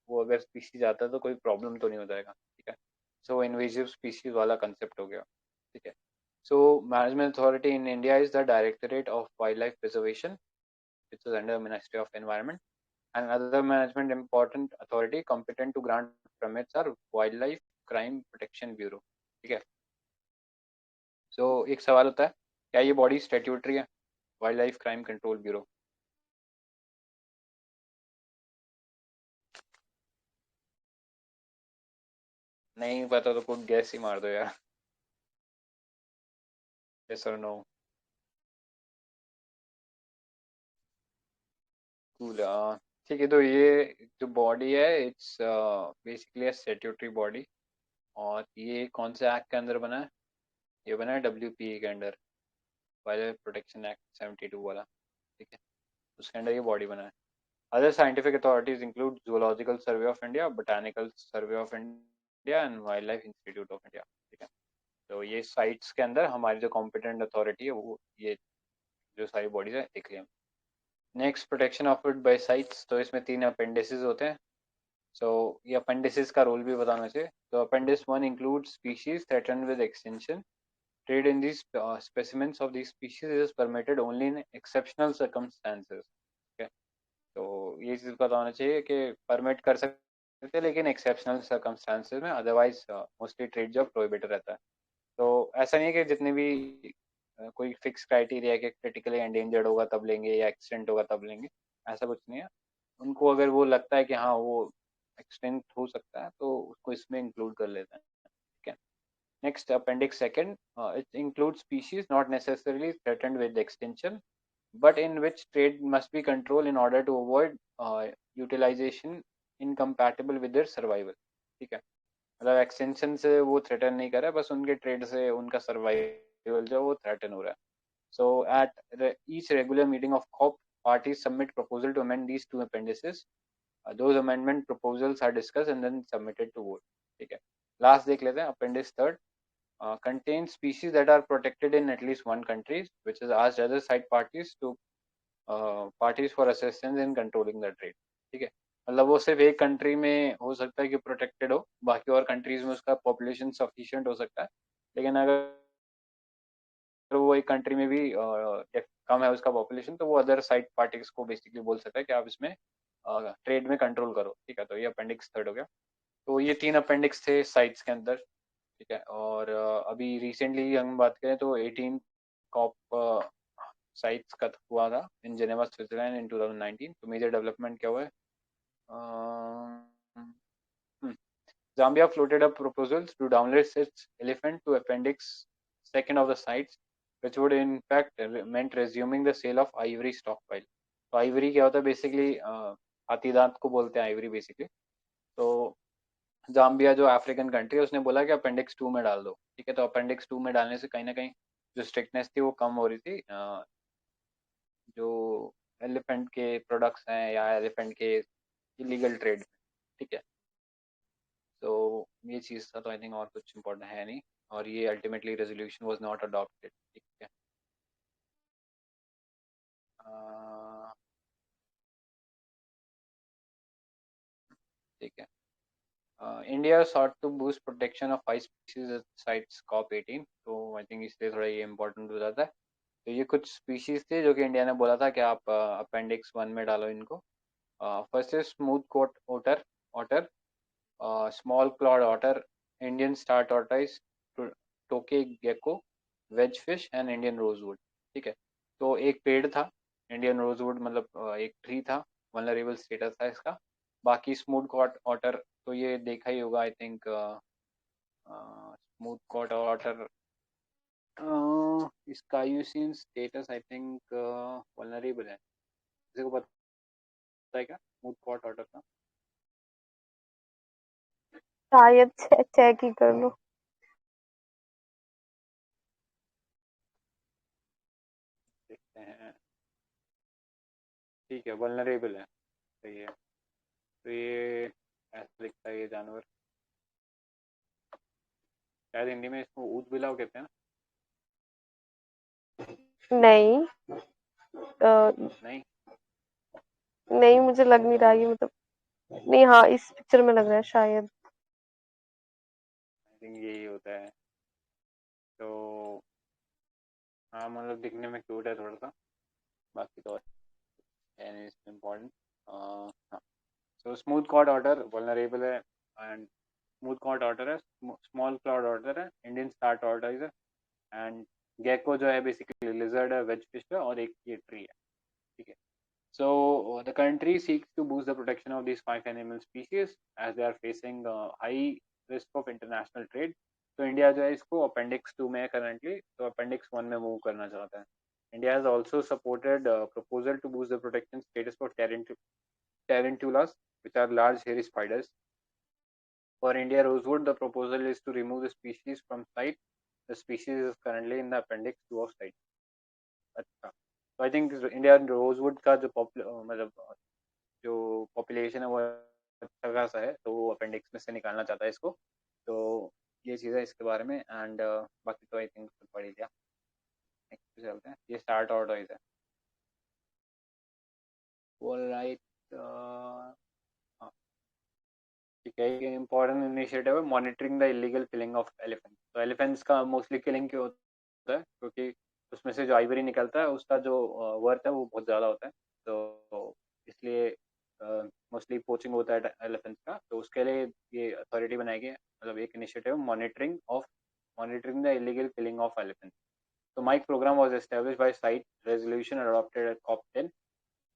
वो अगर स्पीशीज आता है तो कोई प्रॉब्लम तो नहीं हो जाएगा, ठीक है। सो इन्वेजिव स्पीशीज वाला कंसेप्ट हो गया, ठीक है। So management authority in India is the Directorate of Wildlife Preservation, which is under Ministry of Environment. And other management important authority competent to grant permits are Wildlife Crime Protection Bureau. ठीक है, so एक सवाल होता है, क्या ये बॉडी स्टैट्यूटरी है, wild life crime control bureau? नहीं पता तो कोई गैस ही मार दो यार। यस और नो? कूल। ठीक है, तो ये जो बॉडी है, इट्स बेसिकली स्टैट्यूटरी बॉडी, और ये कौन से एक्ट के अंदर बना है? ये बना है WPA के under, wild life protection act 72 वाला, ठीक है, उसके अंडर ये बॉडी बना है। Other scientific authorities include zoological survey of India, botanical survey of India and wild life institute of India, ठीक है। तो ये साइट्स के अंदर हमारी जो कॉम्पिटेंट अथॉरिटी है वो ये जो सारी बॉडीज है देख लिया। Next, protection offered by sites, तो इसमें 3 अपेंडिसेस होते हैं। सो ये अपेंडिसेस का रोल भी बताना चाहिए। तो appendix 1 include species threatened with extinction, trade in these specimens of these species is permitted only in exceptional circumstances, okay? तो ये चीज़ पता होना चाहिए कि परमिट कर सकते हैं लेकिन एक्सेप्शनल सर्कमस्टांसेस में, अदरवाइज मोस्टली ट्रेड जो प्रोहिबिटेड रहता है। तो ऐसा नहीं है कि जितने भी कोई फिक्स क्राइटेरिया है कि क्रिटिकली एंडेंजर्ड होगा तब लेंगे या एक्सीडेंट होगा तब लेंगे, ऐसा कुछ नहीं है। उनको अगर वो लगता है कि हाँ वो एक्सटेंट हो सकता है तो उसको इसमें इंक्लूड कर लेते हैं, ठीक है। Next, Appendix Second, it includes species not necessarily threatened with extinction, but in which trade must be controlled in order to avoid utilization incompatible with their survival, ठीक है। मतलब एक्सटेंशन से वो थ्रेटन नहीं कर रहा है, बस उनके ट्रेड से उनका सर्वाइवल जो वो थ्रेटन हो रहा है। So at each regular meeting of COP, parties submit proposal to amend these 2 appendices. Those amendment proposals are discussed and then submitted to vote, ठीक है। लास्ट देख लेते हैं, appendix third contains species that are protected in at least one country, which is asked other side parties to parties for assistance in controlling the trade, ठीक है। मतलब वो सिर्फ एक कंट्री में हो सकता है कि प्रोटेक्टेड हो, बाकी और कंट्रीज में उसका पॉपुलेशन सफिशिएंट हो सकता है, लेकिन अगर वो एक कंट्री में भी कम है उसका पॉपुलेशन, तो वो अदर साइड पार्टीज को बेसिकली बोल सकता है कि आप इसमें ट्रेड में कंट्रोल करो, ठीक है। तो ये अपेंडिक्स थर्ड हो गया। तो ये 3 अपेंडिक्स थे साइट्स के अंदर, ठीक है। और अभी रिसेंटली हम बात करें तो 18 कॉप साइट्स का हुआ था इन जेनेवा स्विट्जरलैंड इन 2019। तो मेजर डेवलपमेंट क्या हुआ है? Zambia floated up proposals to downlist its elephant to appendix second of the sites, which would in fact meant resuming the sale of ivory stockpile. तो आइवरी क्या होता है बेसिकली? हाथी दांत को बोलते हैं आइवरी बेसिकली। तो जाम्बिया जो अफ्रीकन कंट्री है, उसने बोला कि अपेंडिक्स 2 में डाल दो, ठीक है। तो अपेंडिक्स 2 में डालने से कहीं ना कहीं जो स्ट्रिक्टनेस थी वो कम हो रही थी। जो एलिफेंट के प्रोडक्ट्स हैं या एलिफेंट के इलीगल ट्रेड, ठीक है। तो ये चीज़ था, तो आई थिंक और कुछ इम्पोर्टेंट है नहीं। और ये ultimately resolution was not adopted, ठीक है। ठीक है। India sought to boost protection of 5 species at CITES COP18, तो आई थिंक इसलिए थोड़ा ये इम्पोर्टेंट हो जाता है। तो ये कुछ स्पीशीज थे जो कि इंडिया ने बोला था कि आप अपेंडिक्स 1 में डालो इनको। First is smooth coat otter otter, small clawed otter, Indian star tortoise, tokay gecko, wedge fish and Indian rosewood, ठीक है। तो एक पेड़ था इंडियन रोजवुड, मतलब एक ट्री था, वनरेबल स्टेटस था इसका। बाकी स्मूथ कॉट ऑटर तो ये देखा ही होगा I think. Smooth coat otter इसका IUCN status I think vulnerable है। किसी को पता है क्या स्मूथ कॉट ऑटर का? शायद चेक ही कर लो। देखते हैं। ठीक है, वनरेबल है, सही है। तो ये ऐसा दिखता है ये जानवर। शायद हिंदी में इसको ऊद बिलाव कहते हैं नहीं ना? नहीं, नहीं मुझे लग नहीं रहा ये, मतलब नहीं, हाँ इस पिक्चर में लग रहा है शायद। आई थिंक यही होता है। तो हाँ, मतलब दिखने में क्यूट है थोड़ा सा, बाकी तो है नहीं इसमें इम्पोर्टेंट। हाँ, so smooth coated otter vulnerable है, एंड स्मूथ कॉड ऑर्डर है, स्मॉल क्लाउड ऑर्डर है, इंडियन स्टार टॉर्टोइज है, एंड गेको जो है बेसिकली लिजर्ड है, वेज फिश है, और एक ये ट्री है, ठीक है। So the country seeks to boost the protection of these 5 animal species as they are facing high risk of international trade. तो इंडिया जो है इसको अपेंडिक्स 2 में है करंटली, तो अपेंडिक्स 1 में मूव करना चाहता है। India has also supported proposal to boost the protection status for tarantulas, which are large hairy spiders. For India rosewood, the proposal is to remove the species from site. The species is currently in the appendix 2 of site. अच्छा, तो आई थिंक इंडिया रोजवुड का जो मतलब जो पॉपुलेशन है वो अच्छा खासा है, तो वो अपेंडिक्स में से निकालना चाहता है इसको। तो ये चीज़ है इसके बारे में, एंड बाकी तो आई थिंक पढ़ ही लिया। नेक्स्ट पे चलते हैं, ये स्टार्ट आउट है। ऑलराइट, ठीक है। ये इम्पोर्टेंट इनिशिएटिव है, monitoring the illegal killing of elephant. तो एलिफेंट्स का मोस्टली किलिंग क्यों होता है? क्योंकि उसमें से जो आइवरी निकलता है उसका जो वर्थ है वो बहुत ज़्यादा होता है, तो इसलिए मोस्टली पोचिंग होता है एलिफेंट्स का। तो उसके लिए ये अथॉरिटी बनाई गई है, मतलब एक initiative monitoring the illegal killing of elephant. तो MIKE programme was established by CITES resolution adopted at COP10.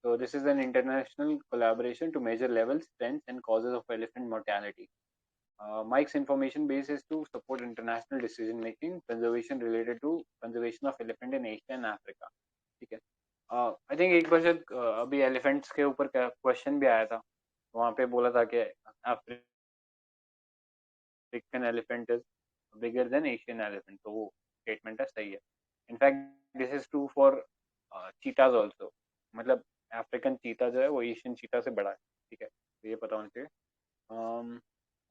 So this is an international collaboration to measure levels, strengths, and causes of elephant mortality. Mike's information base is to support international decision making, conservation related to conservation of elephant in Asia and Africa. ठीक है। आई थिंक एक बार शायद अभी एलिफेंट्स के ऊपर क्वेश्चन भी आया था, वहाँ पे बोला था कि African elephant is bigger than Asian elephant, तो वो स्टेटमेंट है, सही है। In fact this is true for चीताज also, मतलब अफ्रीकन चीता जो है वो एशियन चीता से बड़ा है, ठीक है। तो ये पता होना चाहिए।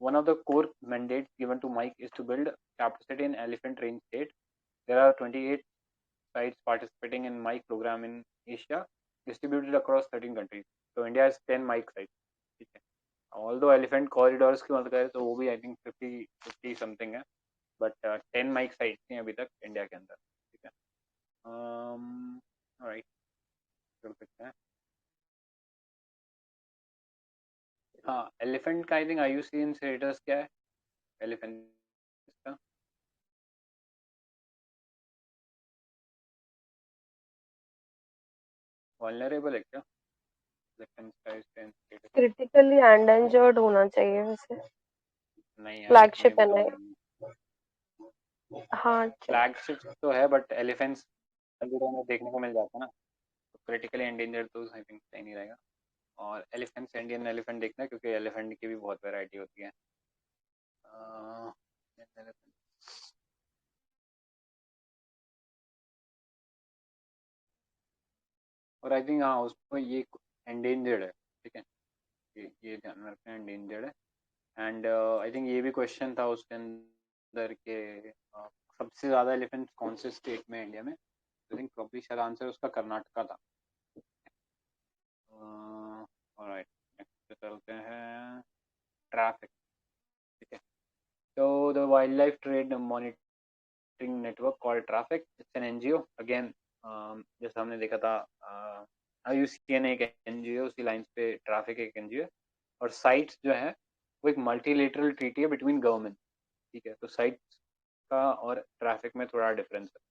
One of the core mandates given to Mike is to build capacity in elephant range state. There are 28 sites participating in Mike program in Asia, distributed across 13 countries. So India has 10 Mike sites. ठीक है। Although elephant corridors की बात करें तो वो भी I think 50 something है, but 10 Mike sites हैं अभी तक इंडिया के अंदर, ठीक है। Alright, चल सकते हैं। हाँ, एलिफेंट का आई थिंक IUCN स्टेटस क्या है एलिफेंट का? वल्नरेबल है क्या? एलिफेंट का IUCN स्टेटस क्रिटिकली एंडेंजर्ड होना चाहिए वैसे। नहीं यार, इसमें फ्लैगशिप भी है तो ना? नहीं। हाँ चल। फ्लैगशिप तो है बट एलिफेंट्स में देखने को मिल जाता है ना, तो क्रिटिकली एंडेंजर्ड तो आई थिंक सही नहीं रहेगा। और एलिफेंट्स इंडियन एलिफेंट देखना है, क्योंकि एलिफेंट की भी बहुत वैरायटी होती है। और आई थिंक हाँ उसको ये एंडेंजर्ड है, ठीक है, ये ध्यान में रखना, एंडेंजर्ड है। एंड आई थिंक ये भी क्वेश्चन था उसके अंदर के सबसे ज़्यादा एलिफेंट कौन से स्टेट में इंडिया में, आई थिंक प्रॉब्ली शायद आंसर उसका कर्नाटका था। ऑलराइट, नेक्स्ट पे चलते हैं, ट्रैफिक, ठीक है। तो the wild life trade monitoring network called traffic, it's an NGO again, जैसा हमने देखा था IUCN एक एनजीओ, उसी लाइन्स पे ट्रैफिक एक एनजीओ, और साइट्स जो है वो एक मल्टीलेटरल ट्रीटी है बिटवीन गवर्नमेंट, ठीक है। तो साइट्स का और ट्रैफिक में थोड़ा डिफरेंस है,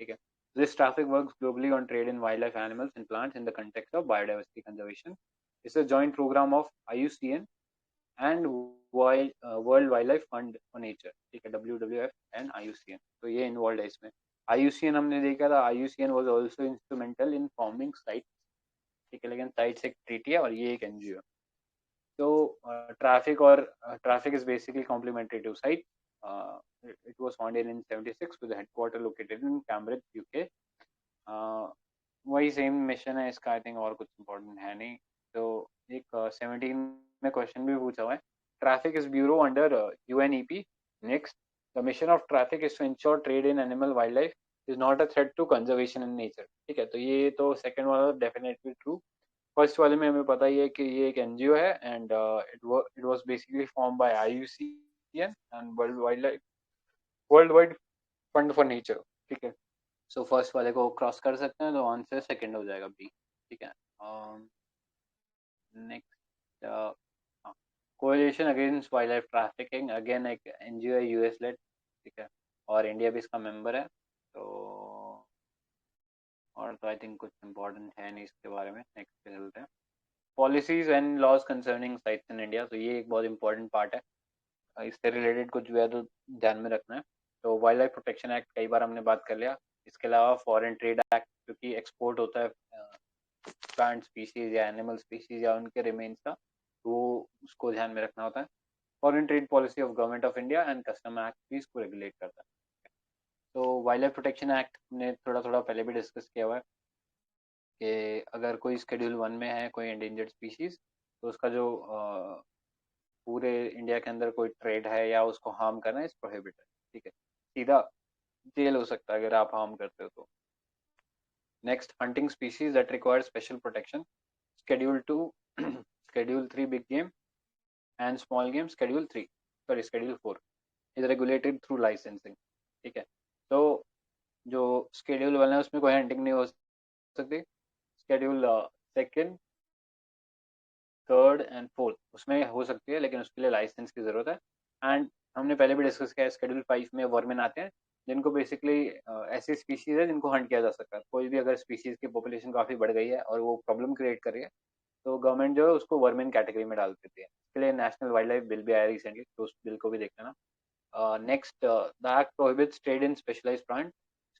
ठीक है। This TRAFFIC works globally on trade in wild life animals and plants in the context of biodiversity conservation. It's a joint programme of IUCN and world wild life fund for nature, ठीक है, WWF एंड IUCN, तो ये इन्वॉल्व है इसमें। IUCN हमने देखा था, IUCN was also instrumental in forming site, ठीक है, लेकिन साइट्स एक ट्रीटी है और ये एक एनजीओ। तो ट्रैफिक और TRAFFIC is basically complementary to CITES. It was founded in 76 with the headquarter located in Cambridge, UK. वही सेम मिशन है इसका, आई थिंक और कुछ इम्पोर्टेंट है नहीं। तो एक 17 में क्वेश्चन भी पूछा हुआ है, TRAFFIC is bureau under UNEP। Next, the mission of TRAFFIC is to ensure trade in animal wild life is not a threat to conservation in nature, ठीक है। तो ये तो सेकंड वाला डेफिनेटली ट्रू। फर्स्ट वाले में हमें पता ही है कि ये एक एनजीओ है and it was basically form by IUCN and world wide fund for nature, ठीक है। सो फर्स्ट वाले को क्रॉस कर सकते हैं, तो आंसर सेकंड हो जाएगा B, ठीक है। Next, coalition against wild life trafficking, again एक एनजीओ है, US लेड, ठीक है, और इंडिया भी इसका मेंबर है। तो और तो आई थिंक कुछ इम्पोर्टेंट है नहीं इसके बारे में, नेक्स्ट पे चलते हैं, policies and laws concerning CITES in India. तो ये एक बहुत इंपॉर्टेंट पार्ट है, इससे रिलेटेड कुछ भी है तो ध्यान में रखना है। तो वाइल्ड लाइफ प्रोटेक्शन एक्ट कई बार हमने बात कर लिया, इसके अलावा फॉरेन ट्रेड एक्ट, क्योंकि एक्सपोर्ट होता है प्लांट स्पीशीज या एनिमल स्पीशीज या उनके रिमेन्स का, तो उसको ध्यान में रखना होता है। Foreign trade policy of government of India and custom act भी इसको रेगुलेट करता है। तो वाइल्ड लाइफ प्रोटेक्शन एक्ट ने थोड़ा थोड़ा पहले भी डिस्कस किया हुआ है कि अगर कोई शेड्यूल 1 में है कोई एंडेंजर्ड स्पीशीज, तो उसका जो पूरे इंडिया के अंदर कोई ट्रेड है या उसको हार्म करना इज प्रोहिबिटेड, ठीक है, सीधा जेल हो सकता है अगर आप हार्म करते हो तो। Next, hunting species that require special protection, schedule 2 schedule 3 big game and small game, schedule 4 is regulated through licensing, ठीक है। तो जो शेड्यूल 1 है उसमें कोई हंटिंग नहीं हो सकती, शेड्यूल 2, 3 एंड 4 उसमें हो सकती है, लेकिन उसके लिए लाइसेंस की ज़रूरत है। एंड हमने पहले भी डिस्कस किया, शेड्यूल 5 में वर्मिन आते हैं, जिनको बेसिकली ऐसी स्पीशीज़ है जिनको हंट किया जा सकता है। कोई भी अगर स्पीशीज़ की पॉपुलेशन काफ़ी बढ़ गई है और वो प्रॉब्लम क्रिएट कर रही है, तो गवर्नमेंट जो है उसको वर्मिन कैटेगरी में डाल देती है। इसके लिए नेशनल वाइल्ड लाइफ बिल भी आया रिसेंटली, तो उस बिल को भी देख लेना। Next, the act prohibits trade in specialised plant,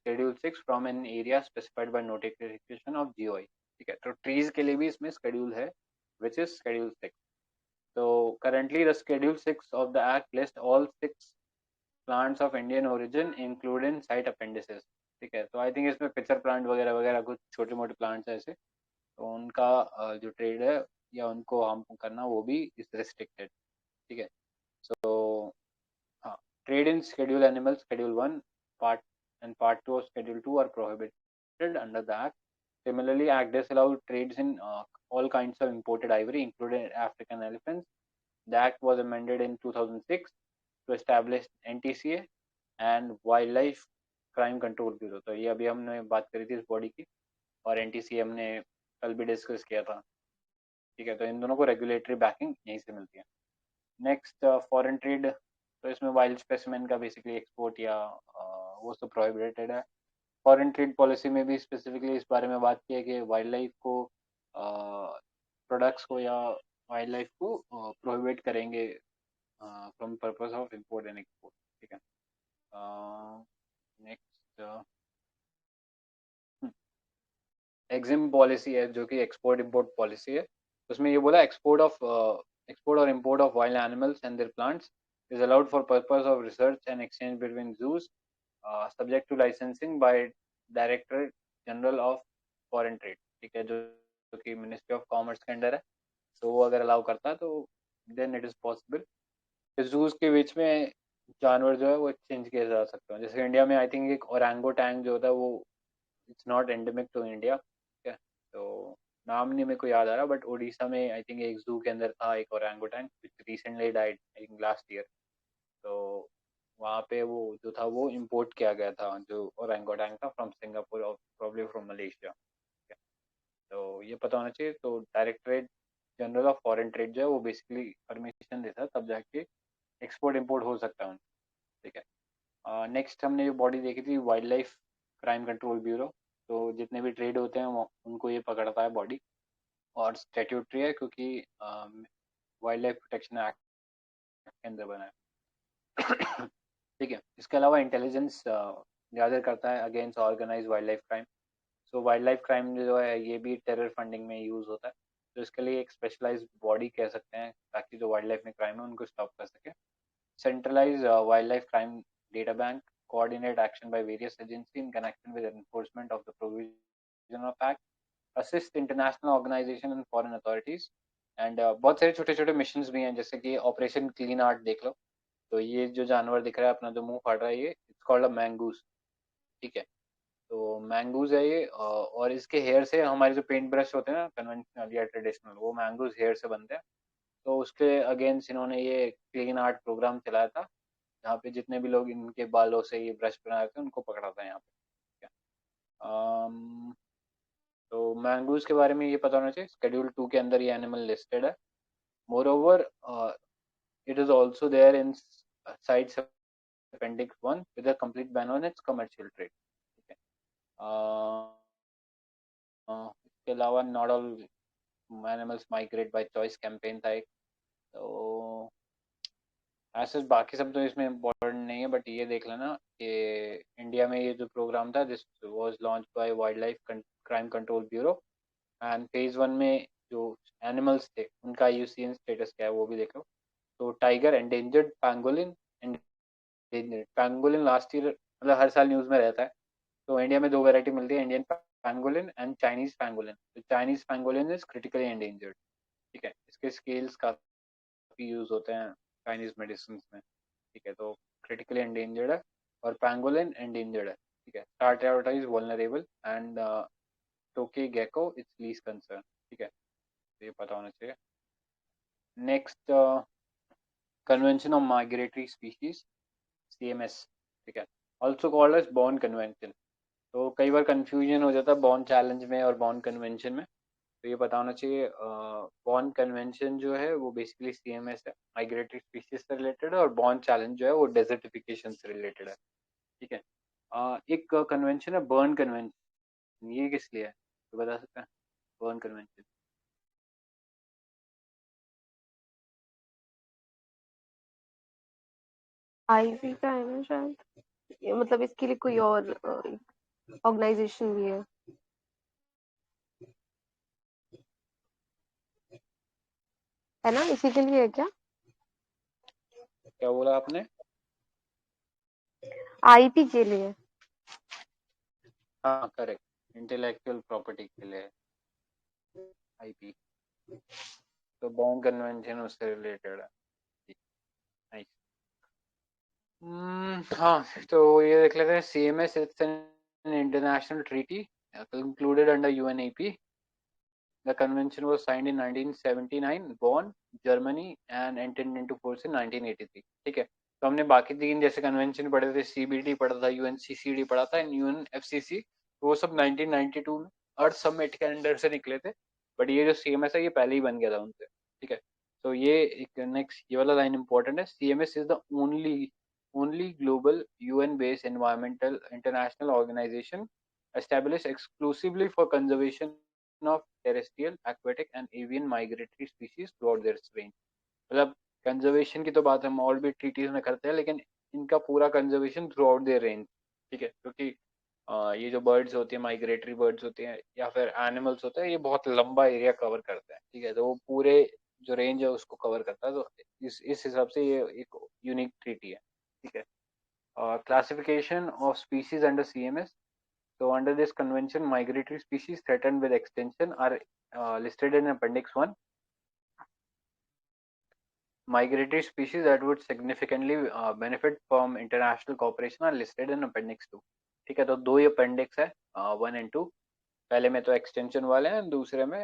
schedule 6 from an area specified by notification of GOI, ठीक है। तो ट्रीज के लिए भी इसमें शेड्यूल है, which is Schedule 6. So currently the Schedule 6 of the Act lists all 6 plants of Indian origin including site appendices, ठीक है। तो आई थिंक इसमें पिक्चर प्लांट वगैरह वगैरह कुछ छोटे मोटे प्लांट्स ऐसे, तो उनका जो ट्रेड है या उनको हार्म करना वो भी इज रिस्ट्रिक्टेड, ठीक है। सो हाँ, trade in schedule animals schedule 1 part and part 2 of schedule 2 are prohibited under the act. Similarly, act disallowed trades in all kinds of imported ivory including African elephants. The act was amended in 2006 to establish NTCA and Wildlife Crime Control Bureau. तो ये अभी हमने बात करी थी इस बॉडी की, और NTCA हमने कल भी डिस्कस किया था, ठीक है। तो इन दोनों को रेगुलेटरी बैकिंग यहीं से मिलती है। नेक्स्ट, फॉरेन ट्रेड, तो इसमें वाइल्ड स्पेसिमेन का बेसिकली एक्सपोर्ट या वो सब प्रोहिबिटेड है। फॉरेन ट्रेड पॉलिसी में भी स्पेसिफिकली इस बारे में बात की है कि वाइल्ड लाइफ को प्रोडक्ट्स को या वाइल्ड लाइफ को प्रोहिबिट करेंगे from purpose of import and export, ठीक है। नेक्स्ट, एग्जिम पॉलिसी है जो कि एक्सपोर्ट इंपोर्ट पॉलिसी है, उसमें ये बोला एक्सपोर्ट और import of wild animals and their plants is allowed for purpose of research and exchange between zoos, subject to licensing by Directorate General of Foreign Trade, ठीक है, जो कि मिनिस्ट्री ऑफ कॉमर्स के अंडर है. तो वो अगर अलाउ करता है तो then it is possible. Zoos के बीच में जानवर जो है वो एक्सचेंज किए जा सकते हैं. जैसे इंडिया में आई थिंक एक ओरंगो टैंग जो होता है वो it's not endemic to India, ठीक है. तो नाम नहीं मेरे को याद आ रहा, बट उड़ीसा में आई थिंक एक जू के अंदर था एक orangutan which recently died I think last year. तो वहाँ पे वो जो था वो इम्पोर्ट किया गया था जो ओरंगोटैंग था फ्रॉम सिंगापुर और प्रॉब्ली फ्रॉम मलेशिया. तो ये पता होना चाहिए. तो directorate general of foreign trade जो है वो बेसिकली परमिशन देता है, तब जाके एक्सपोर्ट इम्पोर्ट हो सकता है. ठीक है. नेक्स्ट हमने जो बॉडी देखी थी wild life crime control bureau. तो जितने भी ट्रेड होते हैं उनको ये पकड़ता है बॉडी, और स्टैट्यूटरी है क्योंकि वाइल्ड लाइफ प्रोटेक्शन एक्ट के अंदर बना है. ठीक है. इसके अलावा इंटेलिजेंस गैदर करता है against organise wild life crime. So wild life crime जो है ये भी टेरर फंडिंग में यूज होता है. तो इसके लिए एक स्पेशलाइज्ड बॉडी कह सकते हैं ताकि जो वाइल्ड लाइफ में क्राइम है उनको स्टॉप कर सके. Centralise wild life crime data bank, coordinate action by various agencies in connection with enforcement of the provision of act, assist international organization and foreign authorities. And बहुत सारे छोटे छोटे मिशन भी हैं जैसे कि ऑपरेशन क्लीन आर्ट देख लो. तो ये जो जानवर दिख रहा है अपना जो मुंह फाड़ रहा है ये इट्स कॉल्ड अ मैंगूस. ठीक है. तो मैंगूज है ये, और इसके हेयर से हमारे जो पेंट ब्रश होते हैं ना कन्वेंशनल या ट्रेडिशनल, वो मैंगूज हेयर से बनते हैं. तो उसके अगेंस्ट इन्होंने ये क्लीन आर्ट प्रोग्राम चलाया था जहाँ पे जितने भी लोग इनके बालों से ये ब्रश बनाए थे उनको पकड़ा था यहाँ पे. तो मैंगूज के बारे में ये पता होना चाहिए. शेड्यूल 2 के अंदर ये एनिमल लिस्टेड है. Moreover it is also there in CITES appendix 1 with a complete ban on its commercial trade. ठीक है. इसके अलावा not all animals migrate by choice campaign था एक. तो ऐसे बाकी सब तो इसमें इम्पोर्टेंट नहीं है, बट ये देख लेना कि इंडिया में ये जो प्रोग्राम था this was launch by wild life crime control bureau. And phase 1 में जो एनिमल्स थे उनका आईयूसीएन स्टेटस क्या है वो भी देखो. तो tiger endangered, pangolin endangered. Pangolin last year मतलब हर साल न्यूज़ में रहता है. तो इंडिया में दो वैरायटी मिलती है, Indian pangolin and Chinese pangolin. तो Chinese pangolin is critically endangered. ठीक है. इसके स्केल्स काफ़ी यूज होते हैं चाइनीज मेडिसिन में. ठीक है. तो क्रिटिकली एंडेंजर्ड है और पैंगोलिन एंडेंजर्ड है. ठीक है. टार्टारोटा is vulnerable and tokay gecko it's least concern. ठीक है. तो ये पता होना चाहिए. Next convention of migratory species, CMS. ठीक है. Also called as Bonn convention. तो कई बार कंफ्यूजन हो जाता है बॉर्न चैलेंज में और बॉर्न कन्वेंशन में. तो ये पता होना चाहिए बॉर्न कन्वेंशन जो है वो बेसिकली CMS है, माइग्रेटरी स्पीशीज से रिलेटेड है, और बॉर्न चैलेंज जो है वो डेजर्टिफिकेशन से रिलेटेड है. ठीक है. एक कन्वेंशन है बर्न कन्वेंशन. ये किस लिए है तो बता सकते हैं बर्न कन्वेंशन? आईवी का है ना शायद, मतलब इसके लिए कोई और ऑर्गेनाइजेशन भी है ना, इसी के लिए है क्या? क्या बोला आपने? आईपी के लिए. हाँ करेक्ट. इंटेलेक्चुअल प्रॉपर्टी के लिए IP. तो बॉर्न कन्वेंशन उससे रिलेटेड है. नाइस. हाँ. तो ये देख लेते हैं. CMS it's an international treaty concluded under UNEP. The convention was signed in 1979, Bonn, Germany, and entered into force in 1983. ठीक है. तो हमने बाकी तीन जैसे कन्वेंशन पढ़े थे, CBT पढ़ा था, UNCCD पढ़ा था, UNFCC. वो सब 1992 में अर्थ समिट के अंडर से निकले थे. बट ये जो CMS है ये पहले ही बन गया था उनसे. ठीक है. तो ये एक नेक्स्ट ये वाला लाइन इंपॉर्टेंट है. CMS is the only global UN-based environmental international organization established exclusively for conservation of terrestrial, aquatic and avian migratory species throughout their range. मतलब कंजर्वेशन की तो बात हम और भी ट्रीटीज में करते हैं, लेकिन इनका पूरा conservation throughout their range. ठीक है. क्योंकि ये जो बर्ड्स होती हैं, माइग्रेटरी बर्ड्स होती हैं या फिर एनिमल्स होते हैं, ये बहुत लंबा एरिया कवर करते हैं. ठीक है. तो वो पूरे जो रेंज है उसको कवर करता है. तो इस हिसाब से ये एक यूनिक ट्रीटी है, ठीक है। Classification of species under CMS. So under this convention, migratory species threatened with extinction are listed in Appendix 1. Migratory species that would significantly benefit from international cooperation are listed in Appendix 2. ठीक है, तो दो ही अपेंडिक्स है, 1 and 2. पहले में तो एक्सटेंशन वाले हैं, दूसरे में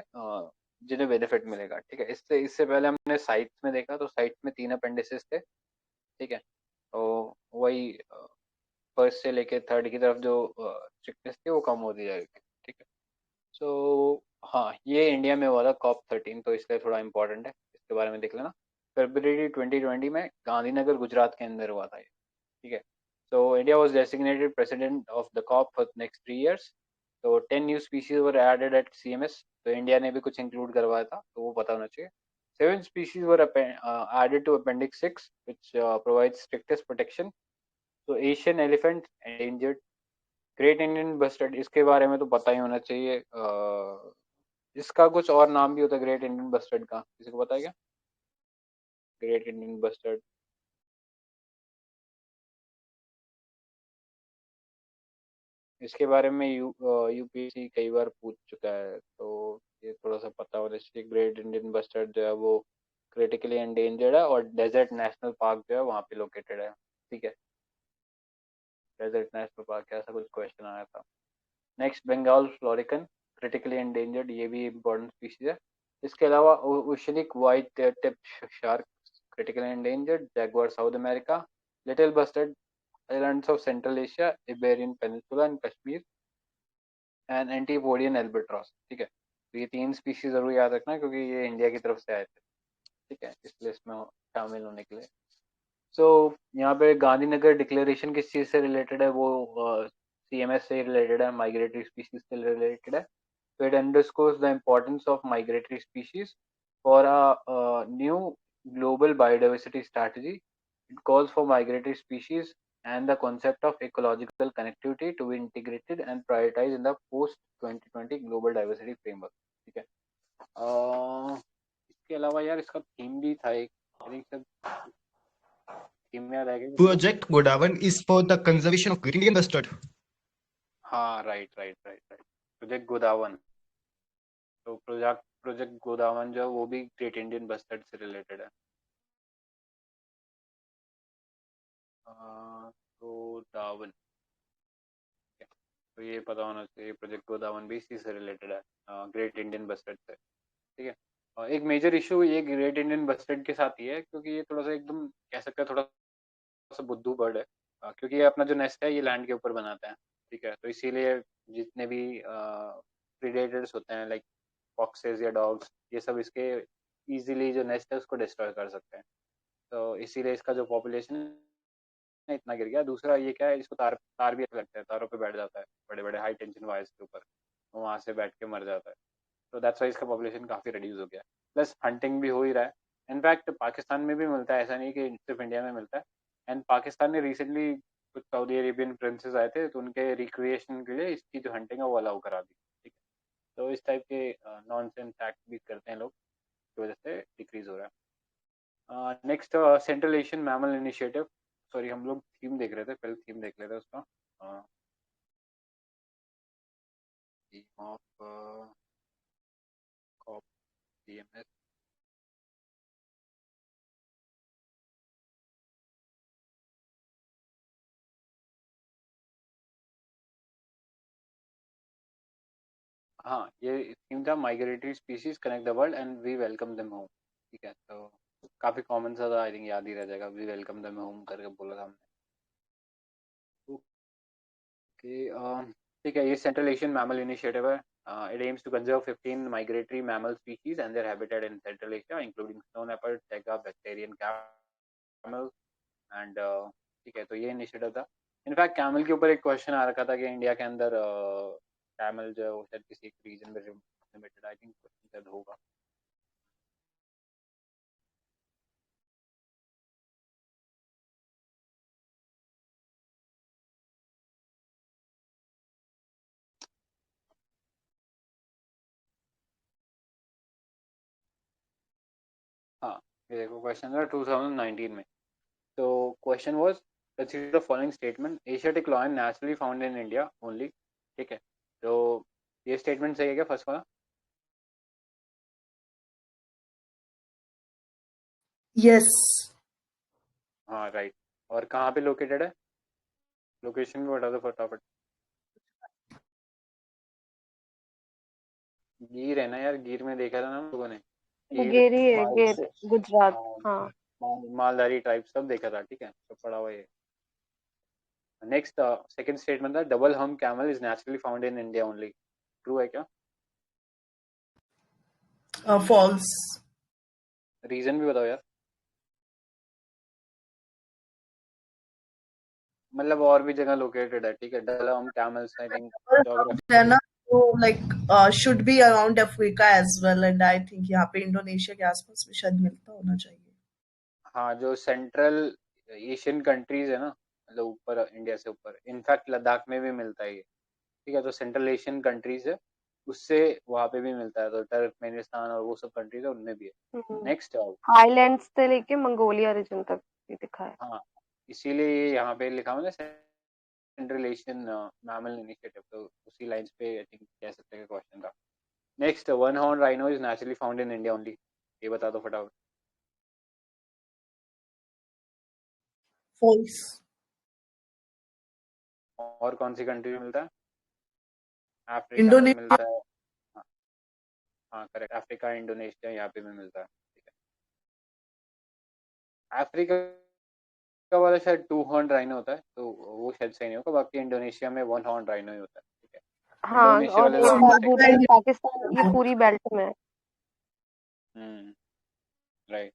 जिन्हें बेनिफिट मिलेगा, ठीक है। इससे इससे पहले हमने साइट्स में देखा, तो साइट्स में 3 अपेंडिसेस थे, ठीक है। तो वही फर्स्ट से लेके थर्ड की तरफ जो स्ट्रिक्टनेस थी वो कम होती जाएगी, ठीक है। सो हाँ, ये इंडिया में हुआ था COP13, तो इसलिए थोड़ा इंपॉर्टेंट है, इसके बारे में देख लेना। फरवरी 2020 में गांधीनगर गुजरात के अंदर हुआ था ये, ठीक है। So India was designated president of the COP for next 3 years. तो 10 new species were added at CMS. तो इंडिया ने भी कुछ इंक्लूड करवाया था, तो वो पता होना चाहिए। 7 species were added to Appendix 6, which provides strictest protection. तो Asian elephant endangered, great Indian bustard, इसके बारे में तो पता ही होना चाहिए। इसका कुछ और नाम भी होता है ग्रेट इंडियन बस्टर्ड का, किसी को पता है क्या? ग्रेट इंडियन बस्टर्ड, इसके बारे में यूपीएससी कई बार पूछ चुका है, तो ये थोड़ा सा पता होना चाहिए। ग्रेट इंडियन बस्टर्ड जो है वो क्रिटिकली एंडेंजर्ड है और डेजर्ट नेशनल पार्क जो है वहाँ पे लोकेटेड है, ठीक है। डेजर्ट नेशनल पार्क, ऐसा कुछ क्वेश्चन आया था। Next, Bengal florican, critically endangered, ये भी इम्पोर्टेंट स्पीशीज है। इसके अलावा oceanic whitetip shark, critically endangered. Jaguar South America, little bustard islands of Central Asia, Iberian peninsula and Kashmir, and antipodean albatross, ठीक है। तो ये 3 स्पीशीज जरूर याद रखना, क्योंकि ये इंडिया की तरफ से आए थे, ठीक है, इस लिस्ट में शामिल होने के लिए। सो यहाँ पे गांधीनगर डिक्लेरेशन किस चीज़ से रिलेटेड है? वो CMS से रिलेटेड है, माइग्रेटरी स्पीशीज से रिलेटेड है। So it underscores the importance of migratory species for a new global biodiversity strategy. It calls for migratory species and the concept of ecological connectivity to be integrated and prioritized in the post 2020 global diversity framework. ठीक है। इसके अलावा यार इसका थीम भी था एक, आई थिंक सर, थीम याद आएगा किसी को? Project Godawan is for the conservation of Great Indian bustard. हाँ, right right right right, project Godavan. तो प्रोजेक्ट गोदावन जो है वो भी ग्रेट इंडियन बस्टर्ड से रिलेटेड है। गोदावन, तो ये पता होना चाहिए, प्रोजेक्ट गोदावन भी इसी से रिलेटेड है, ग्रेट इंडियन बस्टर्ड से, ठीक है। और एक मेजर इशू ये ग्रेट इंडियन बस्टर्ड के साथ ही है, क्योंकि ये थोड़ा सा एकदम कह सकते हैं थोड़ा सा बुद्धू बर्ड है, क्योंकि ये अपना जो नेस्ट है ये लैंड के ऊपर बनाता है, ठीक है। तो इसीलिए जितने भी प्रीडेटर्स होते हैं लाइक फॉक्सेस या डॉग्स, ये सब इसके इजीली जो नेस्ट है उसको डिस्ट्रॉय कर सकते हैं। तो इसीलिए इसका जो पॉपुलेशन है इतना गिर गया। दूसरा ये क्या है, इसको तार तार भी लगता है, तारों पे बैठ जाता है, बड़े बड़े हाई टेंशन वायर्स के ऊपर, तो वहाँ से बैठ के मर जाता है। तो दैट्स वाई इसका पॉपुलेशन काफ़ी रिड्यूस हो गया। प्लस हंटिंग भी हो ही रहा है, इनफैक्ट पाकिस्तान में भी मिलता है, ऐसा नहीं कि सिर्फ इंडिया में मिलता है। एंड पाकिस्तान ने रिसेंटली कुछ सऊदी अरेबियन प्रिंसेस आए थे, तो उनके रिक्रिएशन के लिए इसकी जो हंटिंग है वो अलाउ करा दी, ठीक है। तो इस टाइप के नॉनसेंस एक्ट भी करते हैं लोग, की वजह से डिक्रीज हो रहा है। Next, central Asian mammal initiative. Sorry, हम लोग थीम देख रहे थे, पहले थीम देख लेते हैं उसका। Theme of COP CMS। हाँ, ये थीम था migratory species connect the world and we welcome them home, ठीक है। तो काफ़ी कॉमन सा था, आई थिंक याद ही रह जाएगा, वी वेलकम देम होम करके बोला था हमने, ओके। ठीक है, ये सेंट्रल एशियन मैमल इनिशिएटिव है। It aims to conserve 15 migratory mammal species and their habitat in Central Asia, including snow leopard, taiga, Bactrian camel, and ठीक है। तो ये इनिशिएटिव था। इनफैक्ट कैमल के ऊपर एक क्वेश्चन आ रखा था कि इंडिया के अंदर कैमल जो है वो शायद किसी एक रीजन में लिमिटेड, आई थिंक शायद होगा। हाँ, ये देखो क्वेश्चन था 2019 में, तो question was consider the following statement, Asiatic lion naturally found in India only. ठीक है, तो ये स्टेटमेंट सही है क्या फर्स्ट वाला? यस। हाँ राइट। और कहाँ पे लोकेटेड है? लोकेशन भी बता दो फटाफट। गिर है ना यार, गिर में देखा था ना हम लोगों ने, गिर गिर ही है, माल, गिर गुजरात। हाँ, हाँ मालधारी टाइप सब देखा था। ठीक है, सब पढ़ा हुआ है। नेक्स्ट सेकंड स्टेटमेंट था, डबल हम camel is naturally found in India only. True है क्या? फॉल्स। रीजन भी बताओ यार। मतलब और भी जगह लोकेटेड है। ठीक है, डबल हम कैमल्स आई थिंक है ना, ज्योग्राफिकली। तो like should be around Africa as well, and I think यहाँ पे इंडोनेशिया के आसपास भी शायद मिलता होना चाहिए। हाँ, जो सेंट्रल एशियन कंट्रीज है ना, मतलब ऊपर इंडिया से ऊपर, इनफैक्ट लद्दाख में भी मिलता है ये। ठीक है, तो सेंट्रल एशियन कंट्रीज है, उससे वहाँ पे भी मिलता है, तो टर्कमेनिस्तान और वो सब कंट्रीज है उनमें भी है। नेक्स्ट आओ। हाईलैंड्स से लेके मंगोलिया रीजन तक भी दिखा है। हाँ, इसीलिए ये यहाँ पे लिखा हुआ है सेंट्रल एशियन मैमल इनिशिएटिव, तो उसी लाइंस पे आई थिंक कह सकते हैं क्वेश्चन का। Next, one horn rhino is naturally found in India only. ये बता दो फटाफट। फॉल्स। और कौन सी कंट्री में मिलता है? अफ्रीका में इंडोनेशिया। मिलता है। हाँ, हाँ करेक्ट, अफ्रीका, इंडोनेशिया, यहाँ पे भी मिलता है। ठीक है, अफ्रीका वाला शायद टू हॉर्न राइनो होता है, तो वो शायद सही नहीं होगा। बाकी इंडोनेशिया में वन हॉर्न राइनो ही होता है। ठीक है, हाँ, इंडोनेशिया और वाले लोग नेपाल, मिस्टेक भूटान, करते पाकिस्तान, ये पूरी बेल्ट में है। हैं। Right,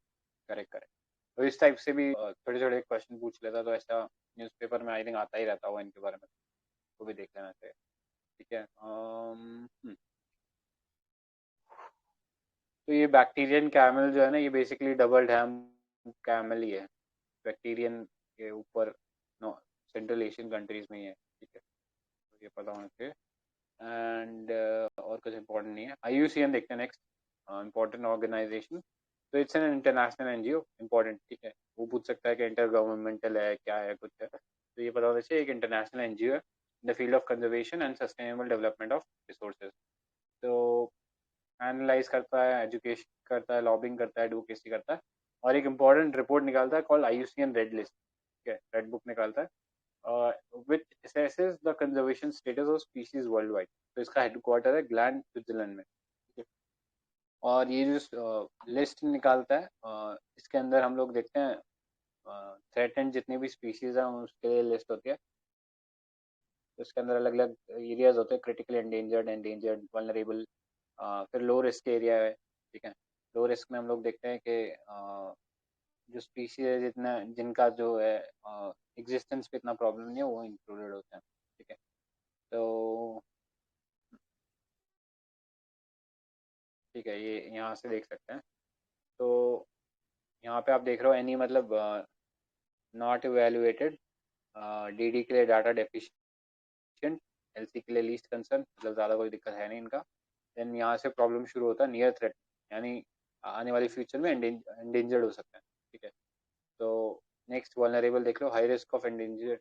correct correct. तो इस टाइप से भी छोटे छोटे क्वेश्चन पूछ लेता, तो ऐसा न्यूज़पेपर में आई थिंक आता ही रहता होगा इनके बारे में, वो भी देख लेना चाहिए। ठीक है, तो ये बैक्टीरियन कैमल जो है ना, ये बेसिकली डबल डैम कैमल ही है, बैक्टीरियन के ऊपर, नो, सेंट्रल एशियन कंट्रीज में ही है। ठीक है, तो ये पता होना चाहिए। एंड और कुछ इंपॉर्टेंट नहीं है। IUCN देखते हैं नेक्स्ट, इंपॉर्टेंट ऑर्गेनाइजेशन। तो it's an international NGO, important. ठीक है, वो पूछ सकता है कि इंटर गवर्नमेंटल है, क्या है, कुछ है, तो ये पता होना चाहिए। एक इंटरनेशनल NGO है in the field of conservation and sustainable development of resources. तो एनालाइज करता है, एजुकेशन करता है, लॉबिंग करता है, एडवोकेसी करता है, और एक इंपॉर्टेंट रिपोर्ट निकालता है कॉल्ड IUCN रेड लिस्ट। ठीक है, रेड बुक निकालता है, which assesses the conservation status of species worldwide। तो इसका हेडक्वार्टर है ग्लैंड, स्विट्जरलैंड में। ठीक है, और ये जो लिस्ट निकालता है, इसके अंदर हम लोग देखते हैं थ्रेटेंड जितनी भी स्पीशीज हैं उसके लिए लिस्ट होती है। तो इसके अंदर अलग अलग एरियाज होते हैं, क्रिटिकली एंडेंजर्ड, एंडेंजर्ड, वल्नरेबल, फिर लो रिस्क एरिया है। ठीक है, लो रिस्क में हम लोग देखते हैं कि जो स्पीशीज है जितना जिनका जो है एग्जिस्टेंस पे इतना प्रॉब्लम नहीं है, वो इंक्लूडेड होते हैं। ठीक है, तो ठीक है, ये यहाँ से देख सकते हैं। तो यहाँ पे आप देख रहे हो एनी, मतलब नॉट इवेल्युएटेड, DD के लिए डाटा डेफिशिएंट, LC के लिए लीस्ट कंसर्न, मतलब ज़्यादा कोई दिक्कत है नहीं इनका। देन यहाँ से प्रॉब्लम शुरू होता है नियर थ्रेट, यानी आने वाले फ्यूचर में एंडेंजर्ड हो सकते हैं। ठीक है, तो नेक्स्ट वल्नरेबल देख लो, high risk of endangered.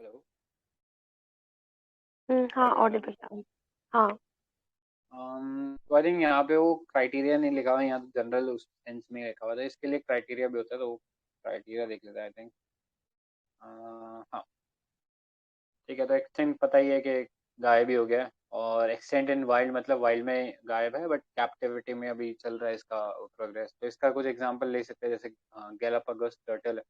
Hello, हाँ ऑडिबल। हाँ तो आई थिंक यहाँ पे वो क्राइटेरिया नहीं लिखा हुआ है, यहाँ तो जनरल उस सेंस में लिखा हुआ था, इसके लिए क्राइटेरिया भी होता है, तो वो क्राइटेरिया देख लेता है आई थिंक। हाँ ठीक है, तो एक्सटेंट पता ही है कि गायब ही हो गया है, और एक्सटेंट इन वाइल्ड मतलब वाइल्ड में गायब है, बट कैप्टिविटी में अभी चल रहा है इसका प्रोग्रेस। तो इसका कुछ एग्जांपल ले सकते हैं, जैसे गैलापागोस टर्टल है।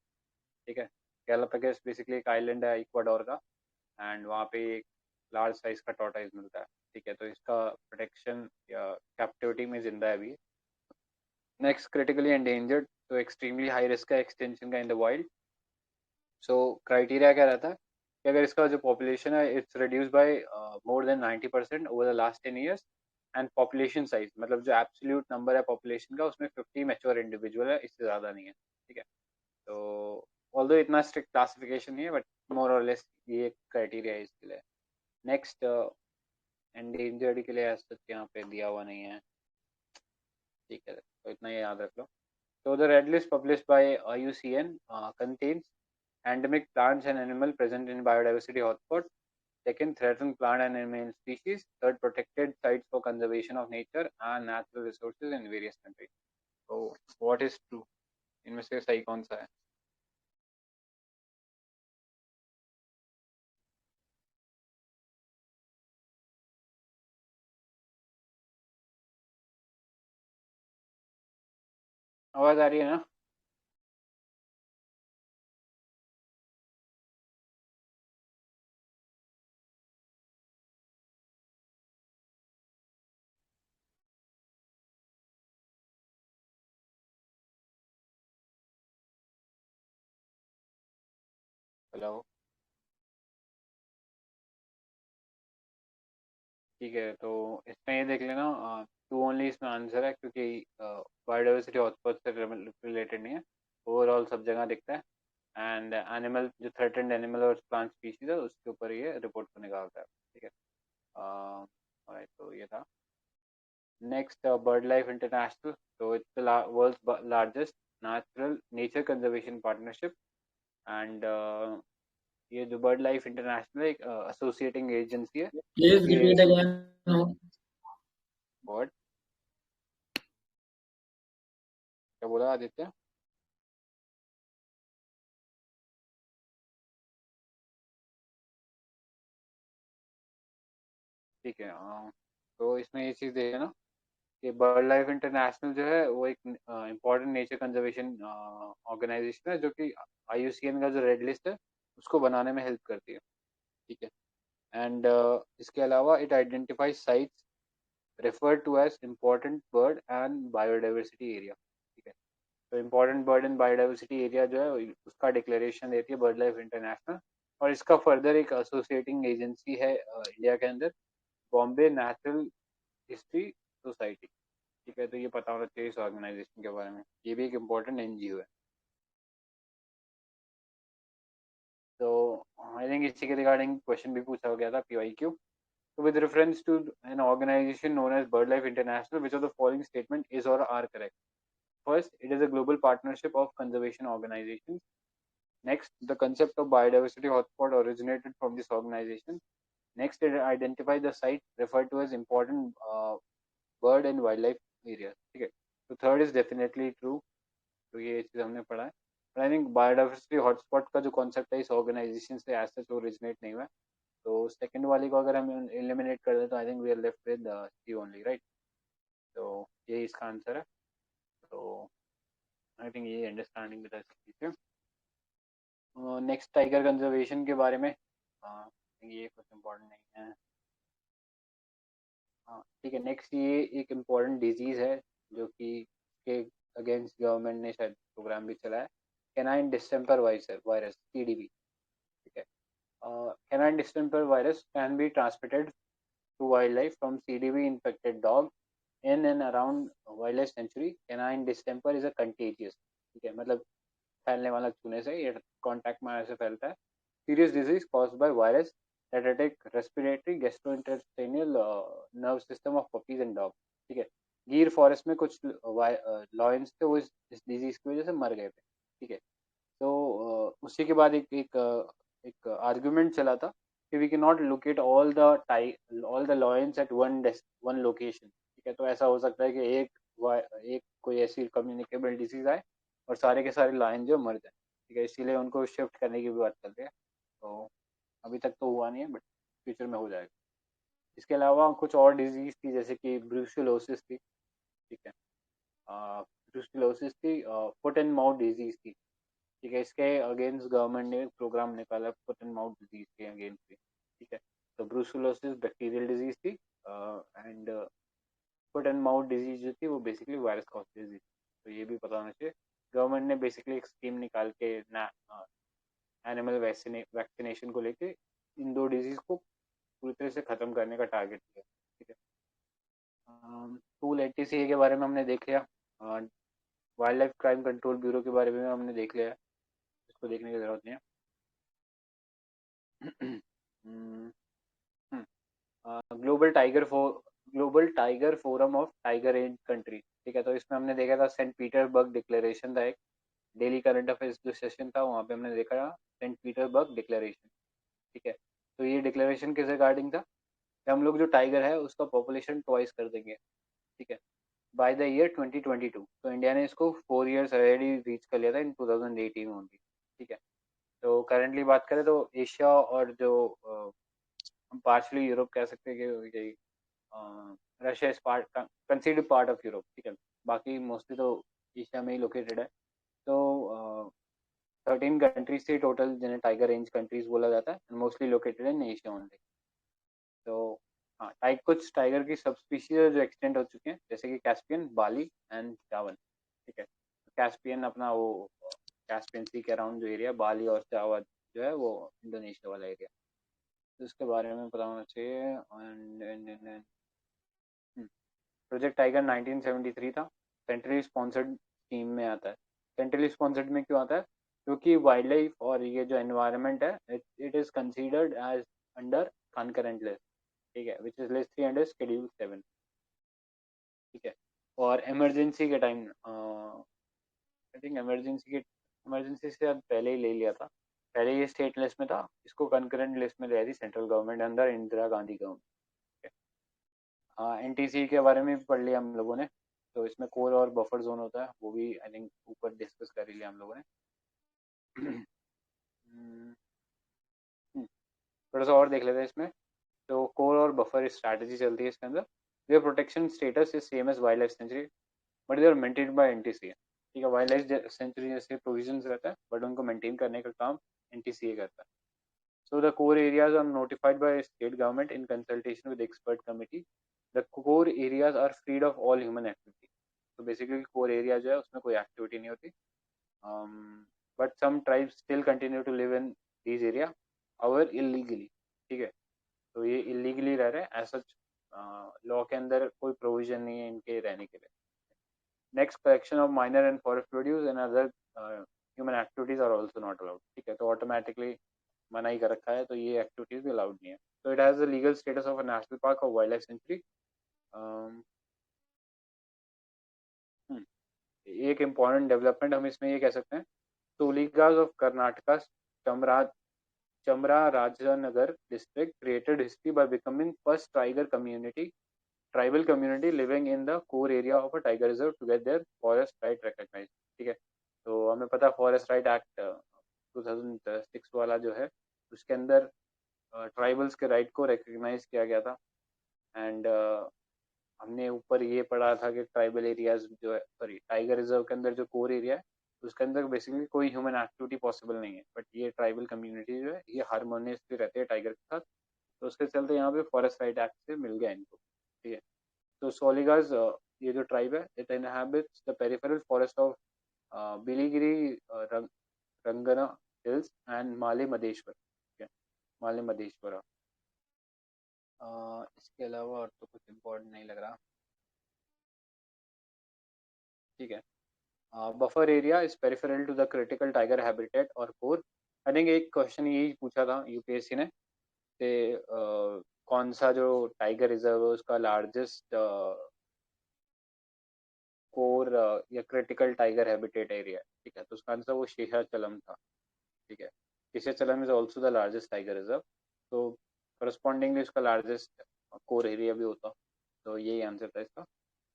ठीक है। गैलापागोस बेसिकली एक आइलैंड है इक्वाडोर का, एंड वहाँ पे एक लार्ज साइज का टॉर्टोइज मिलता है। ठीक है, तो इसका प्रोटेक्शन या कैप्टिविटी में जिंदा है अभी। नेक्स्ट, क्रिटिकली एंडेंजर्ड, तो एक्सट्रीमली हाई रिस्क है एक्सटेंशन का in the wild. So criteria क्या रहता है कि अगर इसका जो पॉपुलेशन है it's reduce by more than 90% over the last 10 years, and population size मतलब जो एब्सोल्यूट नंबर है पॉपुलेशन का उसमें 50 मैच्योर इंडिविजुअल है, इससे ज़्यादा नहीं है। ठीक है, तो ऑल्दो इतना स्ट्रिक्ट क्लासिफिकेशन नहीं है बट मोर और लेस ये क्राइटेरिया है इसके लिए। नेक्स्ट, एंडेंजर्ड के लिए ऐसा यहाँ पे दिया हुआ नहीं है। ठीक है, तो इतना ही याद रख लो। So the red list published by IUCN contains endemic plants and animal present in biodiversity hotspot. Second, threatened plant and animal species. Third, protected sites for conservation of nature and natural resources in various countries. So what is true? इनमें से सही कौन सा है? आवाज आ रही है ना? हेलो। ठीक है, तो इसमें ये देख लेना, टू ओनली इसमें आंसर है क्योंकि बायोडाइवर्सिटी हॉटस्पॉट से रिलेटेड नहीं है, ओवरऑल सब जगह दिखता है। एंड एनिमल जो थ्रेटेंड एनिमल और प्लांट स्पीशीज है उसके ऊपर ये रिपोर्ट को निकालता है। ठीक है, तो ये था। नेक्स्ट, बर्ड लाइफ इंटरनेशनल, तो it's the world's largest natural nature conservation partnership. And ये जो बर्ड लाइफ इंटरनेशनल एक एसोसिएटिंग एजेंसी है। Please ये repeat again. बर्ड क्या बोला आदित्य? ठीक है, तो इसमें ये चीज़ देखिए ना कि बर्ड लाइफ इंटरनेशनल जो है वो एक इम्पोर्टेंट नेचर कंजर्वेशन ऑर्गेनाइजेशन है जो कि IUCN का जो रेड लिस्ट है उसको बनाने में हेल्प करती है। ठीक है, एंड इसके अलावा it identifies sites referred to as important bird and biodiversity area। ठीक है, तो important bird and biodiversity area जो है उसका डिक्लेरेशन देती है बर्ड लाइफ इंटरनेशनल, और इसका फर्दर एक एसोसिएटिंग एजेंसी है इंडिया के अंदर, बॉम्बे नेचुरल हिस्ट्री सोसाइटी। ठीक है, तो ये पता होना चाहिए इस ऑर्गेनाइजेशन के बारे में, ये भी एक इम्पोर्टेंट NGO है। तो आई थिंक इसी के रिगार्डिंग क्वेश्चन भी पूछा गया था PYQ। So with reference to an organization known as BirdLife International, which of the following statement is or are correct? First, it is a global partnership of conservation organizations. Next, the concept of biodiversity hotspot originated from this organization. Next, it identifies the site referred to as important bird and wildlife areas. ठीक है, तो third is definitely true. तो ये चीज़ हमने पढ़ा है। But I think biodiversity hotspot का जो concept है इस organization से as such originate नहीं हुआ है। तो सेकंड वाली को अगर हम एलिमिनेट कर दें तो I think we are left with C only, right? तो ये इसका आंसर है। तो आई थिंक ये अंडरस्टैंडिंग बता सकती है। नेक्स्ट, टाइगर कंजर्वेशन के बारे में, ये कुछ इम्पोर्टेंट नहीं है। हाँ ठीक है, नेक्स्ट ये एक इम्पोर्टेंट डिजीज़ है जो कि के अगेंस्ट गवर्नमेंट ने शायद प्रोग्राम भी चलाया है, कैनाइन डिस्टेम्पर वायरस CDV। ठीक है, canine distemper virus can be transmitted to wildlife from CDV infected dog in and around wildlife sanctuary. Canine distemper is a contagious, ठीक है, मतलब फैलने वाला चूने से, ये कॉन्टैक्ट में से फैलता है। Serious disease caused by virus that attack respiratory gastrointestinal nerve system of puppies and dogs। ठीक है, गिर फॉरेस्ट में कुछ लॉयंस थे वो इस डिजीज की वजह से मर गए थे। ठीक है, तो उसी के बाद एक आर्गुमेंट चला था कि we can not locate all the lions at one location. ठीक है, तो ऐसा हो सकता है कि एक कोई ऐसी कम्युनिकेबल डिजीज आए और सारे के सारे लॉयन जो मर जाए। ठीक है, इसीलिए उनको शिफ्ट करने की भी बात चल रही है। तो अभी तक तो हुआ नहीं है बट फ्यूचर में हो जाएगा। इसके अलावा कुछ और डिजीज थी जैसे कि ब्रूसेलोसिस थी। ठीक है, ब्रूसेलोसिस थी, फुट एंड माउथ डिजीज थी। ठीक है। इसके अगेंस्ट गवर्नमेंट ने प्रोग्राम निकाला फुट एंड माउथ डिजीज के अगेंस्ट भी। ठीक है। तो ब्रूसुलोसिस बैक्टीरियल डिजीज थी and foot and mouth disease जो थी वो बेसिकली वायरस कॉज डिजीज। तो ये भी पता होना चाहिए। गवर्नमेंट ने बेसिकली एक स्कीम निकाल के एनिमल वैक्सीनेशन को लेके इन दो डिजीज को पूरी तरह से खत्म करने का टारगेट किया। ठीक है। टूल एनटीसीए के बारे में हमने देख लिया। Wild life crime control bureau के बारे में हमने देख लिया है, इसको देखने की जरूरत नहीं है। Global tiger forum of tiger range country. ठीक है। तो इसमें हमने देखा था सेंट पीटर्सबर्ग डिक्लेरेशन था, एक डेली करंट अफेयर्स जो सेशन था वहाँ पे हमने देखा सेंट पीटर्सबर्ग डिक्लेरेशन। ठीक है। तो ये डिक्लेरेशन किस रिगार्डिंग था कि हम लोग जो टाइगर है उसका पॉपुलेशन ट्वाइस कर देंगे। ठीक है। By the year 2022। तो इंडिया ने इसको 4 years ऑलरेडी रीच कर लिया था इन 2018 में ओनली। ठीक है। तो करंटली बात करें तो एशिया और जो हम पार्शली यूरोप कह सकते हैं कि Russia is part considered part of Europe. ठीक है। बाकी मोस्टली तो एशिया में ही लोकेटेड है। तो 13 कंट्रीज थी टोटल जिन्हें टाइगर रेंज कंट्रीज बोला जाता है, mostly located in Asia only. तो हाँ, कुछ टाइगर की सब स्पीशीज जो एक्सटेंड हो चुके हैं जैसे कि कैस्पियन, बाली एंड जावन। ठीक है। कैस्पियन अपना वो कैस्पियन सी के अराउंड जो एरिया, बाली और जावा जो है वो इंडोनेशिया वाला एरिया। तो इसके बारे में पता होना चाहिए। प्रोजेक्ट टाइगर 1973 था, सेंट्रली स्पॉन्सर्ड स्कीम में आता है। सेंट्रली स्पॉन्सर्ड में क्यों आता है? क्योंकि वाइल्ड लाइफ और ये जो एनवायरनमेंट है it is considered as under concurrent list. ठीक है। Which is list 3 under schedule 7। ठीक है। और इमरजेंसी के टाइम आई थिंक इमरजेंसी से अब पहले ही ले लिया था। पहले ये स्टेट लिस्ट में था, इसको कंकरेंट लिस्ट में ले दी सेंट्रल गवर्नमेंट अंदर इंदिरा गांधी गवर्नमेंट। हाँ, एनटीसी के बारे में भी पढ़ लिया हम लोगों ने। तो इसमें कोर और बफर जोन होता है, वो भी आई थिंक ऊपर डिस्कस कर ही लिया हम लोगों ने। हम्म, थोड़ा सा और देख लेते हैं इसमें। तो कोर और बफर स्ट्रैटेजी चलती है इसके अंदर। Their protection status is same as wild life sanctuary but they are maintained by NTC. ठीक है। वाइल्ड लाइफ सेंचुरी जैसे प्रोविजंस रहता है बट उनको मेंटेन करने का काम एनटीसीए करता है। So the core areas are notified by state government in consultation with expert committee. The core areas are freed of all human activity. So basically core area जो है उसमें कोई activity नहीं होती. But some tribes still continue to live in these area, however illegally. ठीक है। तो ये illegally रह रहे हैं, ऐसा लॉ के अंदर कोई प्रोविजन नहीं है इनके रहने के लिए। Next, collection of minor and forest produce and other human activities are also not allowed. ठीक है। तो ऑटोमेटिकली मना ही कर रखा है, तो ये एक्टिविटीज भी अलाउड नहीं है। तो it has the legal status of a national park और वाइल्ड लाइफ सेंचुरी। एक इम्पॉर्टेंट डेवलपमेंट हम इसमें ये कह सकते हैं, Soligas of Karnataka Chamrajanagar district created history by becoming first tribal community living in the core area of a tiger reserve to get their forest right recognized। ठीक है। तो हमें पता फॉरेस्ट राइट एक्ट 2006 वाला जो है उसके अंदर ट्राइबल्स के राइट को रिकग्नाइज किया गया था। एंड हमने ऊपर ये पढ़ा था कि ट्राइबल एरियाज जो है, सॉरी, टाइगर रिजर्व के अंदर जो कोर एरिया है उसके अंदर बेसिकली कोई ह्यूमन एक्टिविटी पॉसिबल नहीं है, बट ये ट्राइबल कम्युनिटी जो है ये हारमोनियसली रहते हैं टाइगर के साथ। तो उसके चलते यहाँ पे फॉरेस्ट राइट एक्ट से मिल गया इनको। ठीक है। तो सोलिगाज ये जो ट्राइब है it inhabits the peripheral forest of Biligiri, Rangana hills and माले मदेश्वर। ठीक है। माले मदेश्वरा। इसके अलावा और तो कुछ इम्पोर्टेंट नहीं लग रहा। ठीक है। Buffer area is peripheral to the critical tiger habitat और कोर। आई थिंक एक क्वेश्चन यही पूछा था यूपीएससी ने कि कौन सा जो टाइगर रिजर्व है उसका लार्जेस्ट कोर या क्रिटिकल टाइगर हैबिटेट एरिया है। ठीक है। तो उसका आंसर वो शेषाचलम था। ठीक है। Seshachalam is also the largest tiger reserve, तो करस्पॉन्डिंगली उसका लार्जेस्ट कोर एरिया भी होता। तो यही आंसर था इसका।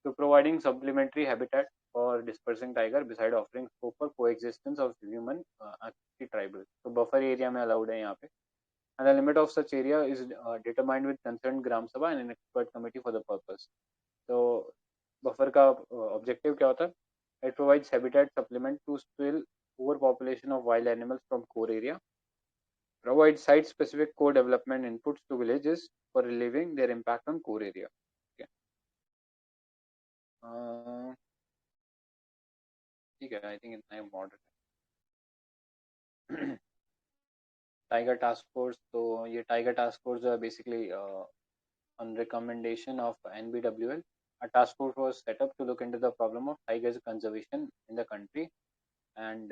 तो providing supplementary habitat for dispersing tiger besides offering scope for coexistence of human tribal. तो बफर एरिया में अलाउड है यहाँ पे। And the limit of such area is determined with concern gram sabha and an expert committee for the purpose. तो बफर का ऑब्जेक्टिव क्या होता है? It provides habitat supplement to still overpopulation of wild animals from core area, provide site-specific core development inputs to villages for relieving their impact on core area. Okay. ठीक है, I think इतना इम्पोर्टेंट है. टाइगर टास्क फोर्स, तो ये टाइगर टास्क फोर्स जो है basically on recommendation of NBWL, a task force was set up to look into the problem of tigers conservation in the country, and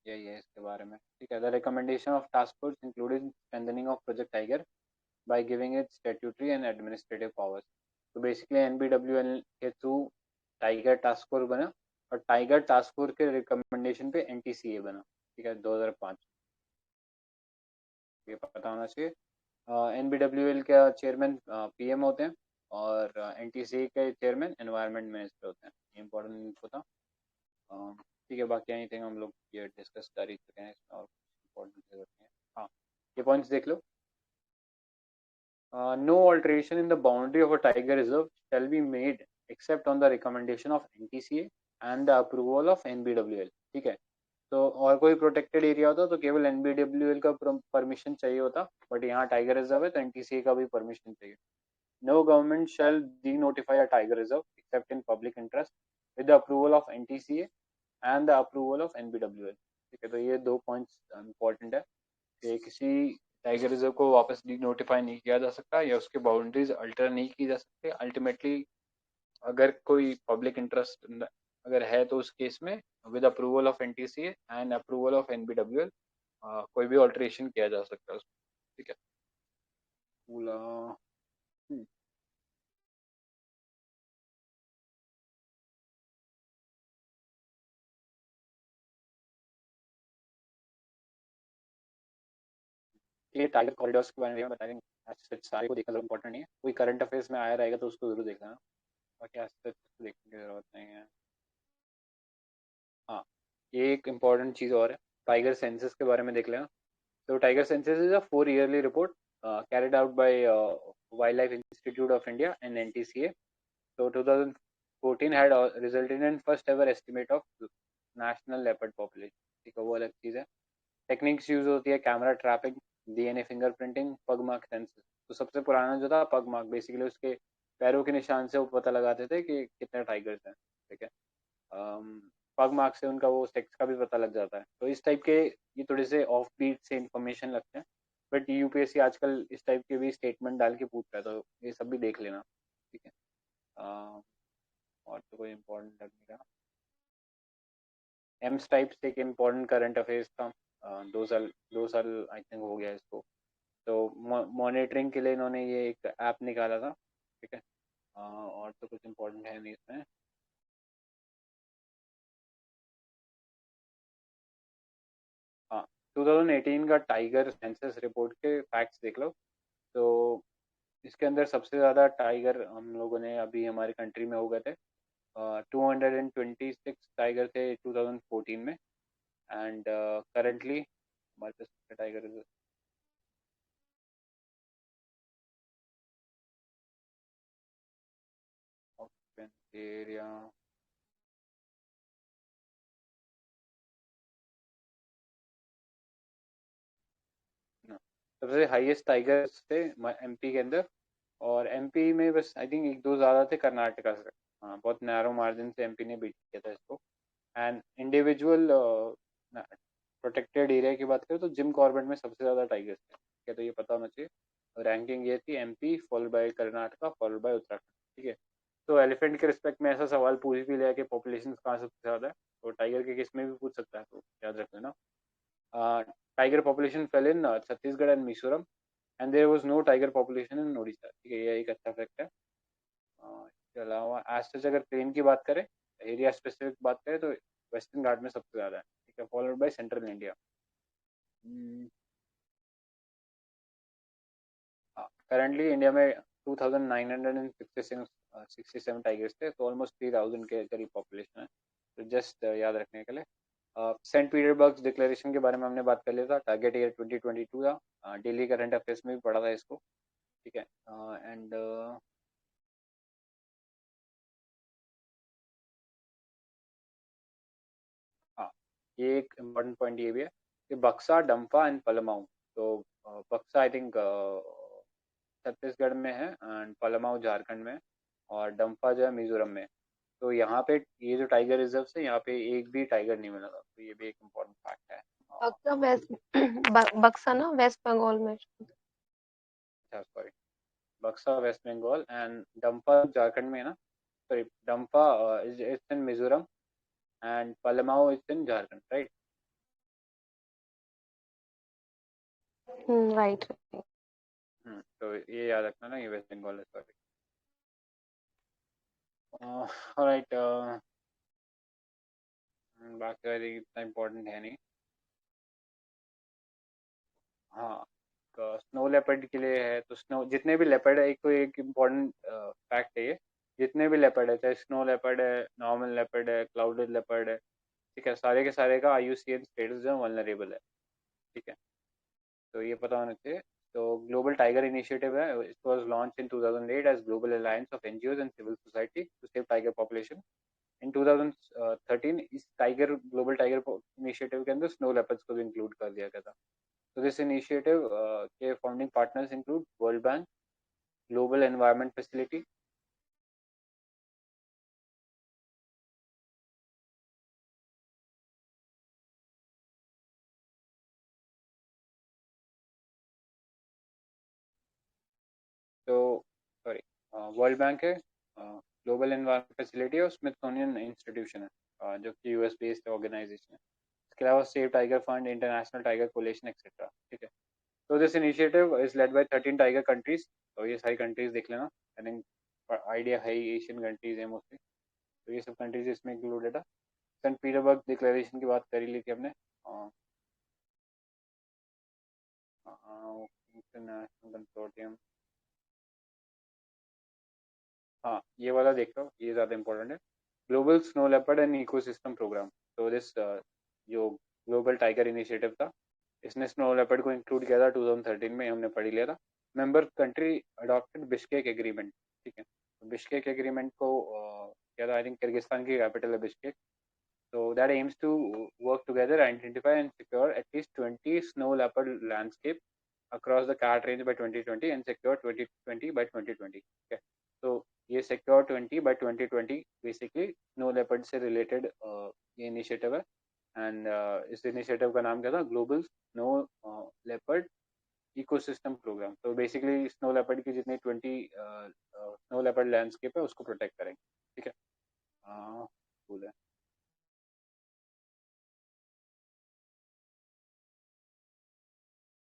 यही है इसके बारे में. ठीक है. The recommendation of task force included strengthening of Project Tiger by giving it statutory and administrative powers. तो बेसिकली NBWL के थ्रू टाइगर टास्क फोर्स बना, और टाइगर टास्क फोर्स के रिकमेंडेशन पे NTCA बना. ठीक है, 2005. ये पता होना चाहिए. NBWL का चेयरमैन PM होते हैं, और NTCA के चेयरमैन एनवायरनमेंट मिनिस्टर होते हैं. ये इंपॉर्टेंट इन्फो था. ठीक है, बाकी एनीथिंग हम लोग ये डिस्कस कर ही चुके हैं इसमें, और इम्पोर्टेंट जरूरत नहीं है. हाँ, ये पॉइंट्स देख लो. No alteration in the boundary of a tiger reserve shall be made except on the recommendation of NTCA and the approval of NBWL. ठीक है. तो और कोई प्रोटेक्टेड एरिया होता तो केवल NBWL का परमिशन चाहिए होता, बट यहाँ टाइगर रिजर्व है तो NTCA का भी परमिशन चाहिए. No government shall denotify a tiger reserve except in public interest with the approval of NTCA and the approval of NBWL. ठीक है, तो ये 2 पॉइंट्स इम्पोर्टेंट है कि किसी टाइगर रिजर्व को वापस डिनोटिफाई नहीं किया जा सकता, या उसके बाउंड्रीज अल्टर नहीं की जा सकती. अल्टीमेटली अगर कोई पब्लिक इंटरेस्ट अगर है तो उस केस में with approval of NTCA and approval of NBWL कोई भी ऑल्टरेशन किया जा सकता है उसमें. ठीक है. ये टाइगर कॉरिडोर्स के बारे में बता देंगे. सारे को देखना जरूर इंपॉर्टेंट नहीं है, कोई करंट अफेयर्स में आया रहेगा तो उसको जरूर देख लेना, बाकी ऐसे देखने की जरूरत नहीं है. हाँ, ये एक इम्पॉर्टेंट चीज़ और है, टाइगर सेंसस के बारे में देख लेना. तो tiger census is a 4 yearly report carried out by Wildlife Institute of India and NTCA. So 2014 had resulted in first ever estimate of national leopard population. ठीक है, वो अलग चीज़ है. टेक्निक्स यूज होती है कैमरा ट्रैपिंग, DNA फिंगरप्रिंटिंग, पग मार्क सेंसस. तो सबसे पुराना जो था पग मार्क, बेसिकली उसके पैरों के निशान से वो पता लगाते थे कि कितने टाइगर्स हैं. ठीक है. पग मार्क से उनका वो सेक्स का भी पता लग जाता है. तो इस टाइप के ये थोड़े से ऑफ बीट से इंफॉर्मेशन लगते हैं, बट UPSC आजकल इस टाइप के भी स्टेटमेंट डाल के पूछ रहा है, तो ये सब भी देख लेना. ठीक है. और तो कोई इम्पोर्टेंट लग नहीं रहा. एम्स टाइप से एक इम्पोर्टेंट करंट अफेयर्स था. 2 साल आई थिंक हो गया इसको. तो मॉनिटरिंग के लिए इन्होंने ये एक ऐप निकाला था. ठीक है. और तो कुछ इम्पोर्टेंट है नहीं इसमें. हाँ, 2018 का टाइगर सेंसस रिपोर्ट के फैक्ट्स देख लो. तो इसके अंदर सबसे ज़्यादा टाइगर हम लोगों ने अभी हमारी कंट्री में हो गए थे. 226 टाइगर थे 2014 में, एंड करंटली हमारे पास टाइगर एरिया. सबसे हाईएस्ट टाइगर्स थे MP के अंदर, और MP में बस आई थिंक 1-2 ज़्यादा थे कर्नाटका से. हाँ, बहुत नैरो मार्जिन से MP ने बीट किया था इसको. एंड इंडिविजुअल प्रोटेक्टेड एरिया की बात करें तो जिम कॉर्बेट में सबसे ज़्यादा टाइगर्स थे. ठीक है, तो ये पता होना चाहिए. रैंकिंग ये थी MP followed by Karnataka followed by Uttarakhand. ठीक है. तो एलिफेंट के रिस्पेक्ट में ऐसा सवाल पूछ भी लिया कि पॉपुलेशन कहाँ सबसे ज़्यादा है, तो टाइगर के केस में भी पूछ सकता है, तो याद रख लेना. Tiger population fell in Chhattisgarh and Mizoram, and there was no tiger population in Orissa. ठीक है, ये एक अच्छा फैक्ट है. इसके अलावा एज सच अगर प्लेन की बात करें, एरिया स्पेसिफिक बात करें, तो वेस्टर्न घाट में सबसे ज़्यादा है. ठीक है, followed by central India. Currently India में 2967 टाइगर्स थे, तो ऑलमोस्ट 3000 के करीब पॉपुलेशन है. तो जस्ट याद रखने के लिए. सेंट पीटर्सबर्ग डिक्लेरेशन के बारे में हमने बात कर लिया था. टारगेट ईयर 2022 था. डेली करंट अफेयर्स में भी पढ़ा था इसको. ठीक है. एंड हाँ, ये एक इम्पोर्टेंट पॉइंट ये भी है कि बक्सा, डम्फा एंड पलमाऊ। तो बक्सा आई थिंक छत्तीसगढ़ में है एंड पलमाऊ झारखंड में है, और डम्फा जो है मिजोरम में है। तो यहाँ पे ये जो टाइगर रिजर्व है यहाँ पे एक भी टाइगर नहीं मिला था, तो ये भी एक इम्पोर्टेंट फैक्ट है। बक्सा वेस्ट बक्सा ना वेस्ट बंगाल में। अच्छा sorry, Buxa West Bengal and Dampa Jharkhand में है ना। Sorry, Dampa is in Mizoram and Palamau is in Jharkhand, right. Right. तो ये याद रखना ना, ये वेस्ट बंगाल है, सॉरी। ऑलराइट, बाकी आई थिंक इतना इम्पोर्टेंट है नहीं। हाँ, स्नो लेपर्ड के लिए है, तो स्नो जितने भी लेपर्ड है, एक तो एक इम्पोर्टेंट फैक्ट है ये, जितने भी लेपर्ड है, चाहे स्नो लेपर्ड है, नॉर्मल लेपर्ड है, क्लाउडेड लेपर्ड है, ठीक है, सारे के सारे का IUCN स्टेटस जो वल्नरेबल है, ठीक है। तो ये पता होना चाहिए। तो ग्लोबल टाइगर इनिशिएटिव है, it was launch in 2008 as global alliance of NGOs and civil society to save tiger population. In 2013 इस टाइगर ग्लोबल टाइगर इनिशिएटिव के अंदर स्नो लेपर्ड्स को भी इंक्लूड कर दिया गया था। So this initiative के founding partners include World Bank, Global Environment Facility, तो सॉरी, वर्ल्ड बैंक है, ग्लोबल एनवायरमेंट फैसिलिटी और स्मिथसोनियन इंस्टीट्यूशन है, जो कि US बेस्ड ऑर्गेनाइजेशन है। इसके अलावा save tiger fund, international tiger coalition etcetera, ठीक है। तो this initiative is led by 13 tiger countries. तो ये सारी कंट्रीज देख लेना, आई थिंक आइडिया है, एशियन कंट्रीज है मोस्टली, तो ये सब कंट्रीज इसमें इंक्लूडेड है। सेंट पीटर्सबर्ग डिक्लेरेशन की बात कर ही ली थी हमने, इंटरनेशनल कंसोर्टियम। हाँ, ये वाला देख लो, ये ज़्यादा इंपॉर्टेंट है। Global snow leopard and ecosystem programme. तो दिस जो ग्लोबल टाइगर इनिशिएटिव था, इसने स्नो लेपर्ड को इंक्लूड किया था 2013 में, हमने पढ़ लिया था। Member country adopted Bishkek agreement, ठीक है। तो बिश्केक एग्रीमेंट को क्या था, आई थिंक किर्गिस्तान की कैपिटल है Bishkek. So that aims to work together, identify and secure at least 20 snow leopard landscape across the Cat Range by 2020 and secure 2020 by 2020. Okay. So ये secure 20 by 2020 basically snow leopard से related ये initiative है, and इस initiative का नाम क्या था, Global Snow Leopard Ecosystem Program. तो basically snow leopard की जितनी 20 snow leopard landscape है उसको protect करेंगे, ठीक है। cool है।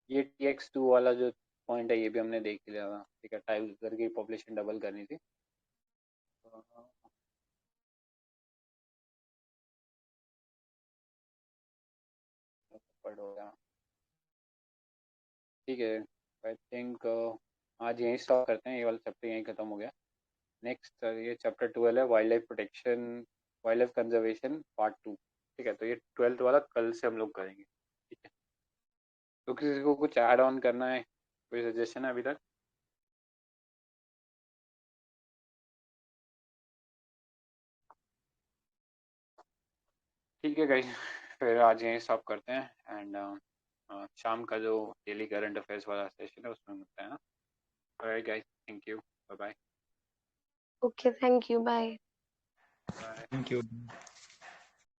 ये TX2 वाला जो पॉइंट है ये भी हमने देख लिया था, ठीक है। टाइगर की पॉपुलेशन डबल करनी थी। पढ़ो, ठीक है। आई थिंक आज यहीं स्टॉप करते हैं, ये वाला चैप्टर यहीं खत्म हो गया। नेक्स्ट ये चैप्टर 12 है, wild life protection, wild life conservation part 2, ठीक है। तो ये 12th वाला कल से हम लोग करेंगे, ठीक है। तो किसी को कुछ ऐड ऑन करना है, कोई सजेशन है अभी तक? ठीक है गाइस, फिर आज यहीं स्टॉप करते हैं, एंड शाम का जो डेली करंट अफेयर्स वाला सेशन है उसमें मिलते हैं ना। Alright guys, thank you, bye bye. Okay, thank you, bye. Bye. Thank you.